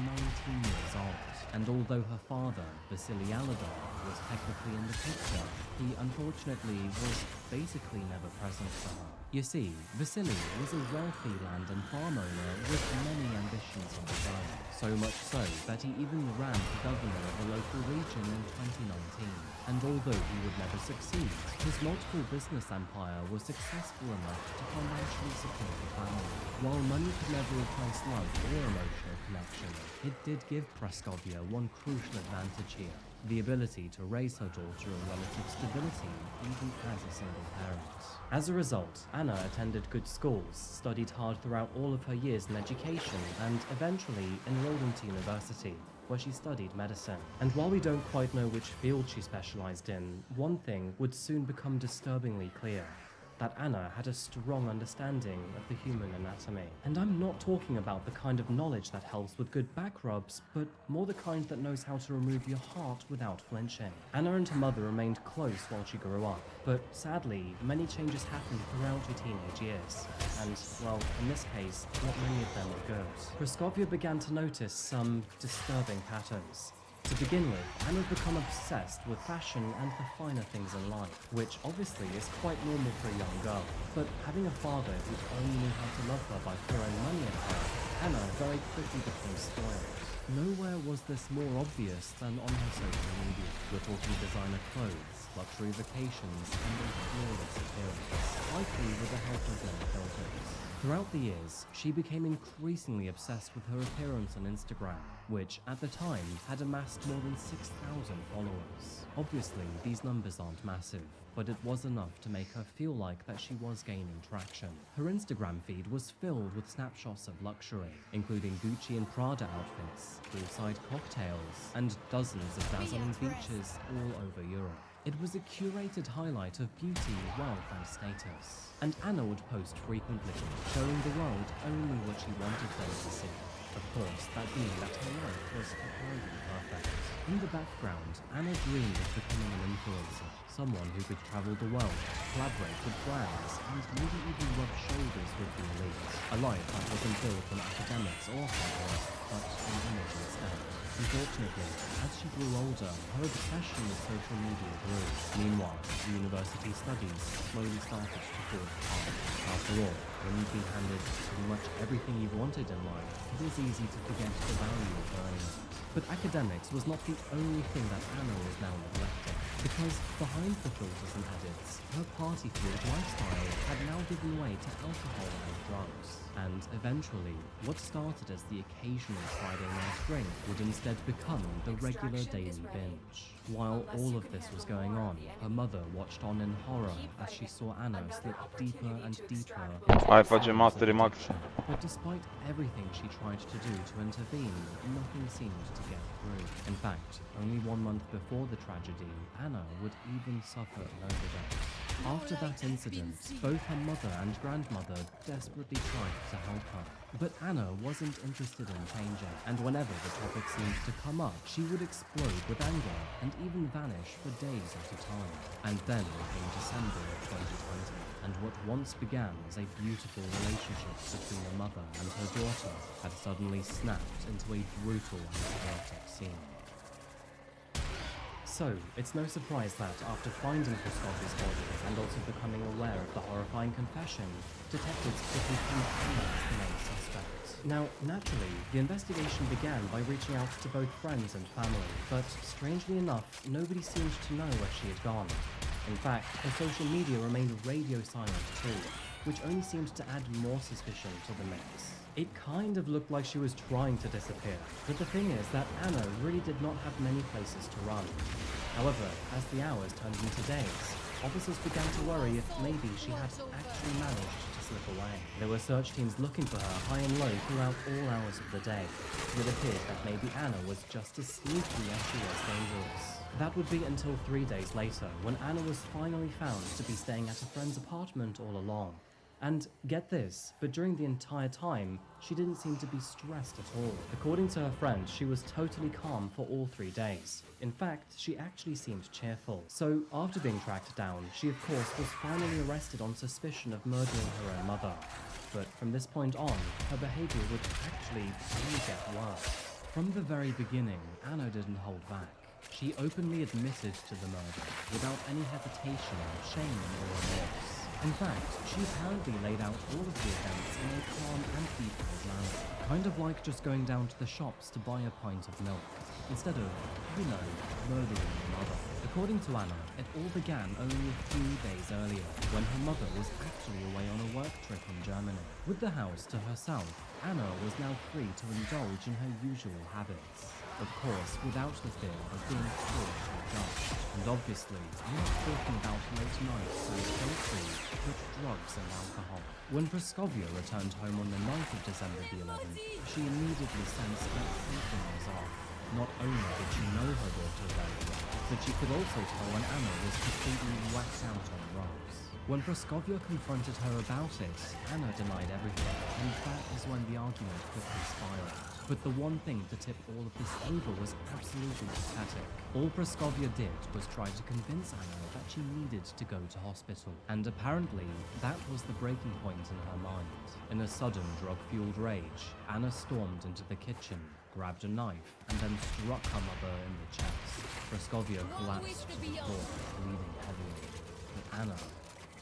S9: 19 years old, and although her father, Vasily Aladar, was technically in the picture, he unfortunately was basically never present for her. You see, Vasily was a wealthy land and farm owner with many ambitions of his own, so much so that he even ran for governor of a local region in 2019. And although he would never succeed, his multiple business empire was successful enough to financially support the family. While money could never replace love or emotional connection, it did give Praskovia one crucial advantage here: the ability to raise her daughter in relative stability, even as a single parent. As a result, Anna attended good schools, studied hard throughout all of her years in education, and eventually enrolled into university, where she studied medicine. And while we don't quite know which field she specialized in, one thing would soon become disturbingly clear: that Anna had a strong understanding of the human anatomy. And I'm not talking about the kind of knowledge that helps with good back rubs, but more the kind that knows how to remove your heart without flinching. Anna and her mother remained close while she grew up, but sadly, many changes happened throughout her teenage years. And, well, in this case, not many of them were good. Praskovia began to notice some disturbing patterns. To begin with, Anna had become obsessed with fashion and the finer things in life, which obviously is quite normal for a young girl. But having a father who only knew how to love her by throwing money at her, Anna very quickly became spoiled. Nowhere was this more obvious than on her social media. We're talking designer clothes, luxury vacations, and a flawless appearance, likely with the help of their filters. Throughout the years, she became increasingly obsessed with her appearance on Instagram, which at the time had amassed more than 6,000 followers. Obviously, these numbers aren't massive, but it was enough to make her feel like that she was gaining traction. Her Instagram feed was filled with snapshots of luxury, including Gucci and Prada outfits, poolside cocktails, and dozens of dazzling beaches all over Europe. It was a curated highlight of beauty, wealth, and status. And Anna would post frequently, showing the world only what she wanted them to see. Of course, that being that her life was apparently perfect. In the background, Anna dreamed of becoming an influencer, someone who could travel the world, collaborate with brands, and maybe even rub shoulders with the elite. A life that wasn't built on academics or hard work, but on image instead. Unfortunately, as she grew older, her obsession with social media grew. Meanwhile, university studies slowly started to fall apart. After all, when you've been handed pretty much everything you've wanted in life, it is easy to forget the value of earning it. But academics was not the only thing that Anna was now neglecting, because behind the filters and edits, her party-fueled lifestyle had now given way to alcohol and drugs. And eventually, what started as the occasional Friday night drink would instead become the regular daily binge. While all of this was going on, her mother watched on in horror as she saw Anna slip deeper and deeper into
S1: Hai,
S9: the
S1: facem
S9: sands of
S1: Mastery Max.
S9: addiction. But despite everything she tried to do to intervene, nothing seemed to get through. In fact, only 1 month before the tragedy, Anna would even suffer an overdose. After that incident, both her mother and grandmother desperately tried to help her. But Anna wasn't interested in changing, and whenever the topic seemed to come up, she would explode with anger and even vanish for days at a time. And then came December of 2020, and what once began as a beautiful relationship between a mother and her daughter had suddenly snapped into a brutal and chaotic scene. So, it's no surprise that, after finding Praskovia's body and also becoming aware of the horrifying confession, detectives quickly pinned Anna as the main suspect. Now, naturally, the investigation began by reaching out to both friends and family, but strangely enough, nobody seemed to know where she had gone. In fact, her social media remained radio silent too, which only seemed to add more suspicion to the mix. It kind of looked like she was trying to disappear, but the thing is that Anna really did not have many places to run. However, as the hours turned into days, officers began to worry if maybe she had actually managed to slip away. There were search teams looking for her high and low throughout all hours of the day. It appeared that maybe Anna was just as sneaky as she was dangerous. That would be until 3 days later, when Anna was finally found to be staying at a friend's apartment all along. And get this, but during the entire time, she didn't seem to be stressed at all. According to her friends, she was totally calm for all 3 days. In fact, she actually seemed cheerful. So, after being tracked down, she of course was finally arrested on suspicion of murdering her own mother. But from this point on, her behavior would actually only get worse. From the very beginning, Anna didn't hold back. She openly admitted to the murder, without any hesitation, shame, or remorse. In fact, she apparently laid out all of the events in a calm and detailed manner, kind of like just going down to the shops to buy a pint of milk, instead of, murdering her mother. According to Anna, it all began only a few days earlier, when her mother was actually away on a work trip in Germany. With the house to herself, Anna was now free to indulge in her usual habits. Of course, without the fear of being caught or judged. And obviously, I'm not talking about late nights and poetry, but drugs and alcohol. When Praskovia returned home on the night of December the 11th, she immediately sensed that something was off. Not only did she know her daughter very well, but she could also tell when Anna was completely whacked out on drugs. When Praskovia confronted her about it, Anna denied everything, and that is when the argument quickly spiraled. But the one thing to tip all of this over was absolutely pathetic. All Praskovia did was try to convince Anna that she needed to go to hospital, and apparently that was the breaking point in her mind. In a sudden drug-fueled rage, Anna stormed into the kitchen, grabbed a knife, and then struck her mother in the chest. Praskovia collapsed to the floor, bleeding heavily. But Anna,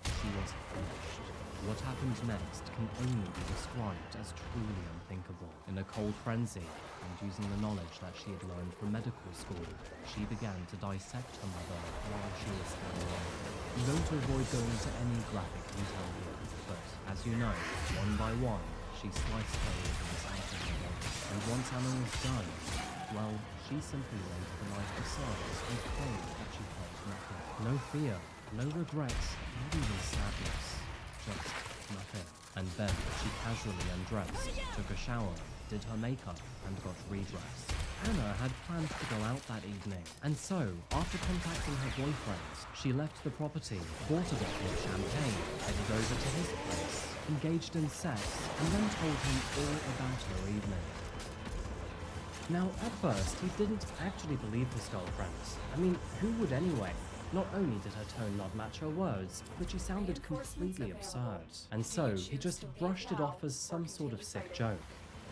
S9: she was finished. What happened next can only be described as truly unthinkable. In a cold frenzy, and using the knowledge that she had learned from medical school, she began to dissect her mother while she was still alive. I'm going to avoid going into any graphic detail here, but as you know, one by one, she sliced her organs out of her body. And once Anna was done, well, she simply laid the knife aside and claimed that she felt nothing. No fear, no regrets, not even sadness. Just nothing. And then she casually undressed, took a shower, did her makeup, and got redressed. Anna had planned to go out that evening, and so, after contacting her boyfriend, she left the property, bought a bottle of champagne, headed over to his place, engaged in sex, and then told him all about her evening. Now, at first, he didn't actually believe his girlfriend. I mean, who would anyway? Not only did her tone not match her words, but she sounded completely absurd. And so, he just brushed it off as some sort of sick joke.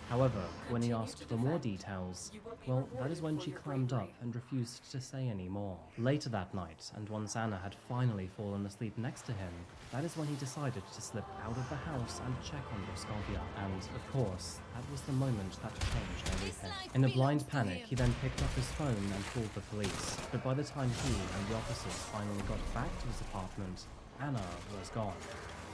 S9: However, when he asked for more details, well, that is when she clammed up and refused to say any more. Later that night, and once Anna had finally fallen asleep next to him, that is when he decided to slip out of the house and check on Praskovia. And, of course, that was the moment that changed everything. In a blind panic, he then picked up his phone and called the police. But by the time he and the officers finally got back to his apartment, Anna was gone.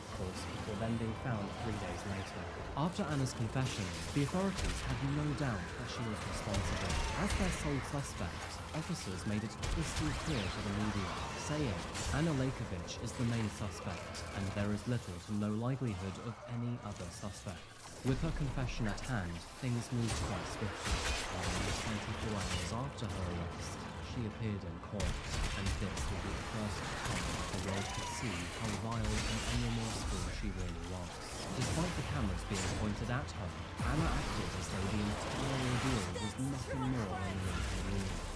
S9: Of course, before then being found 3 days later. After Anna's confession, the authorities had no doubt that she was responsible. As their sole suspect, officers made it crystal clear to the media, saying Anna Lejkovic is the main suspect, and there is little to no likelihood of any other suspect. With her confession at hand, things moved quite swiftly. Almost 24 hours after her arrest, she appeared in court, and this would be the first time the world could see how vile and unremorseful she really was. Despite the cameras being pointed at her, Anna acted as though the entire ordeal was nothing more than an inconvenience.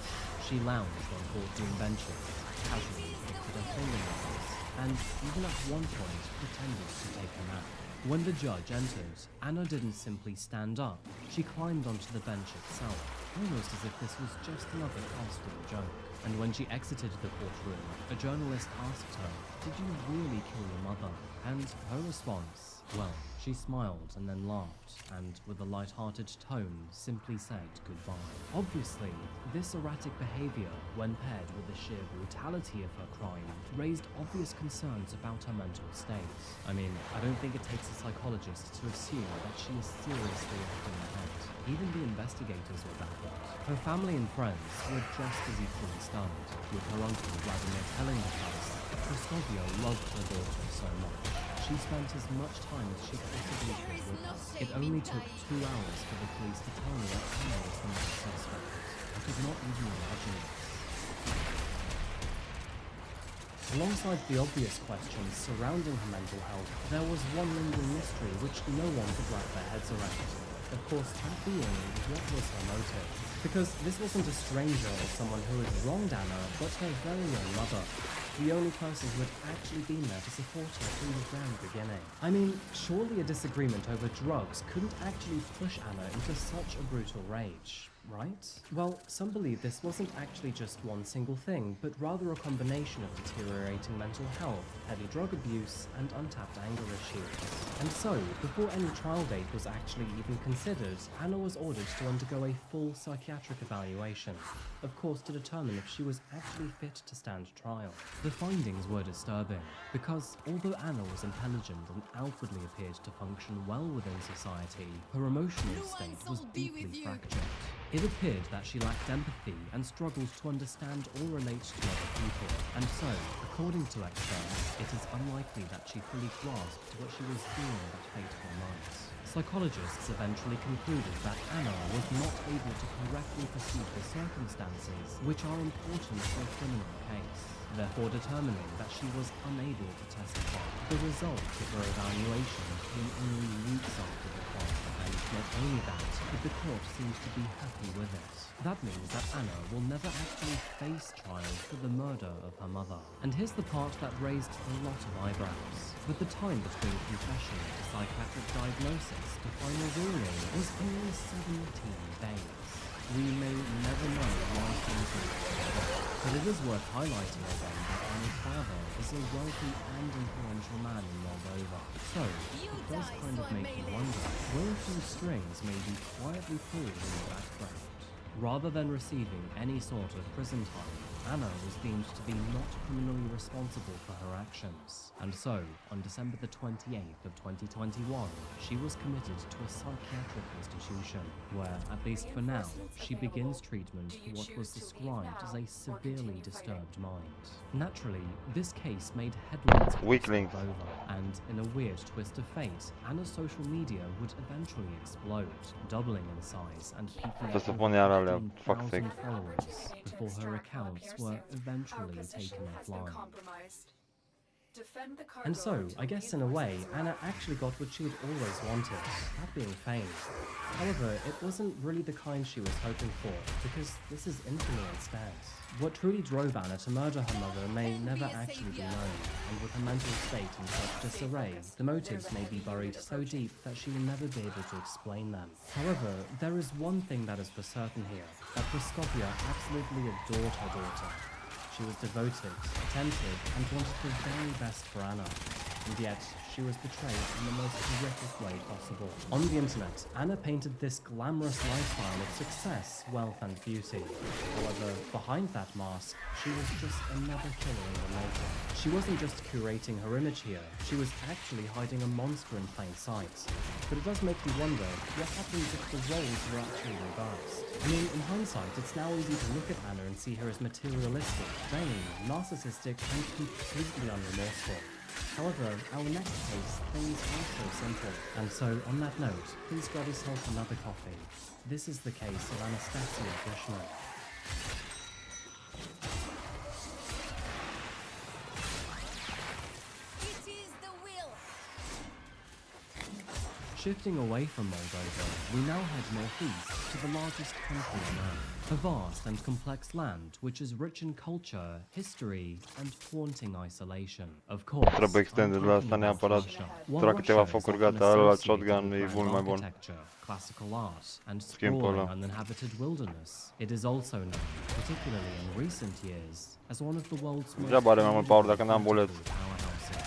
S9: She lounged on courtroom benches, casually picked at her fingernails, and even at one point pretended to take a nap. When the judge entered, Anna didn't simply stand up, she climbed onto the bench itself, almost as if this was just another costume joke. And when she exited the courtroom, a journalist asked her, "Did you really kill your mother?" And her response, well, she smiled and then laughed, and with a light-hearted tone, simply said goodbye. Obviously, this erratic behavior, when paired with the sheer brutality of her crime, raised obvious concerns about her mental state. I mean, I don't think it takes a psychologist to assume that she is seriously off in the head. Even the investigators were baffled. Her family and friends were just as equally stunned, with her uncle Vladimir telling the press that Praskovia loved her daughter so much. She spent as much time as she possibly could with her. It only took 2 hours for the police to tell me that Anna was the main suspect. I could not even imagine this. Alongside the obvious questions surrounding her mental health, there was one lingering mystery which no one could wrap their heads around. Of course, that being, what was her motive? Because this wasn't a stranger or someone who had wronged Anna, but her very own mother. The only person who had actually been there to support her from the very beginning. I mean, surely a disagreement over drugs couldn't actually push Anna into such a brutal rage, right? Well, some believe this wasn't actually just one single thing, but rather a combination of deteriorating mental health, heavy drug abuse, and untapped anger issues. And so, before any trial date was actually even considered, Anna was ordered to undergo a full psychiatric evaluation, of course to determine if she was actually fit to stand trial. The findings were disturbing, because although Anna was intelligent and outwardly appeared to function well within society, her emotional state was deeply fractured. It appeared that she lacked empathy and struggled to understand or relate to other people, and so, according to experts, it is unlikely that she fully grasped what she was doing that fateful night. Psychologists eventually concluded that Anna was not able to correctly perceive the circumstances which are important for a criminal case, therefore determining that she was unable to testify. The result of her evaluation came only weeks after the crime, and not only that, but the court seems to be happy with it. That means that Anna will never actually face trial for the murder of her mother. And here's the part that raised a lot of eyebrows. But the time between confession to psychiatric diagnosis to final ruling was only 17 days. We may never know why things went together, but it is worth highlighting again that Anna's father is a wealthy and influential man in Moldova. So, it does kind of make you wonder, will a few strings may be quietly pulled in the background? Rather than receiving any sort of prison time, Anna was deemed to be not criminally responsible for her actions, and so, on December the 28th of 2021, she was committed to a psychiatric institution, where, at least for now, she begins treatment for what was described as a severely disturbed mind. Naturally, this case made headlines
S1: Weaklings.
S9: over, and in a weird twist of fate, Anna's social media would eventually explode, doubling in size, and peaking
S1: To
S9: at
S1: se
S9: over
S1: pune iară, fuck
S9: 15,000
S1: sake.
S9: followers before her accounts were eventually taken offline. And so, I guess in a way, Anna actually got what she had always wanted, that being fame. However, it wasn't really the kind she was hoping for, because this is infamy instead. What truly drove Anna to murder her mother may never actually be known, and with her mental state in such disarray, the motives may be buried so deep that she will never be able to explain them. However, there is one thing that is for certain here, that Prokopia absolutely adored her daughter. She was devoted, attentive, and wanted the very best for Anna. And yet, she was betrayed in the most horrific way possible. On the internet, Anna painted this glamorous lifestyle of success, wealth, and beauty. However, behind that mask, she was just another killer in the making. She wasn't just curating her image here, she was actually hiding a monster in plain sight. But it does make you wonder, what happens if the roles were actually reversed? I mean, in hindsight, it's now easy to look at Anna and see her as materialistic, vain, narcissistic, and completely unremorseful. However, our next case, things aren't so simple. And so, on that note, please grab yourself another coffee. This is the case of Anastasia Bushman. Shifting away from Moldova, we now head northeast to the largest country on Earth. A vast and complex land which is rich in culture, history, and haunting isolation. Of course,
S1: Trebuie extended la asta neapărat. Trag câteva focuri, gata, ăla shotgun e mult mai bun.
S9: Classical art, and
S1: Schimbă
S9: sprawling
S1: ăla.
S9: uninhabited wilderness. It is also known, particularly in recent years, as one of the world's most
S1: Degeaba are mai mult power dacă n-am bullet.
S9: powerhouses.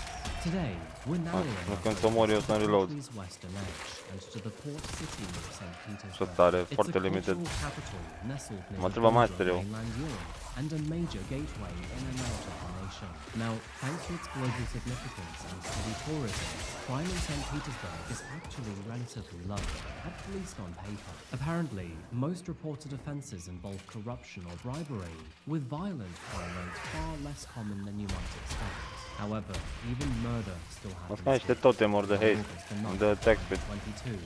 S9: Today, we're narrowing
S1: Nu
S9: our
S1: când să mor eu
S9: focus
S1: să
S9: to the
S1: reload.
S9: country's western edge and to the port city of St.
S1: Și
S9: Petersburg.
S1: are
S9: It's
S1: foarte
S9: a
S1: limited.
S9: cultural capital nestled near
S1: Mă
S9: the
S1: întreba mai
S9: border of
S1: stereo.
S9: mainland Europe and a major gateway in and out of the nation. Now, thanks to its global significance and steady tourism, crime in St. Petersburg is actually relatively low, at least on paper. Apparently, most reported offences involve corruption or bribery, with violent crime rates far less common than you might expect. However, even murder still
S1: Mă
S9: happens
S1: scot niște
S9: here.
S1: totemuri de
S9: On
S1: haste.
S9: August the
S1: Îmi
S9: 9th,
S1: dă text pe
S9: 2022,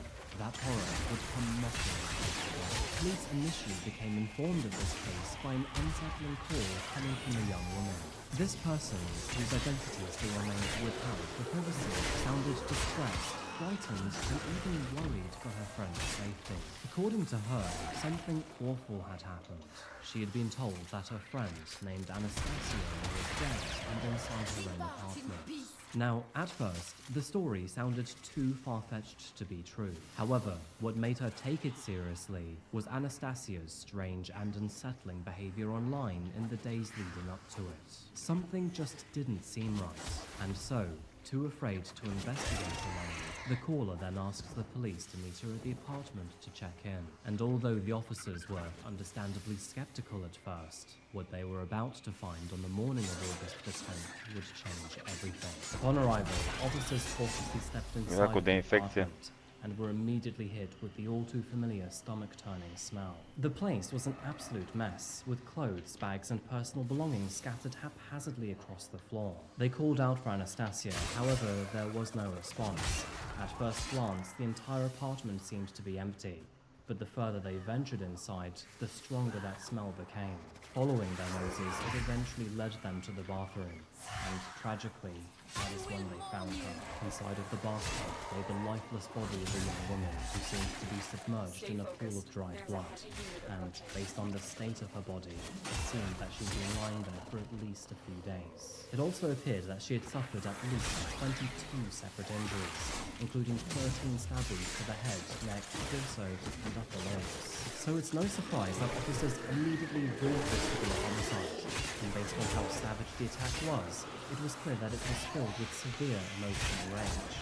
S9: that horror would come knocking at the door. Police initially became informed of this case by an unsettling call coming from a young woman. This person, whose identity still remains withheld for privacy, sounded distressed, frightened, and even worried for her friend's safety. According to her, something awful had happened. She had been told that her friend, named Anastasia, was dead and inside her own apartment. Now, at first, the story sounded too far-fetched to be true. However, what made her take it seriously was Anastasia's strange and unsettling behavior online in the days leading up to it. Something just didn't seem right, and so, too afraid to investigate alone, the caller then asked the police to meet her at the apartment to check in. And although the officers were understandably skeptical at first, what they were about to find on the morning of August the 10th would change everything. Upon arrival, officers cautiously stepped inside
S1: Dracu de
S9: the
S1: infecție.
S9: apartment, and were immediately hit with the all-too-familiar stomach-turning smell. The place was an absolute mess, with clothes, bags, and personal belongings scattered haphazardly across the floor. They called out for Anastasia, however, there was no response. At first glance, the entire apartment seemed to be empty, but the further they ventured inside, the stronger that smell became. Following their noses, it eventually led them to the bathroom, and tragically, that is when they found her. Inside of the bathtub lay the lifeless body of a young woman who seemed to be submerged in a pool of dried blood, and based on the state of her body, it seemed that she'd been lying there for at least a few days. It also appeared that she had suffered at least 22 separate injuries, including 13 stab wounds to the head, neck, torso, and upper limbs. So it's no surprise that officers immediately ruled this to be a homicide, and based on how savage the attack was, it was clear that it was filled with severe emotional rage.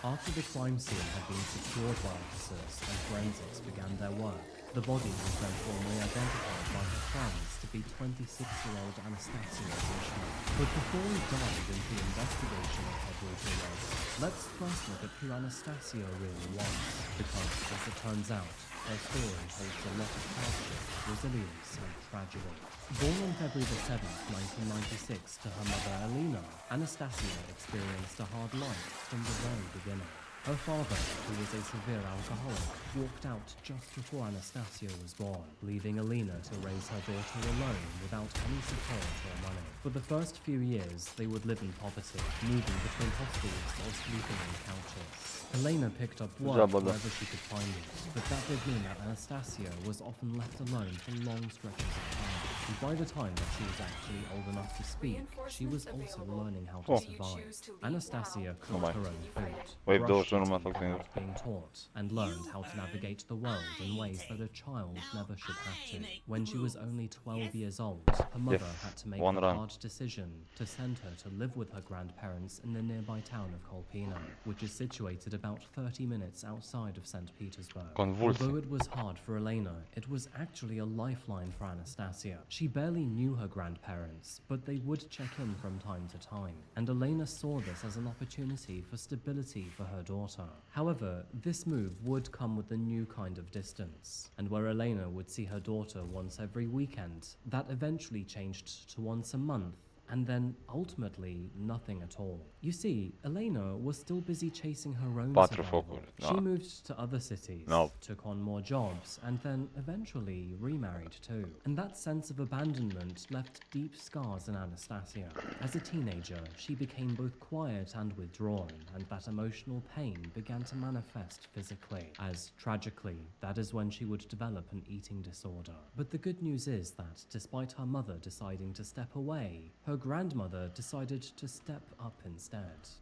S9: After the crime scene had been secured by officers and forensics began their work, the body was then formally identified by her friends to be 26-year-old Anastasia Wisp. But before we dive into the investigation of her brutal murder, let's first look at who Anastasia really was, because, as it turns out, her story holds a lot of hardship, resilience, and tragedy. Born on February the 7th, 1996 to her mother Lynae, Anastasia experienced a hard life from the very beginning. Her father, who was a severe alcoholic, walked out just before Anastasia was born, leaving Lynae to raise her daughter alone without any support or money. For the first few years, they would live in poverty, moving between hostels or sleeping on couches. Lynae picked up work wherever she could find it, but that did mean that Anastasia was often left alone for long stretches of time. And by the time that she was actually old enough to speak, she was also learning how to survive. Anastasia cooked her own food, brushed her teeth without being taught, and learned how to navigate the world in ways that a child never should have to. When she was only 12 years old, her mother had to make the hard decision to send her to live with her grandparents in the nearby town of Kolpino, which is situated about 30 minutes outside of St. Petersburg. Although it was hard for Lynae, it was actually a lifeline for Anastasia. She barely knew her grandparents, but they would check in from time to time, and Lynae saw this as an opportunity for stability for her daughter. However, this move would come with a new kind of distance, and where Lynae would see her daughter once every weekend, that eventually changed to once a month, and then ultimately nothing at all. You see, Lynae was still busy chasing her own survival. She moved to other cities, took on more jobs, and then eventually remarried too. And that sense of abandonment left deep scars in Anastasia. As a teenager, she became both quiet and withdrawn, and that emotional pain began to manifest physically, as tragically, that is when she would develop an eating disorder. But the good news is that, despite her mother deciding to step away, her grandmother decided to step up instead.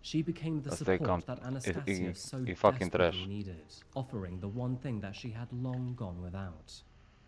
S9: She became the support that Anastasia so desperately needed, offering the one thing that she had long gone without.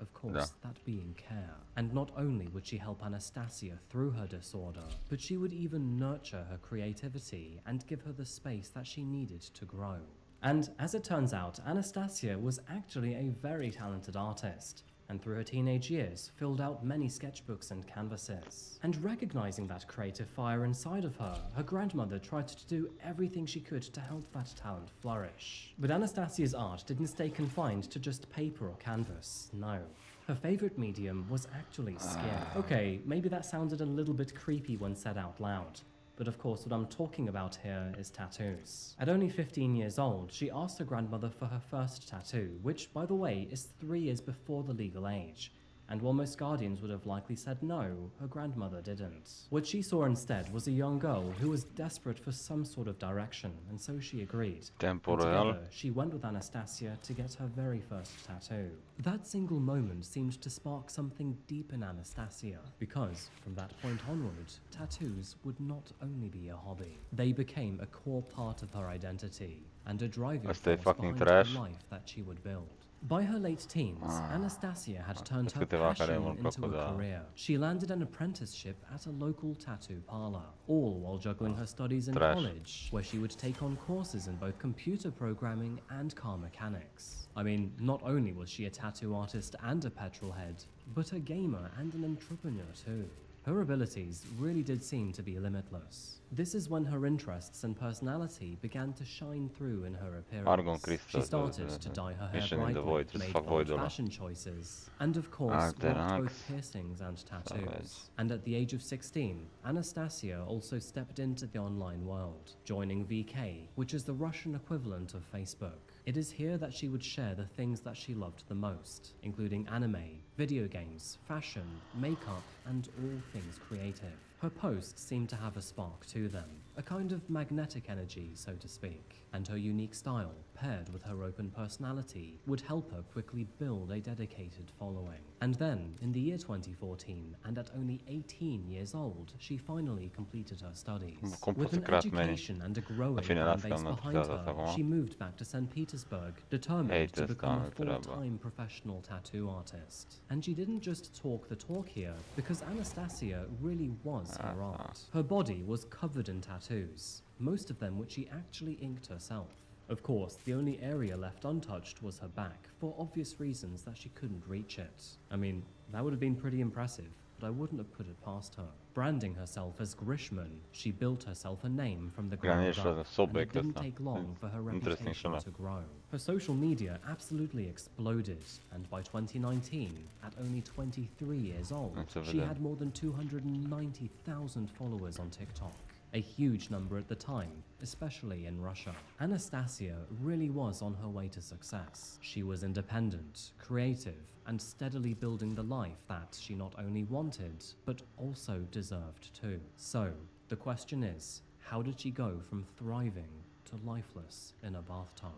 S9: Of course, that being care. And not only would she help Anastasia through her disorder, but she would even nurture her creativity and give her the space that she needed to grow. And as it turns out, Anastasia was actually a very talented artist, and through her teenage years filled out many sketchbooks and canvases. And recognizing that creative fire inside of her, her grandmother tried to do everything she could to help that talent flourish. But Anastasia's art didn't stay confined to just paper or canvas, no. Her favorite medium was actually skin. Okay, maybe that sounded a little bit creepy when said out loud, but of course what I'm talking about here is tattoos. At only 15 years old, she asked her grandmother for her first tattoo, which, by the way, is 3 years before the legal age. And while most guardians would have likely said no, her grandmother didn't. What she saw instead was a young girl who was desperate for some sort of direction, and so she agreed. And together, she went with Anastasia to get her very first tattoo. That single moment seemed to spark something deep in Anastasia, because from that point onward, tattoos would not only be a hobby. They became a core part of her identity, and a driving force behind the life that she would build. By her late teens, Anastasia had turned her passion into a career. She landed an apprenticeship at a local tattoo parlor, all while juggling her studies in college, where she would take on courses in both computer programming and car mechanics. I mean, not only was she a tattoo artist and a petrolhead, but a gamer and an entrepreneur too. Her abilities really did seem to be limitless. This is when her interests and personality began to shine through in her
S1: Argon
S9: appearance.
S1: crystal,
S9: She started to dye her hair
S1: Mission in the
S9: brightly,
S1: Void, just
S9: made
S1: fuck Void ăla.
S9: fashion choices, and of course
S1: Arcter
S9: rocked
S1: Axe.
S9: both piercings and tattoos.
S1: Savage.
S9: And at the age of 16, Anastasia also stepped into the online world, joining VK, which is the Russian equivalent of Facebook. It is here that she would share the things that she loved the most, including anime, video games, fashion, makeup, and all things creative. Her posts seemed to have a spark to them, a kind of magnetic energy, so to speak, and her unique style, paired with her open personality, would help her quickly build a dedicated following. And then, in the year 2014, and at only 18 years old, she finally completed her studies. With an education and a growing fan base behind her, she moved back to St. Petersburg, determined to become a full-time professional tattoo artist. And she didn't just talk the talk here, because Anastasia really was her art. Her body was covered in tattoos, most of them which she actually inked herself. Of course, the only area left untouched was her back, for obvious reasons that she couldn't reach it. I mean, that would have been pretty impressive, but I wouldn't have put it past her. Branding herself as Grishman, she built herself a name from the ground up, and it didn't take long for her reputation to grow. Her social media absolutely exploded, and by 2019, at only 23 years old, she had more than 290,000 followers on TikTok. A huge number at the time, especially in Russia. Anastasia really was on her way to success. She was independent, creative, and steadily building the life that she not only wanted, but also deserved too. So, the question is, how did she go from thriving to lifeless in a bathtub?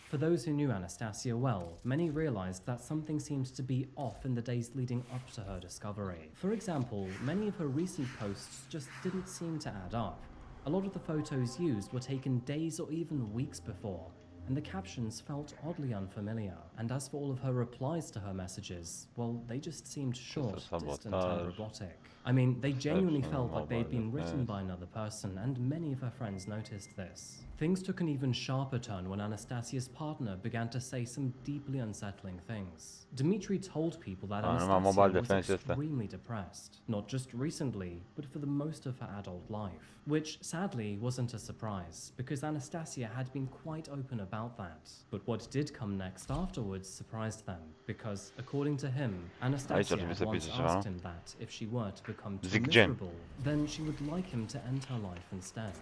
S9: For those who knew Anastasia well, many realized that something seemed to be off in the days leading up to her discovery. For example, many of her recent posts just didn't seem to add up. A lot of the photos used were taken days or even weeks before, and the captions felt oddly unfamiliar. And as for all of her replies to her messages, well, they just seemed short, distant, and robotic. I mean, they genuinely felt like they'd been written by another person, and many of her friends noticed this. Things took an even sharper turn when Anastasia's partner began to say some deeply unsettling things. Dmitry told people that Anastasia was extremely depressed, not just recently, but for the most of her adult life. Which, sadly, wasn't a surprise, because Anastasia had been quite open about that. But what did come next afterwards surprised them, because, according to him, Anastasia had once asked him that if she were to become too miserable, then she would like him to end her life instead.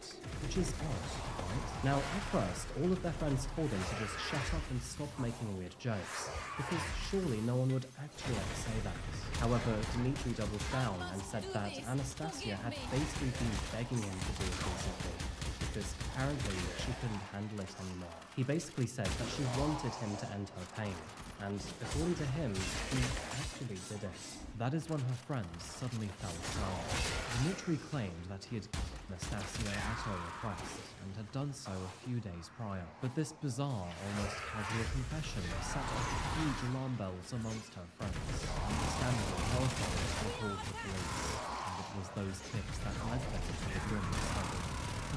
S9: Which is odd, right? Now, at first, all of their friends told him to just shut up and stop making weird jokes, because surely no one would actually ever say that. However, Dmitry doubled down and said that Anastasia had basically been begging him to do it recently, because apparently she couldn't handle it anymore. He basically said that she wanted him to end her pain, and according to him, he actually did it. That is when her friends suddenly fell sour. Dmitry claimed that he had killed Anastasia at her request, and had done so a few days prior. But this bizarre, almost casual confession set off huge alarm bells amongst her friends. Understandably, her authorities were called the police, and it was those tips that led them to the grim discovery.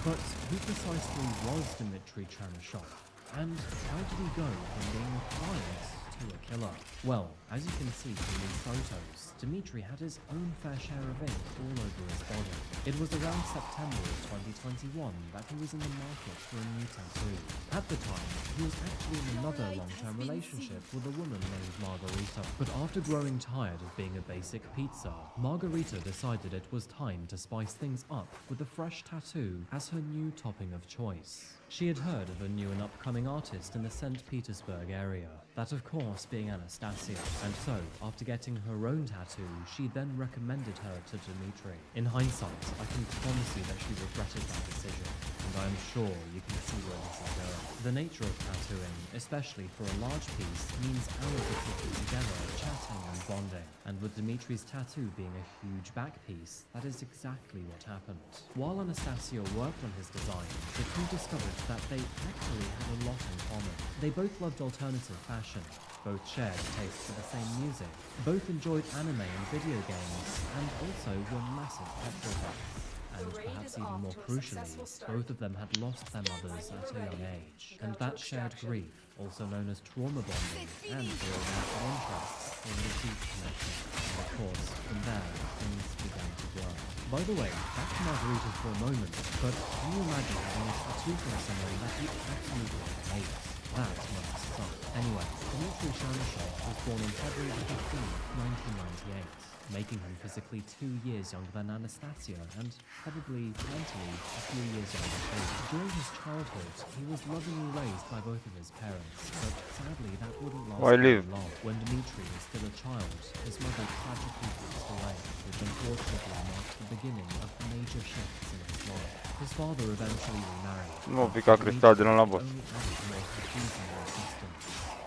S9: But who precisely was Dmitry Chernyshov? And how did he go from being a client to a killer? Well, as you can see from these photos, Dmitry had his own fair share of ink all over his body. It was around September of 2021 that he was in the market for a new tattoo. At the time, he was actually in another long-term relationship with a woman named Margarita. But after growing tired of being a basic pizza, Margarita decided it was time to spice things up with a fresh tattoo as her new topping of choice. She had heard of a new and upcoming artist in the St. Petersburg area, that of course being Anastasia, and so, after getting her own tattoo, she then recommended her to Dmitry. In hindsight, I can promise you that she regretted that decision, and I am sure you can see where this is going. The nature of tattooing, especially for a large piece, means hours of sitting together, chatting and bonding, and with Dmitry's tattoo being a huge back piece, that is exactly what happened. While Anastasia worked on his design, the two discovered that they actually had a lot in common. They both loved alternative fashion, both shared tastes for the same music, both enjoyed anime and video games, and also were massive petrol heads. and perhaps even more crucially, both of them had lost their mothers at a young age. And that shared grief, also known as trauma bonding, and their mutual interests, formed a deep connection. And of course, from there, things began to grow. By the way, back to margaritas for a moment, but can you imagine having a tattoo from someone that you absolutely hate? That must suck. Anyway, Dmitry Shanishov was born on February 15th, 1998, making him physically 2 years younger than Anastasia and probably mentally a few years younger too. During his childhood, he was lovingly raised by both of his parents, but sadly that wouldn't last very long. When Dmitry was still a child, his mother tragically passed away, which unfortunately marked the beginning of major shifts in his life. His father eventually remarried.
S1: Nu pica cristal din ăla, boss.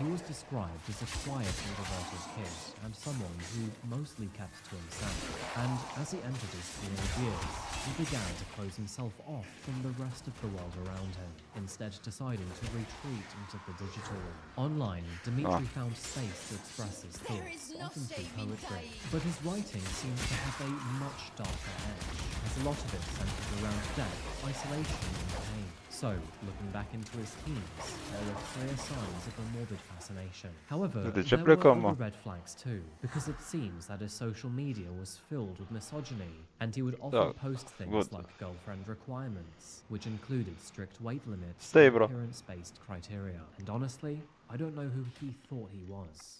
S9: He was described as a quiet, introverted kid and someone who mostly kept to himself. And as he entered his teenage years, he began to close himself off from the rest of the world around him, instead deciding to retreat into the digital world. Online, Dmitry found space to express his thoughts, often through poetry. But his writing seems to have a much darker edge, as a lot of it centered around death, isolation, and pain. So, looking back into his teens, there were clear signs of a morbid fascination. However, there were other red flags too, because it seems that his social media was filled with misogyny, and he would often post things like girlfriend requirements, which included strict weight limits and appearance-based criteria. And honestly, I don't know who he thought he was.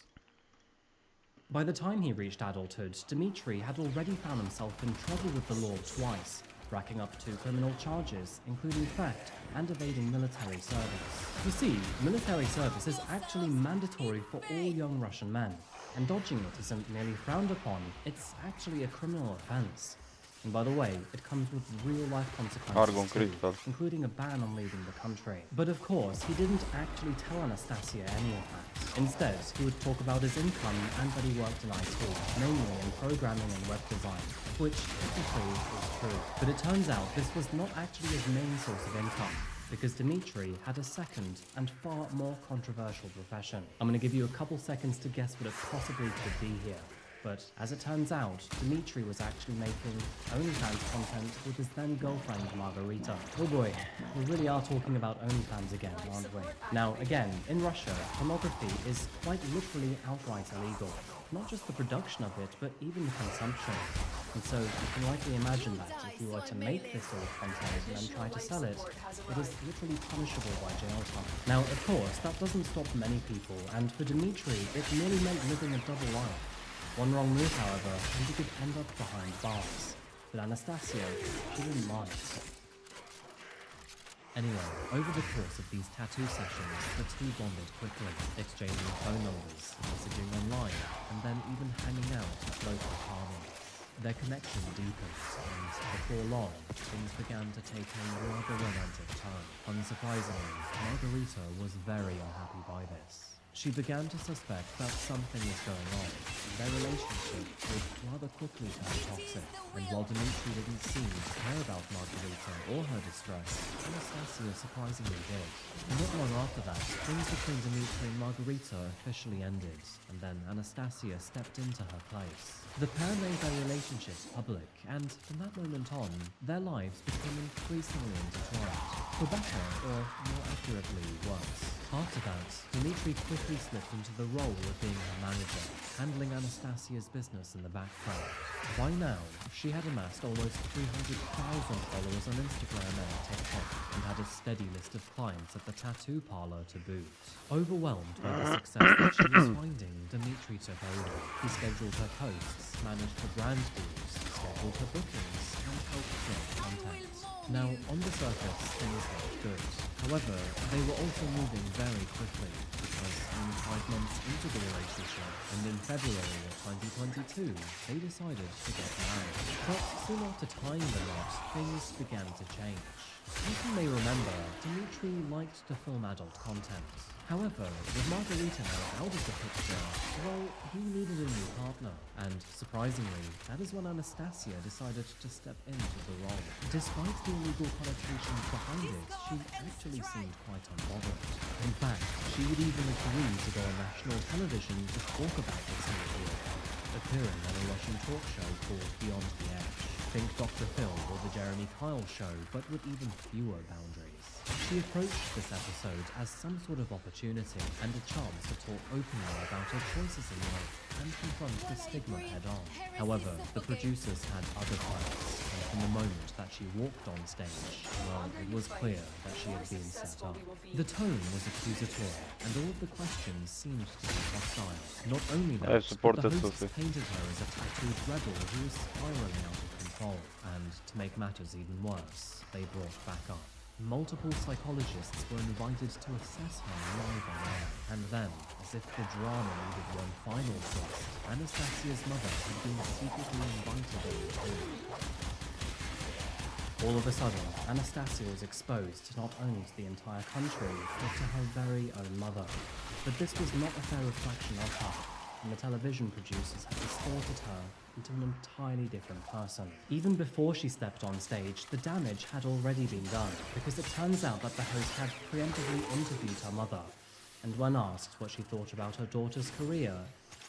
S9: By the time he reached adulthood, Dmitry had already found himself in trouble with the law twice, racking up 2 criminal charges, including theft and evading military service. You see, military service is actually mandatory for all young Russian men, and dodging it isn't merely frowned upon, it's actually a criminal offense. And by the way, it comes with real-life consequences too, including a ban on leaving the country. But of course, he didn't actually tell Anastasia any of that. Instead, he would talk about his income and that he worked in IT, mainly in programming and web design, which technically is true. But it turns out this was not actually his main source of income, because Dmitry had a second and far more controversial profession. I'm going to give you a couple seconds to guess what it possibly could be here. But as it turns out, Dmitry was actually making OnlyFans content with his then girlfriend Margarita. Oh boy, we really are talking about OnlyFans again, aren't we? Now again, in Russia, pornography is quite literally outright illegal. Not just the production of it, but even the consumption. And so you can likely imagine that if you were to make this sort of content and then try to sell it, it is literally punishable by jail time. Now of course, that doesn't stop many people, and for Dmitry, it nearly meant living a double life. One wrong move, however, and he could end up behind bars. But Anastasia didn't mind. Anyway, over the course of these tattoo sessions, the two bonded quickly, exchanging phone numbers, messaging online, and then even hanging out at local parties. Their connection deepened, and before long, things began to take a rather romantic turn. Unsurprisingly, Margarita was very unhappy by this. She began to suspect that something was going on. Their relationship would rather quickly turn toxic, and while Dmitry didn't seem to care about Margarita or her distress, Anastasia surprisingly did. Not long after that, things between Dmitry and Margarita officially ended, and then Anastasia stepped into her place. The pair made their relationship public, and from that moment on, their lives became increasingly intertwined. For better, or more accurately, worse. After that, Dmitry quickly slipped into the role of being her manager, handling Anastasia's business in the background. By now, she had amassed almost 300,000 followers on Instagram and TikTok, and had a steady list of clients at the tattoo parlor to boot. Overwhelmed by the success that she was finding, Dmitry took over. He scheduled her posts, managed her brand deals, scheduled her bookings, and helped create content. Now, on the surface, things looked good. However, they were also moving very quickly, because only 5 months into the relationship, and in February of 2022, they decided to get married. But soon after tying the knot, things began to change. As you may remember, Dmitry liked to film adult content. However, with Margarita now out of the picture, well, he needed a new partner. And surprisingly, that is when Anastasia decided to step into the role. Despite the illegal connotations behind it, she actually seemed quite unbothered. In fact, she would even agree to go on national television to talk about this new deal, appearing on a Russian talk show called Beyond the Edge. Think Dr. Phil or the Jeremy Kyle show, but with even fewer boundaries. She approached this episode as some sort of opportunity and a chance to talk openly about her choices in life and confront the stigma head-on. However, the producers had other plans, and from the moment that she walked on stage, well, it was clear that she had been set up. The tone was accusatory, and all of the questions seemed to be hostile. Not only that, but the hosts painted her as a tattooed rebel who was spiraling out of control, and to make matters even worse, they brought back up. Multiple psychologists were invited to assess her live on air, and then, as if the drama needed one final twist, Anastasia's mother had been secretly invited on the tour. All of a sudden, Anastasia was exposed not only to the entire country, but to her very own mother. But this was not a fair reflection of her, and the television producers had distorted her into an entirely different person. Even before she stepped on stage, the damage had already been done, because it turns out that the host had preemptively interviewed her mother, and when asked what she thought about her daughter's career,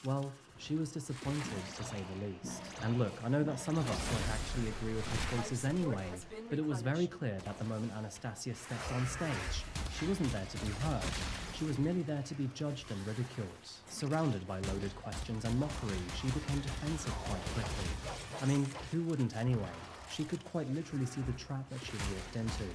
S9: well, she was disappointed, to say the least. And look, I know that some of us won't actually agree with her choices anyway, but it was very clear that the moment Anastasia stepped on stage, she wasn't there to be heard. She was merely there to be judged and ridiculed. Surrounded by loaded questions and mockery, she became defensive quite quickly. I mean, who wouldn't anyway? She could quite literally see the trap that she'd walked into.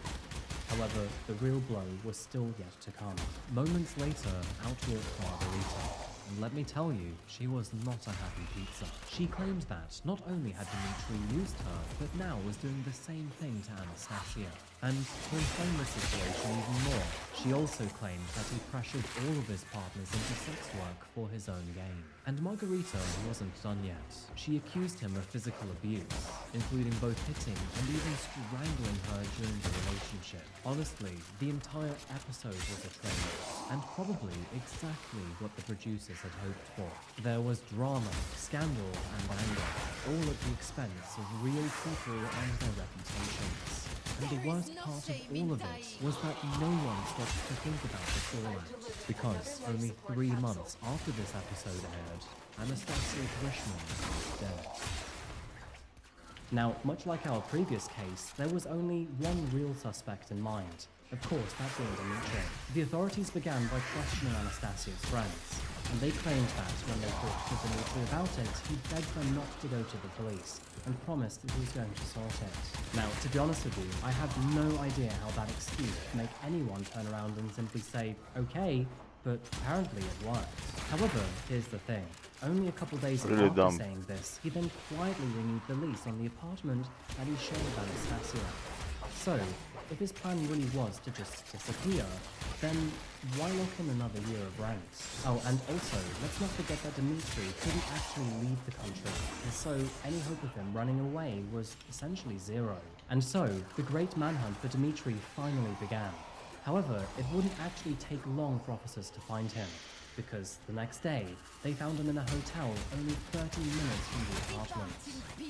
S9: However, the real blow was still yet to come. Moments later, out walked Margarita. And let me tell you, she was not a happy pizza. She claimed that not only had Dimitri used her, but now was doing the same thing to Anastasia. And to inflame the situation even more, she also claimed that he pressured all of his partners into sex work for his own gain. And Margarita wasn't done yet. She accused him of physical abuse, including both hitting and even strangling her during the relationship. Honestly, the entire episode was a trailer, and probably exactly what the producers had hoped for. There was drama, scandal, and anger, all at the expense of real people and their reputations. And the worst part of all of it was that no one stopped to think about the fallout, because only 3 months after this episode aired, Anastasia Grishman was dead. Now, much like our previous case, there was only one real suspect in mind. Of course, that being Dimitri. The authorities began by questioning Anastasia's friends, and they claimed that when they talked to Dimitri about it, he begged them not to go to the police, and promised that he was going to sort it. Now, to be honest with you, I have no idea how that excuse could make anyone turn around and simply say, okay, but apparently it worked. However, here's the thing. Only a couple days after saying this, he then quietly renewed the lease on the apartment that he shared with Anastasia. So, if his plan really was to just disappear, then why lock in another year of rent? Oh, and also, let's not forget that Dimitri couldn't actually leave the country, and so any hope of him running away was essentially zero. And so, the great manhunt for Dimitri finally began. However, it wouldn't actually take long for officers to find him, because the next day, they found him in a hotel only 30 minutes from the apartment.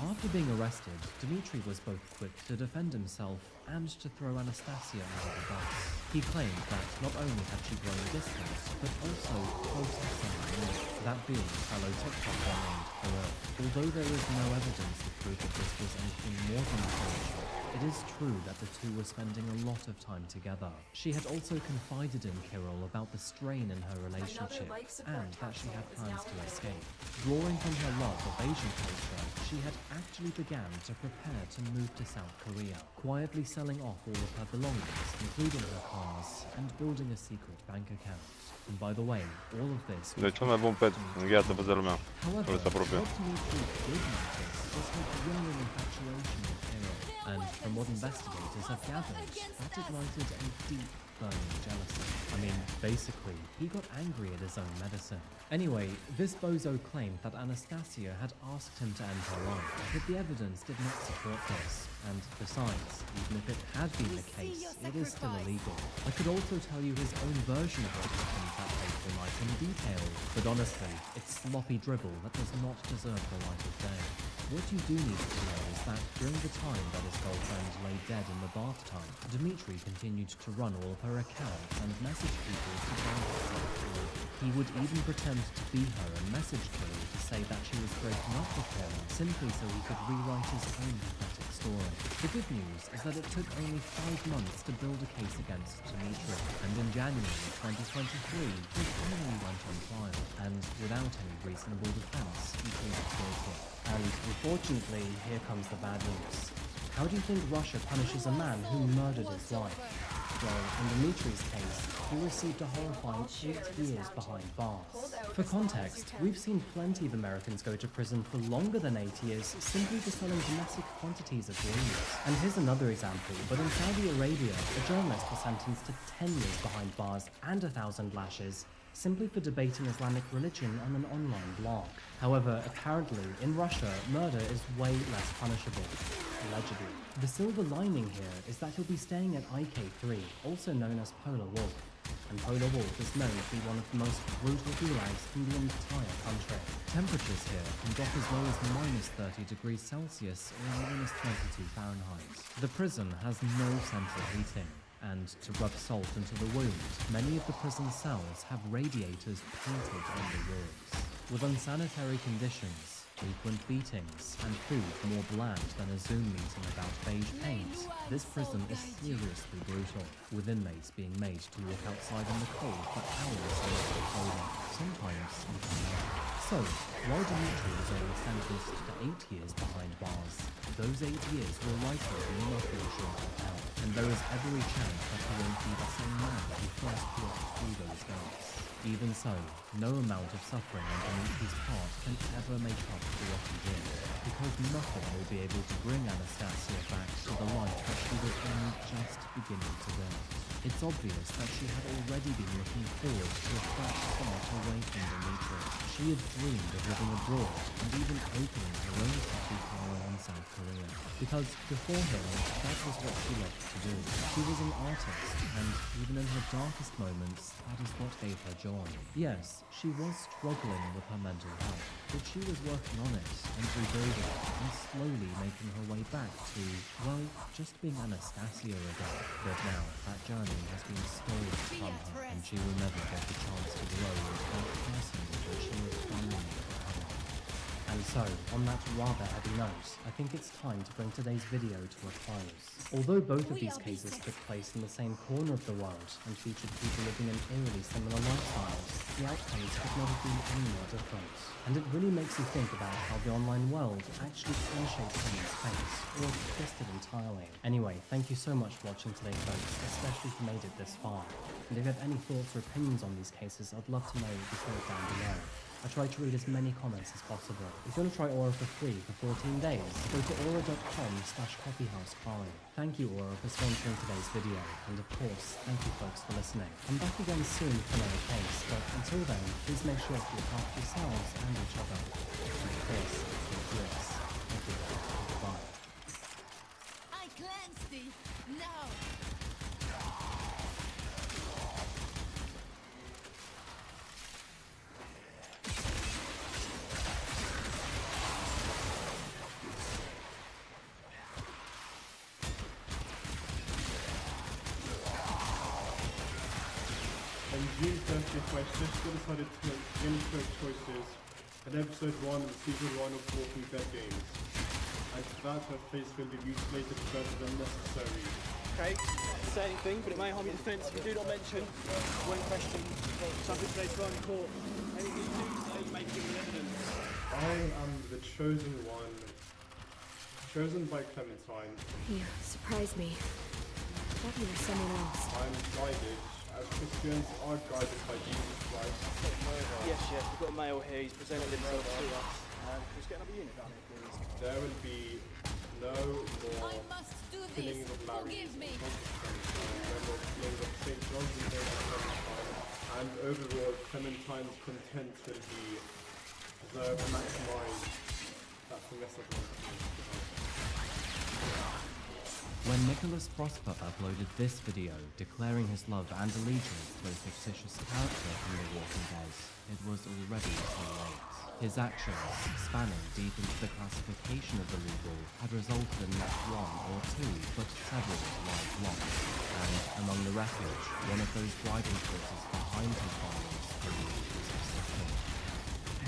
S9: After being arrested, Dimitri was both quick to defend himself and to throw Anastasia under the bus. He claimed that not only had she grown distant, but also closer to him, that being fellow TikToker named Kirill. Although there is no evidence to prove that this was anything more than a friendship, it is true that the two were spending a lot of time together. She had also confided in Kirill about the strain in her relationship, and that she had plans to escape. Drawing from her love of Asian culture, she had actually began to prepare to move to South Korea, quietly selling off all of her belongings, including her cars, and building a secret bank account. And by the way, all of this was
S1: Cel mai bun pet în gheață pe zărul meu.
S9: However,
S1: Fără să apropie.
S9: what Dimitri did notice was her growing infatuation with Kirill, and from what investigators have gathered, that ignited a deep, burning jealousy. I mean, basically, he got angry at his own medicine. Anyway, this bozo claimed that Anastasia had asked him to end her life, but the evidence did not support this. And besides, even if it had been the case, it is still illegal. I could also tell you his own version of what happened that fateful night in detail, but honestly, it's sloppy dribble that does not deserve the light of day. What you do need to know is that during the time that his girlfriend lay dead in the bathtub, Dimitri continued to run all of her accounts and message people to buy herself. He would even pretend to be her and message Kirill to say that she was breaking up with him simply so he could rewrite his own pathetic story. The good news is that it took only 5 months to build a case against Dmitri, and in January 2023, he finally went on trial, and without any reasonable defense, he pleaded guilty. And unfortunately, here comes the bad news. How do you think Russia punishes a man who murdered his wife? Well, in Dmitri's case, he received a horrifying 8 years behind bars. For context, we've seen plenty of Americans go to prison for longer than 8 years simply for selling domestic quantities of weed. And here's another example, but in Saudi Arabia, a journalist was sentenced to 10 years behind bars and 1,000 lashes simply for debating Islamic religion on an online blog. However, apparently, in Russia, murder is way less punishable. Allegedly. The silver lining here is that he'll be staying at IK3, also known as Polar Wolf. And Polar Wolf is known to be one of the most brutal gulags in the entire country. Temperatures here can drop as low as -30 degrees Celsius or -22 Fahrenheit. The prison has no central heating. And to rub salt into the wound, many of the prison cells have radiators painted on the walls. With unsanitary conditions, frequent beatings, and food more bland than a Zoom meeting about beige paint, this prison is seriously brutal, with inmates being made to walk outside in the cold for hours in the clothing, sometimes even more. So, while Dmitri was only sentenced to 8 years behind bars, those 8 years will likely be nothing short of hell, and there is every chance that he won't be the same man who first walked through those gates. Even so, no amount of suffering on Dmitri's part can ever make up for what he did, because nothing will be able to bring Anastasia back to the life that she was only just beginning to build. It's obvious that she had already been looking forward to a fresh start away from Dmitri. She had dreamed of living abroad and even opening her own tattoo parlor in South Korea. Because before him, that was what she loved to do. She was an artist, and even in her darkest moments, that is what gave her joy. Yes, she was struggling with her mental health, but she was working on it and rebuilding it and slowly making her way back to, well, just being Anastasia again. But now, that journey has been stolen from her, and she will never get the chance to grow into that person that she was finally becoming. And so, on that rather heavy note, I think it's time to bring today's video to a close. Although both of these cases took place in the same corner of the world and featured people living in eerily similar lifestyles, the outcomes could not have been any more different. And it really makes you think about how the online world actually can shape someone's face, or twist it entirely. Anyway, thank you so much for watching today, folks, especially if you made it this far. And if you have any thoughts or opinions on these cases, I'd love to know what you thought down below. I try to read as many comments as possible. If you want to try Aura for free for 14 days, go to aura.com/coffeehouse5. Thank you, Aura, for sponsoring today's video, and of course, thank you folks for listening. I'm back again soon for another case, but until then, please make sure to look after yourselves and each other. And of course, stay fierce. Thank you. Goodbye.
S8: I cleansed thee. Now.
S12: On June 30th, my sister decided to make incorrect choices in episode 1 of season 1 of Walking Dead games. And for that, her face will be mutilated further than necessary.
S13: Okay, say anything, but it may harm your defence if you do not mention, when questioned, subject to later on in court. Anything you do say may be given evidence.
S12: I am the chosen one, chosen by Clementine.
S4: You surprised me. I thought you were someone else.
S12: I'm guided, as Christians are guided by Jesus Christ.
S13: Yes, we've got a male here, he's presented himself to us. Let's get another unit down here, please.
S12: There will be no more killing of Larry, no more killing of St. John's and Clementine, and overall Clementine's content will be preserved and maximised. That's the message I want to.
S9: When Nicholas Prosper uploaded this video declaring his love and allegiance to a fictitious character from The Walking Dead, it was already too late. His actions, spanning deep into the classification of illegal, had resulted in not one or two, but several live lost, and among the wreckage, one of those driving forces behind his violence proved to be successful.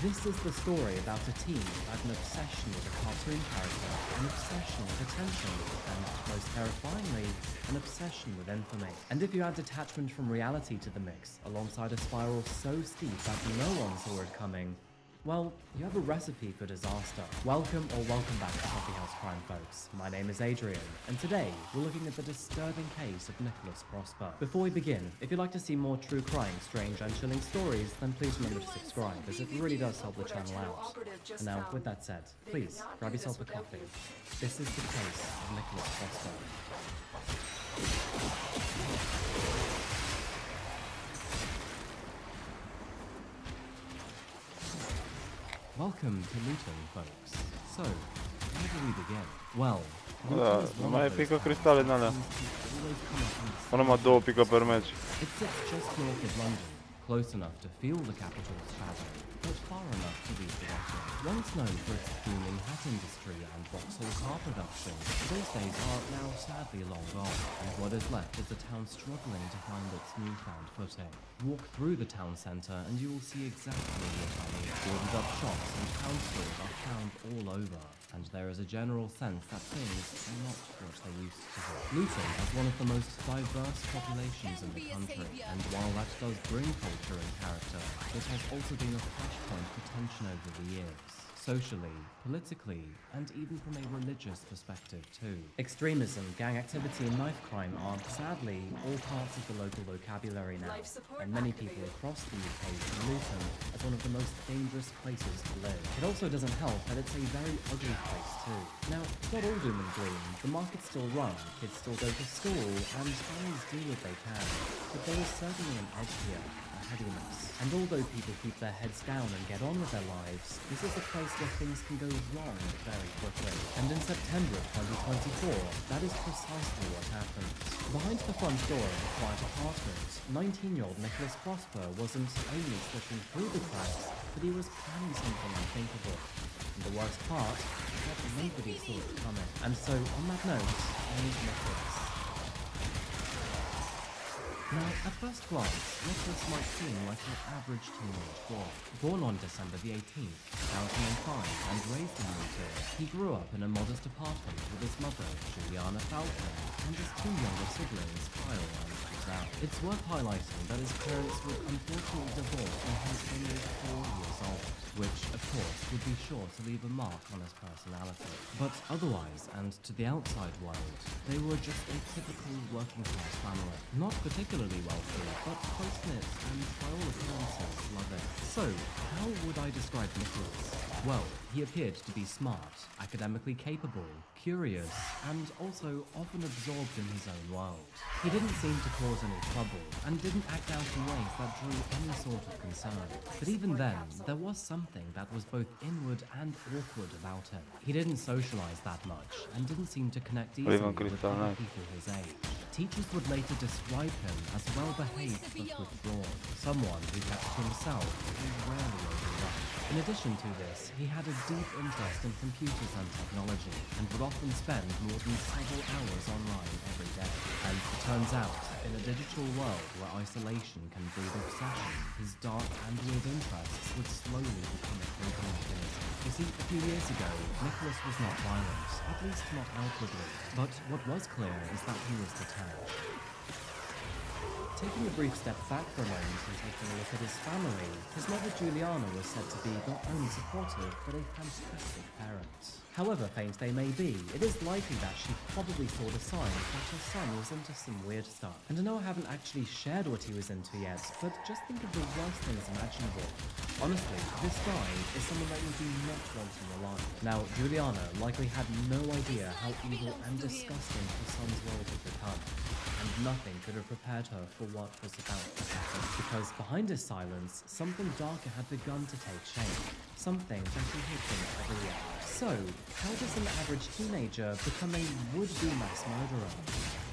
S9: This is the story about a teen who had an obsession with a cartoon character, an obsession with attention, and, most terrifyingly, an obsession with infamy. And if you add detachment from reality to the mix, alongside a spiral so steep that no one saw it coming, well, you have a recipe for disaster. Welcome back to Coffee House Crime, folks. My name is Adrian, and today we're looking at the disturbing case of Nicholas Prosper. Before we begin, if you'd like to see more true crime, strange and chilling stories, then please remember to subscribe, as it really does help the channel out. And now, with that said, please, grab yourself a coffee. This is the case of Nicholas Prosper. Welcome to Luton, folks. So, where do we begin? Well,
S1: Da, nu mai pică cristale în alea. Până numai 2 pică per meci.
S9: It sits just north of London, close enough to feel the capital's shadow, but far enough to be forgotten. Once known for its booming hat industry and Vauxhall car production, those days are now sadly long gone, and what is left is a town struggling to find its newfound footing. Walk through the town centre and you will see exactly what I mean. Boarded up shops and town stores are found all over, and there is a general sense that things are not what they used to be. Luton has one of the most diverse populations in the country, and while that does bring culture and character, it has also been a flashpoint for tension over the years. Socially, politically, and even from a religious perspective too. Extremism, gang activity and knife crime are, sadly, all parts of the local vocabulary now, and many people across the UK see Luton as one of the most dangerous places to live. It also doesn't help that it's a very ugly place too. Now, it's not all doom and gloom. The markets still run, kids still go to school, and families do what they can. But there is certainly an edge here. Headiness. And although people keep their heads down and get on with their lives, this is a place where things can go wrong very quickly. And in September of 2024, that is precisely what happened. Behind the front door of a quiet apartment, 19-year-old Nicholas Prosper wasn't only slipping through the cracks, but he was planning something unthinkable. And the worst part is that nobody saw it coming. And so, on that note, meet Nicholas. Now, at first glance, Nicholas might seem like an average teenage boy. Born on December the 18th, 2005, and raised in Luton, he grew up in a modest apartment with his mother, Juliana Falcon, and his 2 younger siblings, Kyle and Suzanne. It's worth highlighting that his parents would unfortunately divorce when he was only 4 years old, which, of course, would be sure to leave a mark on his personality. But otherwise, and to the outside world, they were just a typical working-class family. Not particularly wealthy, but close-knit and, by all appearances, loving. So, how would I describe Nicholas? Well, he appeared to be smart, academically capable, curious, and also often absorbed in his own world. He didn't seem to cause any trouble, and didn't act out in ways that drew any sort of concern. But even then, there was something that was both inward and awkward about him. He didn't socialize that much, and didn't seem to connect easily with other people his age. Teachers would later describe him as well-behaved but withdrawn, someone who kept to himself and rarely overrun. In addition to this, he had a deep interest in computers and technology, and would often spend more than several hours online every day. And it turns out, in a digital world where isolation can breed obsession, his dark and weird interests would slowly become a coping mechanism. You see, a few years ago, Nicholas was not violent, at least not outwardly. But what was clear is that he was detached. Taking a brief step back for a moment and taking a look at his family, his mother Juliana was said to be not only supportive, but a fantastic parent. However faint they may be, it is likely that she probably saw the signs that her son was into some weird stuff. And I know I haven't actually shared what he was into yet, but just think of the worst things imaginable. Honestly, this guy is someone that you do not want in your life. Now, Juliana likely had no idea how evil and disgusting her son's world had become, and nothing could have prepared her for what was about to happen. Because behind his silence, something darker had begun to take shape. Something that he hid from everyone. So, how does an average teenager become a would-be mass murderer?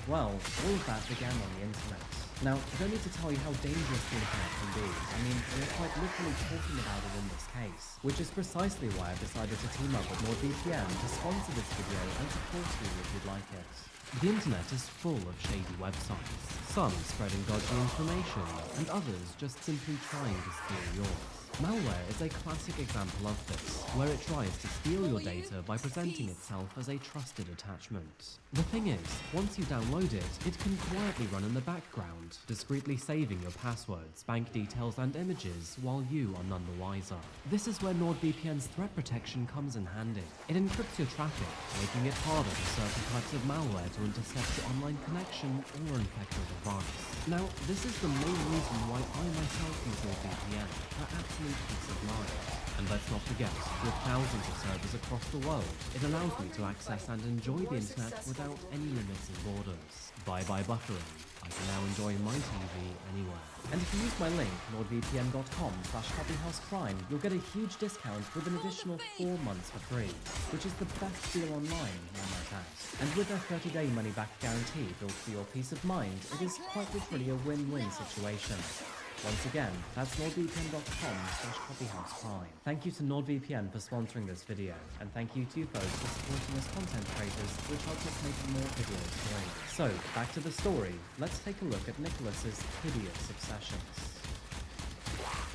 S9: Well, all of that began on the internet. Now, I don't need to tell you how dangerous the internet can be. I mean, we're quite literally talking about it in this case. Which is precisely why I've decided to team up with NordVPN to sponsor this video and support you if you'd like it. The internet is full of shady websites, some spreading dodgy information, and others just simply trying to steal yours. Malware is a classic example of this, where it tries to steal your data by presenting itself as a trusted attachment. The thing is, once you download it, it can quietly run in the background, discreetly saving your passwords, bank details and images while you are none the wiser. This is where NordVPN's threat protection comes in handy. It encrypts your traffic, making it harder for certain types of malware to intercept your online connection or infect your device. Now, this is the main reason why I myself use NordVPN, for absolute peace of mind. And let's not forget, with thousands of servers across the world, it allows me to access and enjoy the internet without any limits and borders. Bye-bye buffering. I can now enjoy my TV anywhere. And if you use my link, nordvpn.com/copyhouseprime, you'll get a huge discount with an additional 4 months for free, which is the best deal online, I might add. And with a 30-day money-back guarantee built for your peace of mind, it is quite literally a win-win situation. Once again, that's nordvpn.com/copyhouseprime. Thank you to NordVPN for sponsoring this video, and thank you to you folks for supporting us content creators, which helps us make more videos for you. So, back to the story, let's take a look at Nicholas's hideous obsessions.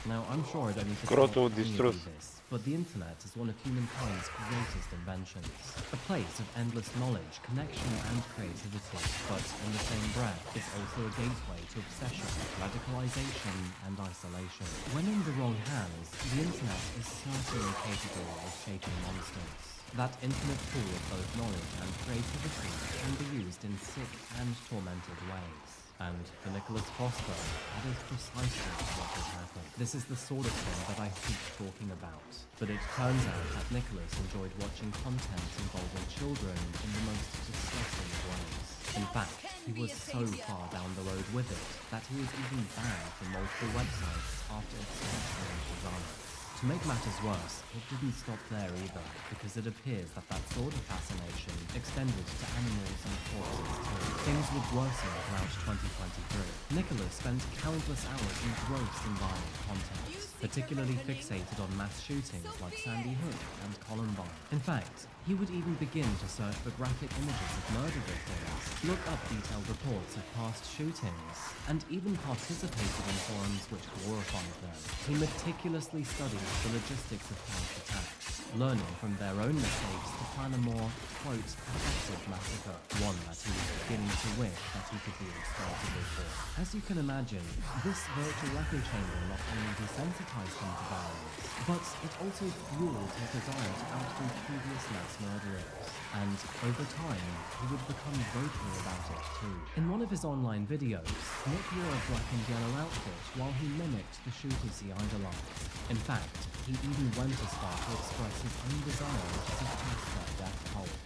S9: Now, I'm sure I don't need to tell any of you this, but the internet is one of humankind's greatest inventions. A place of endless knowledge, connection and creativity, but in the same breath, it's also a gateway to obsession, radicalization and isolation. When in the wrong hands, the internet is certainly capable of shaping monsters. That infinite pool of both knowledge and creativity can be used in sick and tormented ways. And for Nicholas Foster, that is precisely what has happened. This is the sort of thing that I hate talking about. But it turns out that Nicholas enjoyed watching content involving children in the most distressing ways. In fact, he was so far down the road with it that he was even banned from multiple websites after expressing desire. To make matters worse, it didn't stop there either, because it appears that that sort of fascination extended to animals and corpses too. Things would worsen throughout 2023. Nicholas spent countless hours engrossed in violent content, particularly fixated on mass shootings like Sandy Hook and Columbine. In fact, he would even begin to search for graphic images of murder victims, look up detailed reports of past shootings, and even participated in forums which glorified them. He meticulously studied the logistics of past attacks, learning from their own mistakes to plan a more, quote, effective massacre, one that he was beginning to wish that he could be responsible for. As you can imagine, this virtual echo chamber not only desensitized him to violence, but it also fueled his desire to outdo previous mass murderers. And over time, he would become vocal about it too. In one of his online videos, Nick wore a black and yellow outfit while he mimicked the shooters he idolized. In fact, he even went as far to express his own desire to suppress their death tolls.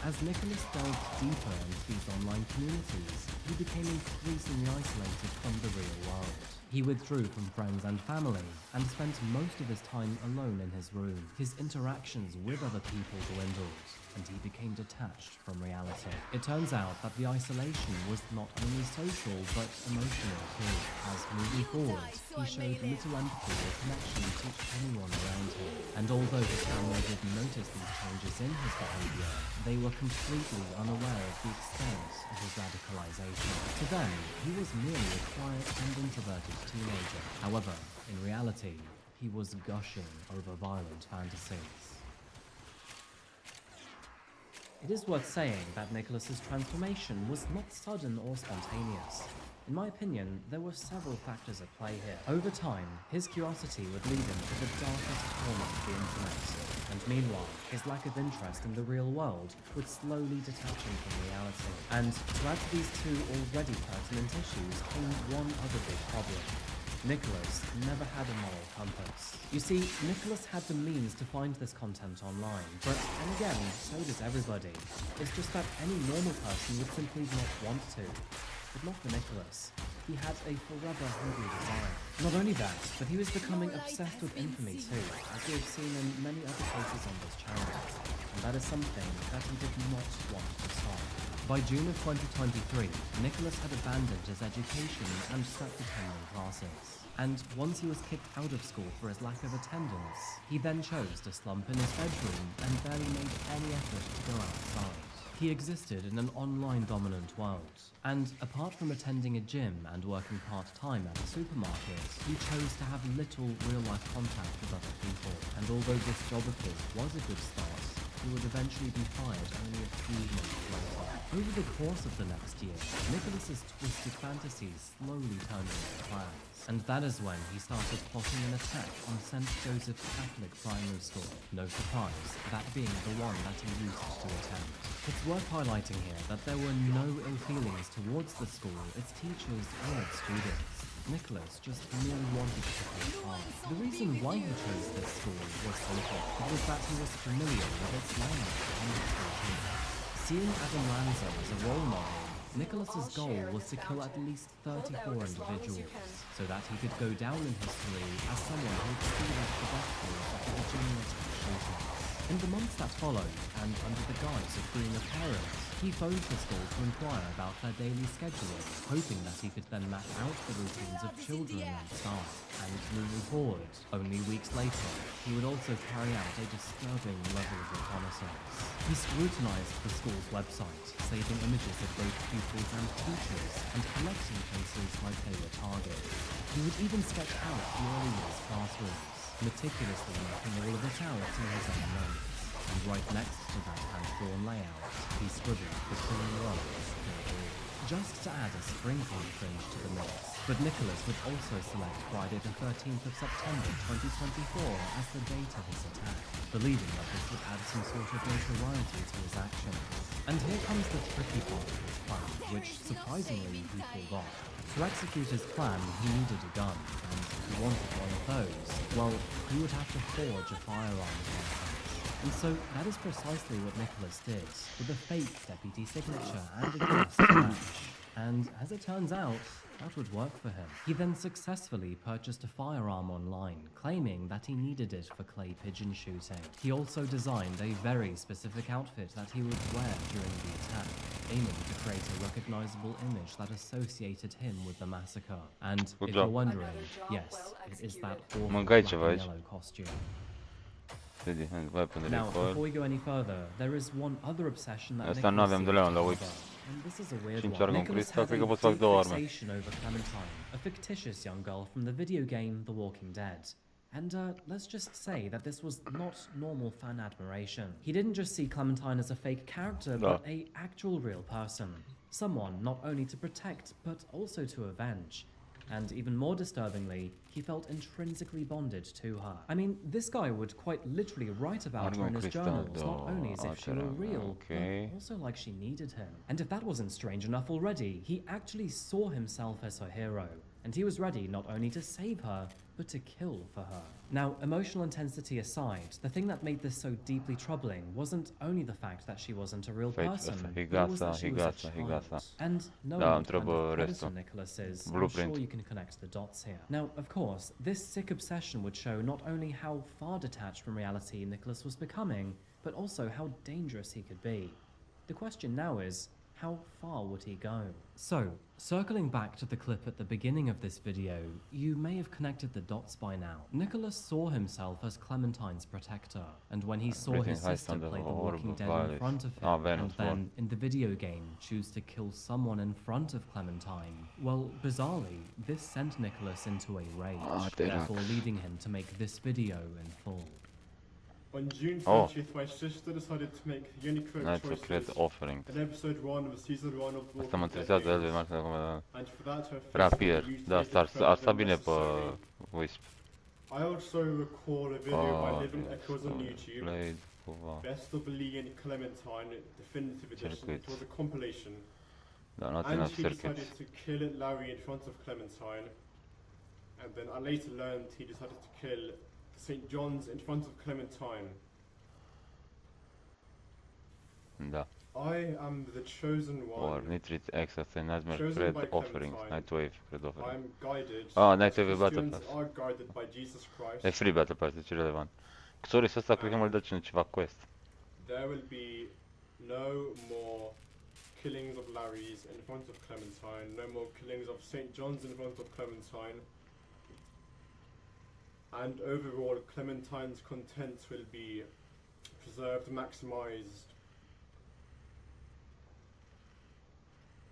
S9: As Nicholas delved deeper into these online communities, he became increasingly isolated from the real world. He withdrew from friends and family, and spent most of his time alone in his room. His interactions with other people dwindled, and he became detached from reality. It turns out that the isolation was not only social, but emotional too, as moving forward, he showed little empathy or connection to anyone around him. And although his family did notice these changes in his behavior, they were completely unaware of the extent of his radicalization. To them, he was merely a quiet and introverted teenager. However, in reality, he was gushing over violent fantasies. It is worth saying that Nicholas's transformation was not sudden or spontaneous. In my opinion, there were several factors at play here. Over time, his curiosity would lead him to the darkest corner of the internet, and meanwhile, his lack of interest in the real world would slowly detach him from reality. And to add to these two already pertinent issues came one other big problem. Nicholas never had a moral compass. You see, Nicholas had the means to find this content online, but then again, so does everybody. It's just that any normal person would simply not want to. But not for Nicholas. He had a forever hungry desire. Not only that, but he was becoming obsessed with infamy too, as we have seen in many other cases on this channel. And that is something that he did not want to stop. By June of 2023, Nicholas had abandoned his education and stopped attending classes. And once he was kicked out of school for his lack of attendance, he then chose to slump in his bedroom and barely made any effort to go outside. He existed in an online dominant world, and apart from attending a gym and working part-time at a supermarket, he chose to have little real-life contact with other people, and although this job of his was a good start, he would eventually be fired only a few months later. Over the course of the next year, Nicholas's twisted fantasies slowly turned into plans, and that is when he started plotting an attack on St. Joseph's Catholic Primary School. No surprise, that being the one that he used to attend. It's worth highlighting here that there were no ill feelings towards the school, its teachers, or its students. Nicholas just merely wanted to play hard. The reason why he chose this school was simple. It was that he was familiar with its layout and its routine. Seeing Adam Lanza as a role model, Nicholas's goal was to kill at least 34 individuals, so that he could go down in history as someone who would speed up the death toll of the Virginia Tech shootings. In the months that followed, and under the guise of being a parent, he phoned the school to inquire about their daily schedule, hoping that he could then map out the routines of children and staff. And moving forward, only weeks later, he would also carry out a disturbing level of reconnaissance. He scrutinized the school's website, saving images of both pupils and teachers, and collecting cases like they were targets. He would even sketch out the early years classrooms, meticulously mapping all of it out in his own notes. And right next to that hand-drawn layout, he scribbled the killing words, "kill all," just to add a sprinkle of cringe to the mix. But Nicholas would also select Friday the 13th of September 2024 as the date of his attack, believing that this would add some sort of notoriety to his actions. And here comes the tricky part of his plan, which surprisingly he pulled off. To execute his plan, he needed a gun, and if he wanted one of those, well, he would have to forge a firearm license. And so that is precisely what Nicholas did, with a fake deputy signature and a gas match. And as it turns out, that would work for him. He then successfully purchased a firearm online, claiming that he needed it for clay pigeon shooting. He also designed a very specific outfit that he would wear during the attack, aiming to create a recognizable image that associated him with the massacre. And if you're wondering, yes, it is that awful black and yellow costume. Now, before we go any further, there is one other obsession that Nicholas seems to have, and this is a weird one. Nicholas has a deep fixation over Clementine, a fictitious young girl from the video game The Walking Dead. And let's just say that this was not normal fan admiration. He didn't just see Clementine as a fake character, but a actual real person. Someone not only to protect, but also to avenge. And even more disturbingly, he felt intrinsically bonded to her. I mean, this guy would quite literally write about her in his journals, not only as if she were real, but also like she needed him. And if that wasn't strange enough already, he actually saw himself as her hero, and he was ready not only to save her, but to kill for her. Now, emotional intensity aside, the thing that made this so deeply troubling wasn't only the fact that she wasn't a real person, but it was that she was a child. And knowing what kind of predator Nicholas is, I'm sure you can connect the dots here. Now, of course, this sick obsession would show not only how far detached from reality Nicholas was becoming, but also how dangerous he could be. The question now is, how far would he go? So, circling back to the clip at the beginning of this video, you may have connected the dots by now. Nicholas saw himself as Clementine's protector, and when he saw his sister play The Walking Dead in front of him, and then, in the video game, choose to kill someone in front of Clementine, well, bizarrely, this sent Nicholas into a rage, therefore leading him to make this video in full.
S12: On June 30th, my sister decided to make the only correct choices in episode 1 of season 1 of The Walking Dead. And for that, her Facebook used the
S1: Wisp.
S12: I also recall a video by Living Echoes on YouTube, Best of Lee and Clementine Definitive Edition. It was a compilation. And she decided to kill Larry in front of Clementine. And then I later learned he decided to kill St. John's in front of Clementine.
S1: Da.
S12: I am the chosen one.
S1: Or Nitrit Access and Nightmare Cred Offerings, Nightwave Cred Offerings.
S12: I am guided.
S1: Nightwave Battle Pass.
S12: Are guided by Jesus Christ.
S1: E free Battle Pass, deci relevant. Sorry, să ăsta cred că mă-l dă ceva quest.
S12: There will be no more killings of Larrys in front of Clementine, no more killings of St. John's in front of Clementine. And overall, Clementine's content will be preserved, maximized,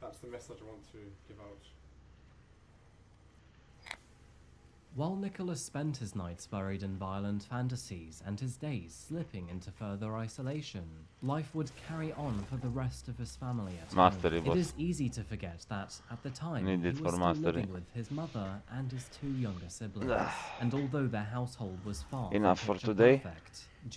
S12: that's the message I want to give out.
S9: While Nicholas spent his nights buried in violent fantasies and his days slipping into further isolation, life would carry on for the rest of his family at
S1: Mastery,
S9: home. It is easy to forget that at the time
S1: Need
S9: he
S1: it
S9: was
S1: for
S9: still
S1: mastery.
S9: living with his mother and his 2 younger siblings, and although their household was far
S1: Enough
S9: from
S1: for
S9: picture
S1: today.
S9: perfect,